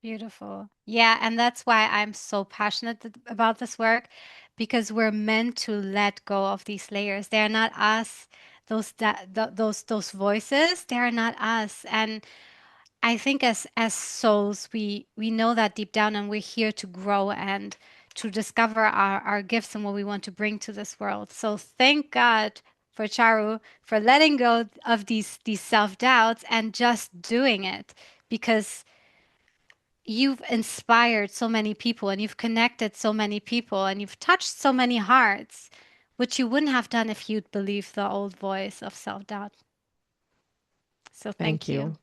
S3: Beautiful. Yeah, and that's why I'm so passionate about this work because we're meant to let go of these layers. They're not us. Those voices, they are not us. And I think as souls, we know that deep down, and we're here to grow and to discover our gifts and what we want to bring to this world. So thank God for Charu for letting go of these self-doubts and just doing it because you've inspired so many people and you've connected so many people and you've touched so many hearts, which you wouldn't have done if you'd believed the old voice of self-doubt. So
S2: Thank
S3: thank you.
S2: you.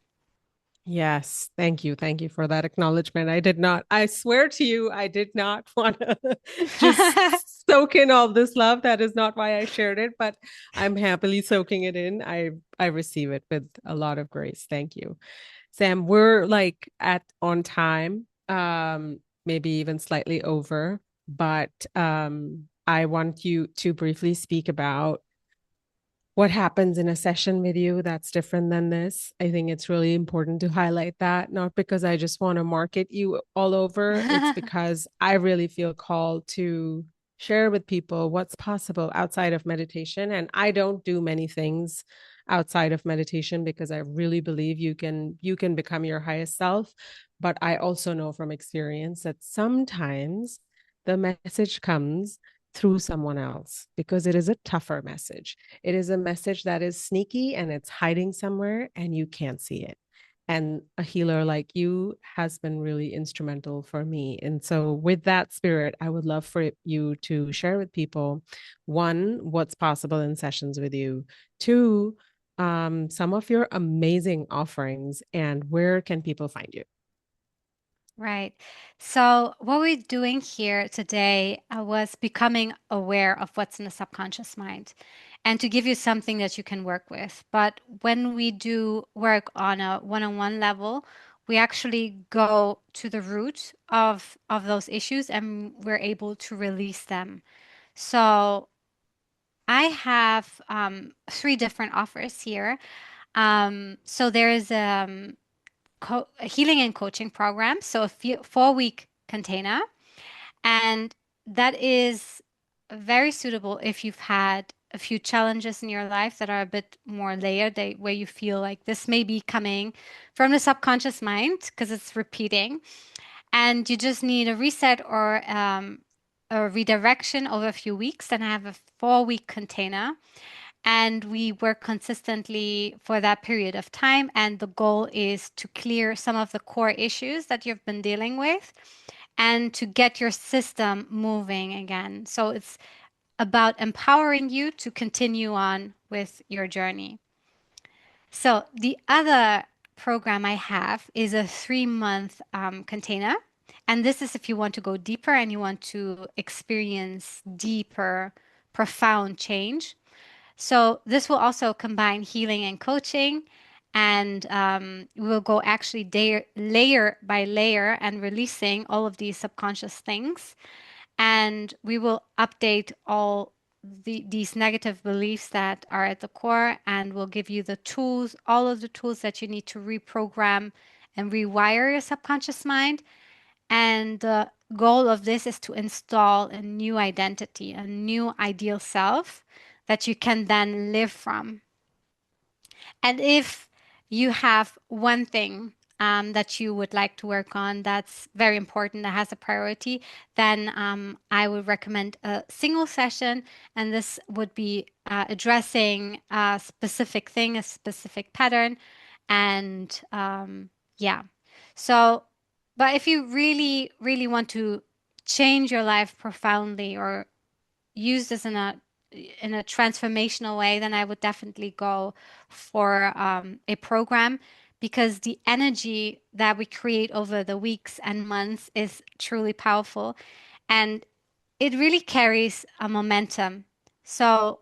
S2: Yes, thank you. Thank you for that acknowledgement. I swear to you, I did not want to just soak in all this love. That is not why I shared it, but I'm happily soaking it in. I receive it with a lot of grace. Thank you. Sam, we're like at on time, maybe even slightly over, but I want you to briefly speak about what happens in a session with you that's different than this. I think it's really important to highlight that, not because I just want to market you all over. It's because I really feel called to share with people what's possible outside of meditation. And I don't do many things outside of meditation because I really believe you can become your highest self. But I also know from experience that sometimes the message comes through someone else because it is a tougher message. It is a message that is sneaky and it's hiding somewhere and you can't see it. And a healer like you has been really instrumental for me. And so, with that spirit, I would love for you to share with people one, what's possible in sessions with you, two, some of your amazing offerings, and where can people find you?
S3: Right. So, what we're doing here today was becoming aware of what's in the subconscious mind and to give you something that you can work with. But when we do work on a one-on-one level, we actually go to the root of those issues and we're able to release them. So, I have three different offers here. So, there is a healing and coaching program. So a 4-week container. And that is very suitable if you've had a few challenges in your life that are a bit more layered, where you feel like this may be coming from the subconscious mind because it's repeating. And you just need a reset or a redirection over a few weeks. Then I have a 4-week container and we work consistently for that period of time. And the goal is to clear some of the core issues that you've been dealing with and to get your system moving again. So it's about empowering you to continue on with your journey. So the other program I have is a 3-month container. And this is if you want to go deeper and you want to experience deeper, profound change. So this will also combine healing and coaching, and we'll go actually layer by layer and releasing all of these subconscious things. And we will update all these negative beliefs that are at the core, and we'll give you the tools, all of the tools that you need to reprogram and rewire your subconscious mind. And the goal of this is to install a new identity, a new ideal self that you can then live from. And if you have one thing that you would like to work on that's very important, that has a priority, then I would recommend a single session. And this would be addressing a specific thing, a specific pattern. And yeah. So, but if you really, really want to change your life profoundly or use this in a transformational way, then I would definitely go for a program because the energy that we create over the weeks and months is truly powerful and it really carries a momentum. So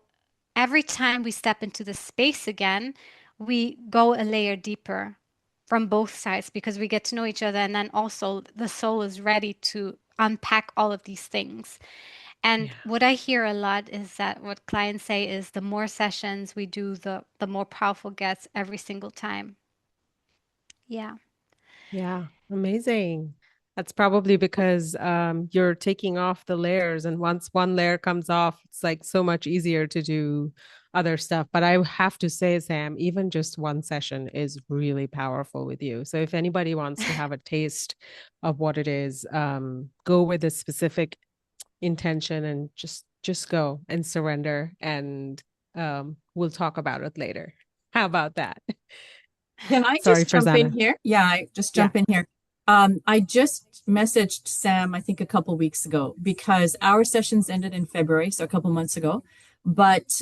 S3: every time we step into the space again, we go a layer deeper from both sides because we get to know each other and then also the soul is ready to unpack all of these things. And
S2: Yeah.
S3: what I hear a lot is that what clients say is the more sessions we do, the more powerful it gets every single time. Yeah.
S2: Yeah. Amazing. That's probably because you're taking off the layers, and once one layer comes off, it's like so much easier to do other stuff. But I have to say, Sam, even just one session is really powerful with you. So if anybody wants to have a taste of what it is, go with a specific intention and just go and surrender, and we'll talk about it later. How about that?
S1: Can I
S2: Sorry,
S1: just jump in
S2: Farzana.
S1: here? Yeah, I just
S2: Yeah.
S1: jump in here. I just messaged Sam, I think a couple weeks ago, because our sessions ended in February, so a couple months ago. But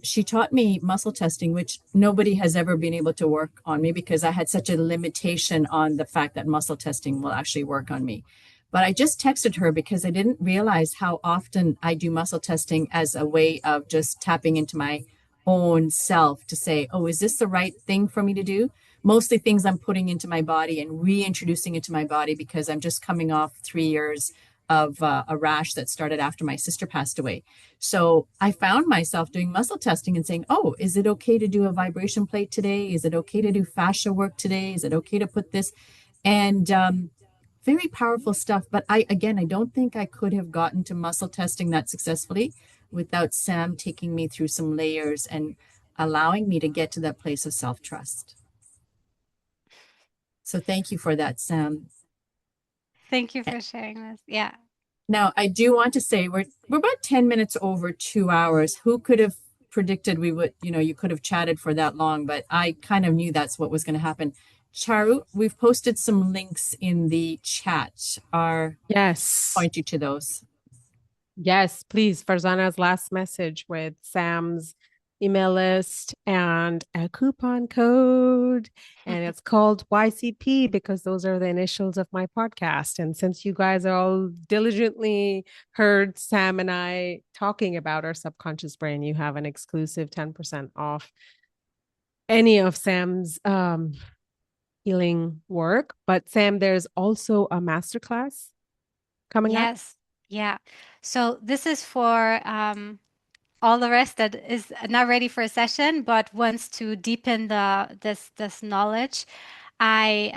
S1: she taught me muscle testing, which nobody has ever been able to work on me because I had such a limitation on the fact that muscle testing will actually work on me. But I just texted her because I didn't realize how often I do muscle testing as a way of just tapping into my own self to say, oh, is this the right thing for me to do? Mostly things I'm putting into my body and reintroducing into my body because I'm just coming off 3 years of a rash that started after my sister passed away. So I found myself doing muscle testing and saying, oh, is it okay to do a vibration plate today? Is it okay to do fascia work today? Is it okay to put this? And very powerful stuff. But I don't think I could have gotten to muscle testing that successfully without Sam taking me through some layers and allowing me to get to that place of self trust. So thank you for that, Sam.
S3: Thank you for sharing this. Yeah.
S1: Now, I do want to say we're about 10 minutes over 2 hours. Who could have predicted we would, you could have chatted for that long, but I kind of knew that's what was going to happen. Charu, we've posted some links in the chat.
S2: Yes.
S1: Point you to those.
S2: Yes, please. Farzana's last message with Sam's email list and a coupon code. And it's called YCP because those are the initials of my podcast. And since you guys all diligently heard Sam and I talking about our subconscious brain, you have an exclusive 10% off any of Sam's healing work. But Sam, there's also a masterclass coming up.
S3: Yes. Yeah. So this is for all the rest that is not ready for a session but wants to deepen this knowledge. I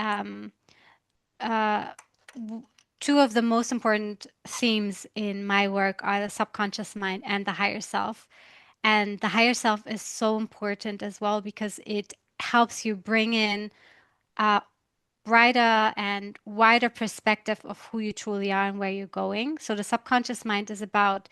S3: uh, w- Two of the most important themes in my work are the subconscious mind and the higher self. And the higher self is so important as well because it helps you bring in a brighter and wider perspective of who you truly are and where you're going. So the subconscious mind is about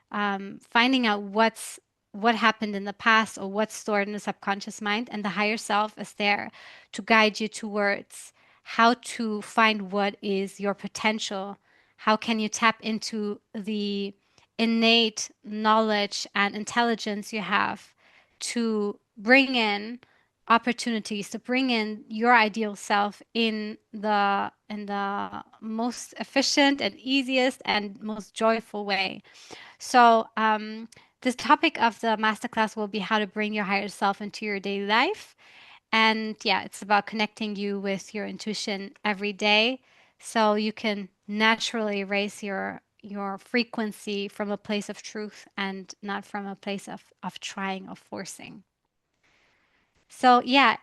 S3: finding out what happened in the past or what's stored in the subconscious mind, and the higher self is there to guide you towards how to find what is your potential. How can you tap into the innate knowledge and intelligence you have to bring in opportunities, to bring in your ideal self in the most efficient and easiest and most joyful way. So, this topic of the masterclass will be how to bring your higher self into your daily life. And yeah, it's about connecting you with your intuition every day so you can naturally raise your frequency from a place of truth and not from a place of trying or forcing. So yeah,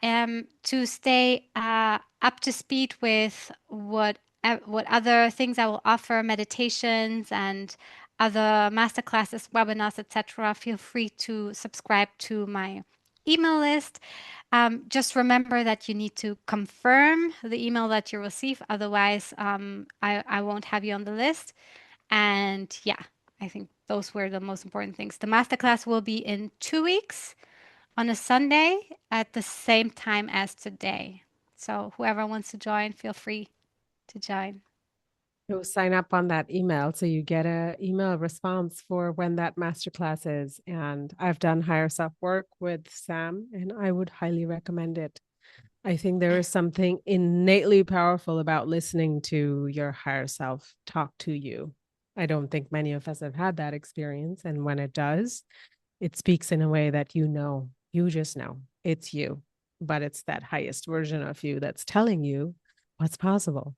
S3: to stay up to speed with what other things I will offer, meditations and other masterclasses, webinars, etc., feel free to subscribe to my email list. Just remember that you need to confirm the email that you receive, otherwise, I won't have you on the list. And yeah, I think those were the most important things. The masterclass will be in 2 weeks on a Sunday at the same time as today. So whoever wants to join, feel free to join.
S2: Go sign up on that email so you get a email response for when that masterclass is. And I've done higher self work with Sam, and I would highly recommend it. I think there is something innately powerful about listening to your higher self talk to you. I don't think many of us have had that experience. And when it does, it speaks in a way that you just know it's you, but it's that highest version of you that's telling you what's possible.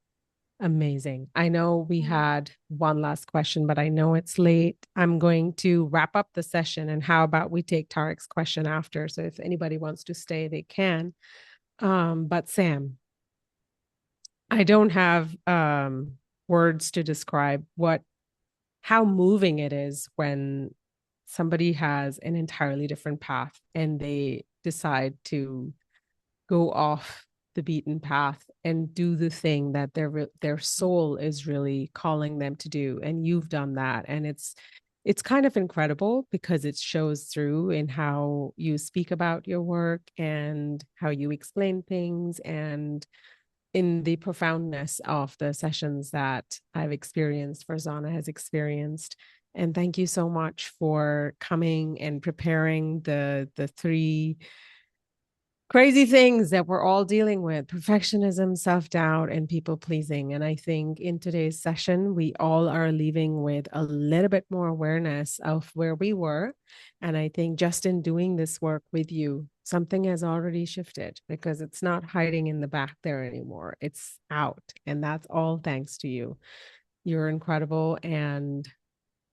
S2: Amazing. I know we had one last question, but I know it's late. I'm going to wrap up the session. And how about we take Tarek's question after? So if anybody wants to stay, they can. But Sam, I don't have words to describe how moving it is when somebody has an entirely different path and they decide to go off the beaten path and do the thing that their soul is really calling them to do. And you've done that, and it's kind of incredible because it shows through in how you speak about your work and how you explain things, and in the profoundness of the sessions that I've experienced, Farzana has experienced. And thank you so much for coming and preparing the three crazy things that we're all dealing with: perfectionism, self-doubt, and people pleasing. And I think in today's session, we all are leaving with a little bit more awareness of where we were. And I think just in doing this work with you, something has already shifted because it's not hiding in the back there anymore. It's out. And that's all thanks to you. You're incredible. And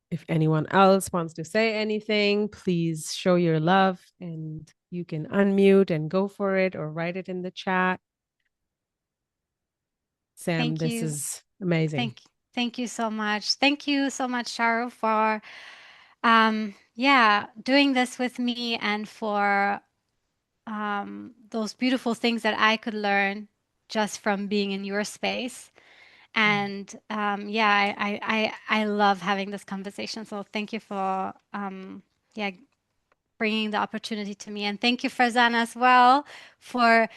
S2: if anyone else wants to say anything, please show your love, and you can unmute and go for it or write it in the chat. Sam,
S3: Thank
S2: this
S3: you.
S2: is amazing.
S3: Thank you so much. Thank you so much, Charu, for doing this with me and for those beautiful things that I could learn just from being in your space. And I love having this conversation. So thank you for bringing the opportunity to me, and thank you, Farzana, as well, for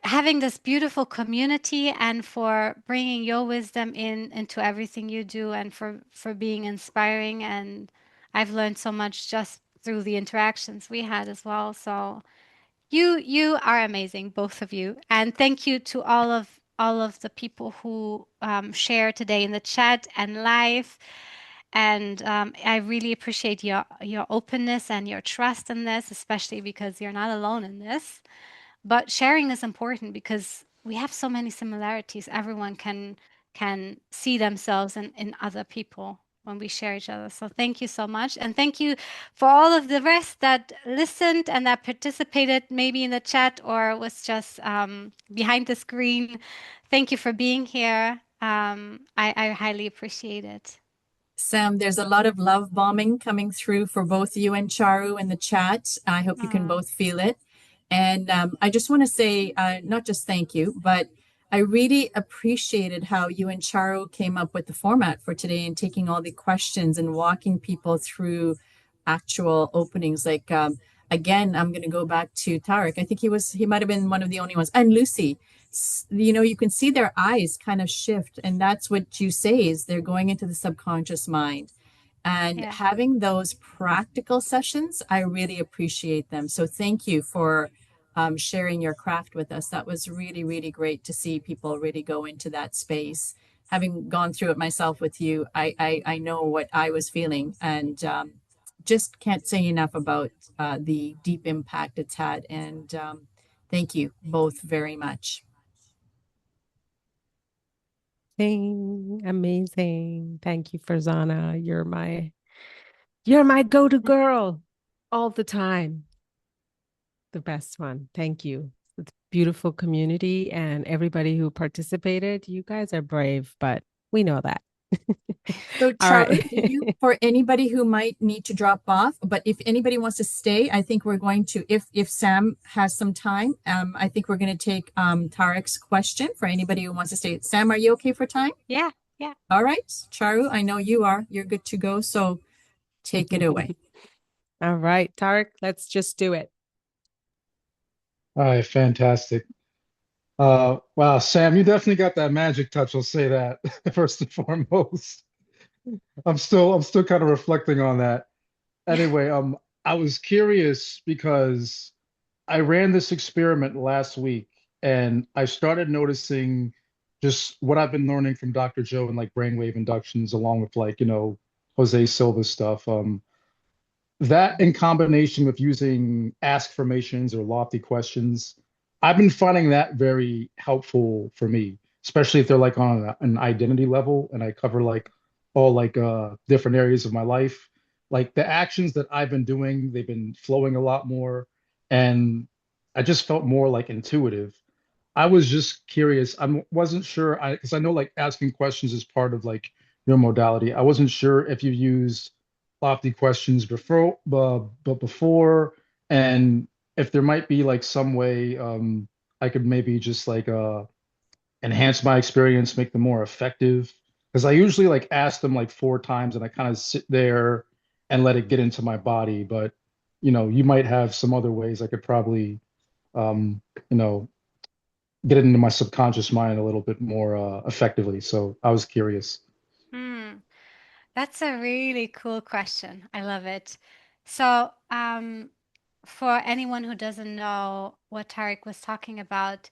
S3: having this beautiful community and for bringing your wisdom into everything you do, and for being inspiring. And I've learned so much just through the interactions we had as well. So you are amazing, both of you. And thank you to all of the people who share today in the chat and live. And I really appreciate your openness and your trust in this, especially because you're not alone in this. But sharing is important because we have so many similarities. Everyone can see themselves in other people when we share each other. So thank you so much. And thank you for all of the rest that listened and that participated maybe in the chat or was just behind the screen. Thank you for being here. I highly appreciate it.
S1: Sam, there's a lot of love bombing coming through for both you and Charu in the chat. I hope you can both feel it. And I just want to say, not just thank you, but I really appreciated how you and Charu came up with the format for today and taking all the questions and walking people through actual openings. Like, again, I'm going to go back to Tarek. I think he might have been one of the only ones. And Lucy, you can see their eyes kind of shift. And that's what you say is they're going into the subconscious mind. And having those practical sessions, I really appreciate them. So thank you for sharing your craft with us. That was really, really great to see people really go into that space. Having gone through it myself with you, I know what I was feeling, and just can't say enough about the deep impact it's had. And thank you both very much.
S2: Amazing. Thank you, Farzana. You're my go-to girl all the time. The best one. Thank you. It's a beautiful community, and everybody who participated. You guys are brave, but we know that.
S1: So,
S2: All right.
S1: Charu, for anybody who might need to drop off, but if anybody wants to stay, I think we're going to, if Sam has some time, I think we're going to take Tarek's question for anybody who wants to stay. Sam, are you okay for time?
S3: Yeah.
S1: All right. Charu, I know you are. You're good to go. So take it away.
S2: All right, Tarek, let's just do it.
S5: All right, fantastic. Wow, Sam, you definitely got that magic touch. I'll say that first and foremost. I'm still kind of reflecting on that. Anyway, I was curious because I ran this experiment last week and I started noticing just what I've been learning from Dr. Joe and like brainwave inductions, along with like, Jose Silva stuff. That in combination with using ask formations or lofty questions, I've been finding that very helpful for me, especially if they're like on an identity level and I cover like all like different areas of my life. Like the actions that I've been doing, they've been flowing a lot more, and I just felt more like intuitive. I was just curious. I wasn't sure. Because I know like asking questions is part of like your modality. I wasn't sure if you used lofty questions before, but before, and if there might be like some way I could maybe just like enhance my experience, make them more effective. Because I usually like ask them like four times, and I kind of sit there and let it get into my body. But you might have some other ways I could probably um, you know get it into my subconscious mind a little bit more effectively. So I was curious.
S3: Hmm. That's a really cool question. I love it. So, for anyone who doesn't know what Tarek was talking about,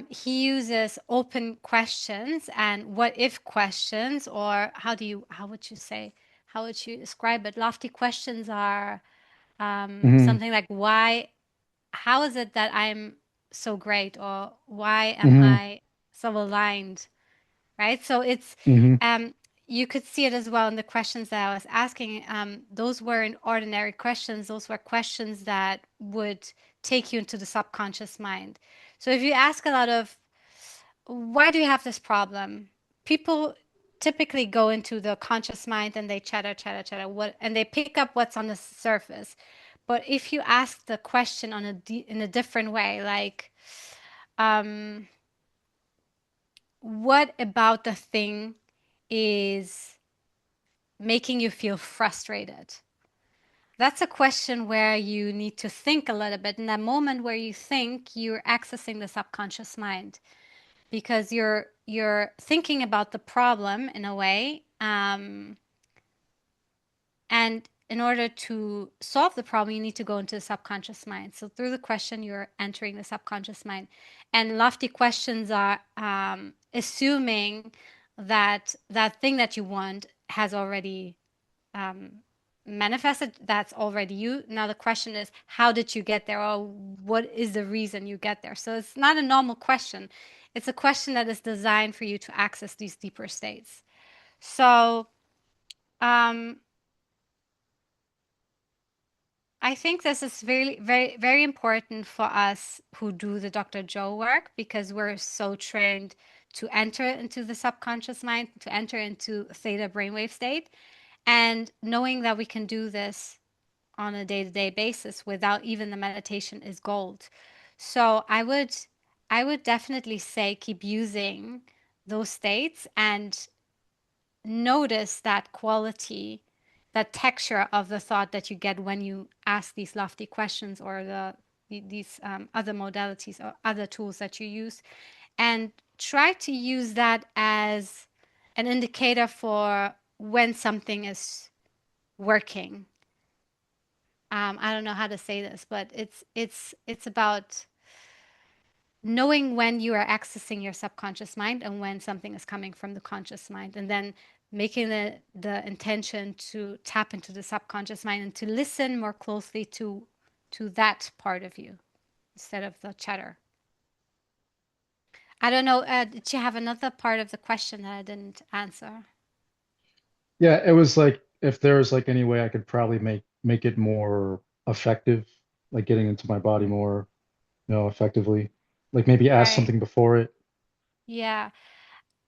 S3: he uses open questions and what if questions, or how would you describe it? Lofty questions are
S5: Hmm.
S3: something like how is it that I'm so great, or why am
S5: Hmm.
S3: I so aligned? Right? So it's
S5: Hmm.
S3: um, you could see it as well in the questions that I was asking. Those weren't ordinary questions. Those were questions that would take you into the subconscious mind. So if you ask a lot of, why do you have this problem? People typically go into the conscious mind and they chatter, chatter, chatter, and they pick up what's on the surface. But if you ask the question in a different way, like, um, what about the thing is making you feel frustrated? That's a question where you need to think a little bit. In that moment where you think, you're accessing the subconscious mind because you're thinking about the problem in a way, and in order to solve the problem, you need to go into the subconscious mind. So through the question, you're entering the subconscious mind. And lofty questions are assuming that that thing that you want has already um, manifested. That's already you. Now the question is, how did you get there, or what is the reason you get there? So it's not a normal question. It's a question that is designed for you to access these deeper states. So um, I think this is very, very, very important for us who do the Dr. Joe work, because we're so trained to enter into the subconscious mind, to enter into theta brainwave state, and knowing that we can do this on a day-to-day basis without even the meditation is gold. So I would definitely say keep using those states and notice that quality, that texture of the thought that you get when you ask these lofty questions, or these other modalities or other tools that you use, and try to use that as an indicator for when something is working. I don't know how to say this, but it's about knowing when you are accessing your subconscious mind and when something is coming from the conscious mind, and then making the intention to tap into the subconscious mind and to listen more closely to that part of you instead of the chatter. I don't know. Did you have another part of the question that I didn't answer?
S5: Yeah, it was like if there's like any way I could probably make it more effective, like getting into my body more, effectively. Like maybe ask
S3: Right.
S5: something before it.
S3: Yeah.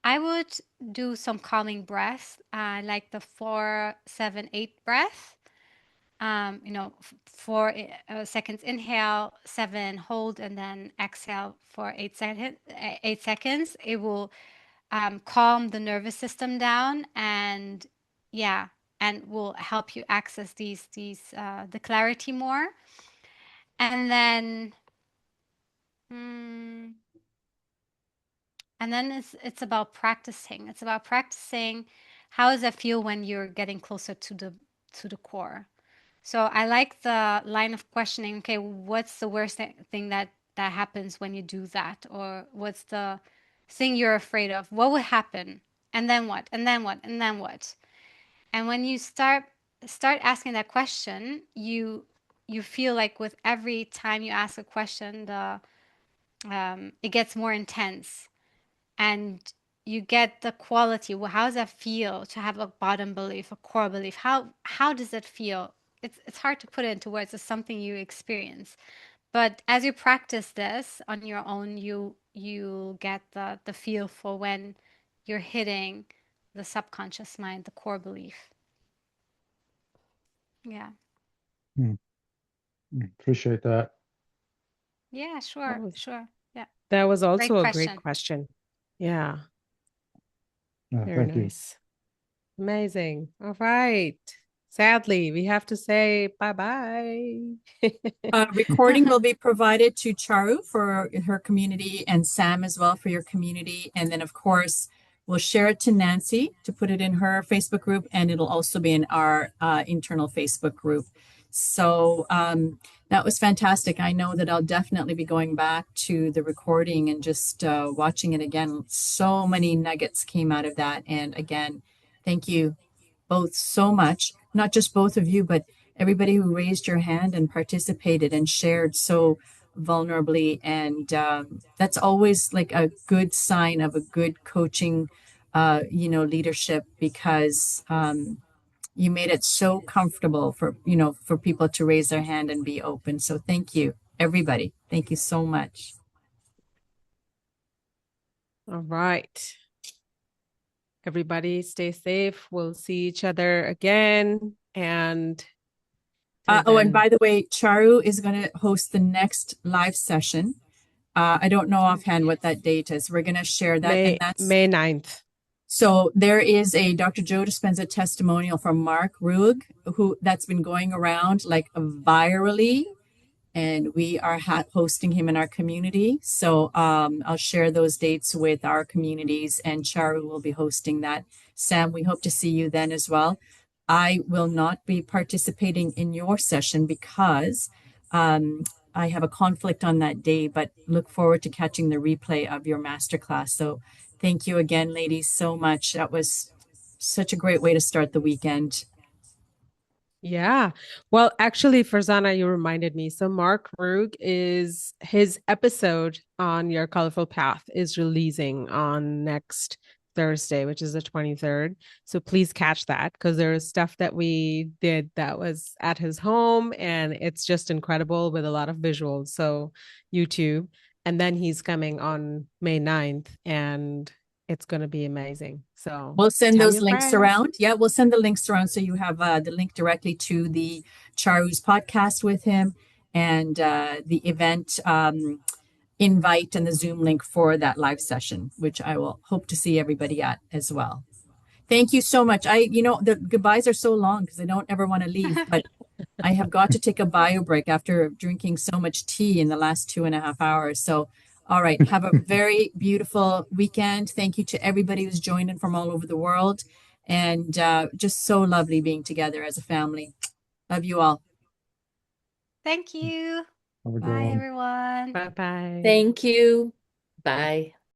S3: I would do some calming breaths, like the 4-7-8 breath. 4 seconds inhale, seven hold, and then exhale for 8 seconds. It will calm the nervous system down, and yeah, and will help you access the clarity more. And then, mm, and then it's about practicing. It's about practicing. How does it feel when you're getting closer to the core? So I like the line of questioning. Okay, what's the worst thing that happens when you do that? Or what's the thing you're afraid of? What would happen? And then what? And then what? And then what? And when you start asking that question, you feel like with every time you ask a question, the it gets more intense, and you get the quality. Well, how does that feel to have a bottom belief, a core belief? How does it feel? It's hard to put it into words. It's something you experience. But as you practice this on your own, you get the feel for when you're hitting the subconscious mind, the core belief. Yeah.
S5: Hmm. Appreciate that.
S3: Yeah,
S2: That
S3: sure,
S2: was,
S3: sure. Yeah.
S2: that was
S3: Great
S2: also a great
S3: question.
S2: question. Yeah, very
S5: Thank you.
S2: nice. Amazing. All right. Sadly, we have to say bye-bye.
S1: Recording will be provided to Charu for her community and Sam as well for your community. And then, of course, we'll share it to Nancy to put it in her Facebook group, and it'll also be in our internal Facebook group. So that was fantastic. I know that I'll definitely be going back to the recording and just watching it again. So many nuggets came out of that. And again, thank you both so much. Not just both of you, but everybody who raised your hand and participated and shared so vulnerably. And that's always like a good sign of a good coaching, leadership, because you made it so comfortable for, for people to raise their hand and be open. So thank you, everybody. Thank you so much.
S2: All right. Everybody stay safe. We'll see each other again. And till
S1: And
S2: then,
S1: by the way, Charu is going to host the next live session. I don't know offhand what that date is. We're going to share that. And that's
S2: May 9th.
S1: so there is a Dr. Joe Dispenza testimonial from Mark Ruig, who that's been going around like virally, and we are hosting him in our community. So I'll share those dates with our communities, and Charu will be hosting that. Sam, we hope to see you then as well. I will not be participating in your session because I have a conflict on that day, but look forward to catching the replay of your masterclass. So thank you again, ladies, so much. That was such a great way to start the weekend.
S2: Yeah. Well, actually, Farzana, you reminded me. So Mark Rug is his episode on Your Colorful Path is releasing on next Thursday, which is the 23rd. So please catch that because there is stuff that we did that was at his home and it's just incredible with a lot of visuals. So YouTube. And then he's coming on May 9th and it's going to be amazing. So
S1: We'll send
S2: tell
S1: those
S2: your
S1: links
S2: friends.
S1: around. Yeah, we'll send the links around so you have the link directly to the Charu's podcast with him and the event invite and the Zoom link for that live session, which I will hope to see everybody at as well. Thank you so much. The goodbyes are so long because I don't ever want to leave, but I have got to take a bio break after drinking so much tea in the last 2.5 hours. So, all right, have a very beautiful weekend. Thank you to everybody who's joined in from all over the world. And just so lovely being together as a family. Love you all.
S3: Thank you.
S5: Have a good
S3: Bye,
S5: one.
S3: everyone.
S2: Bye bye.
S7: Thank you. Bye.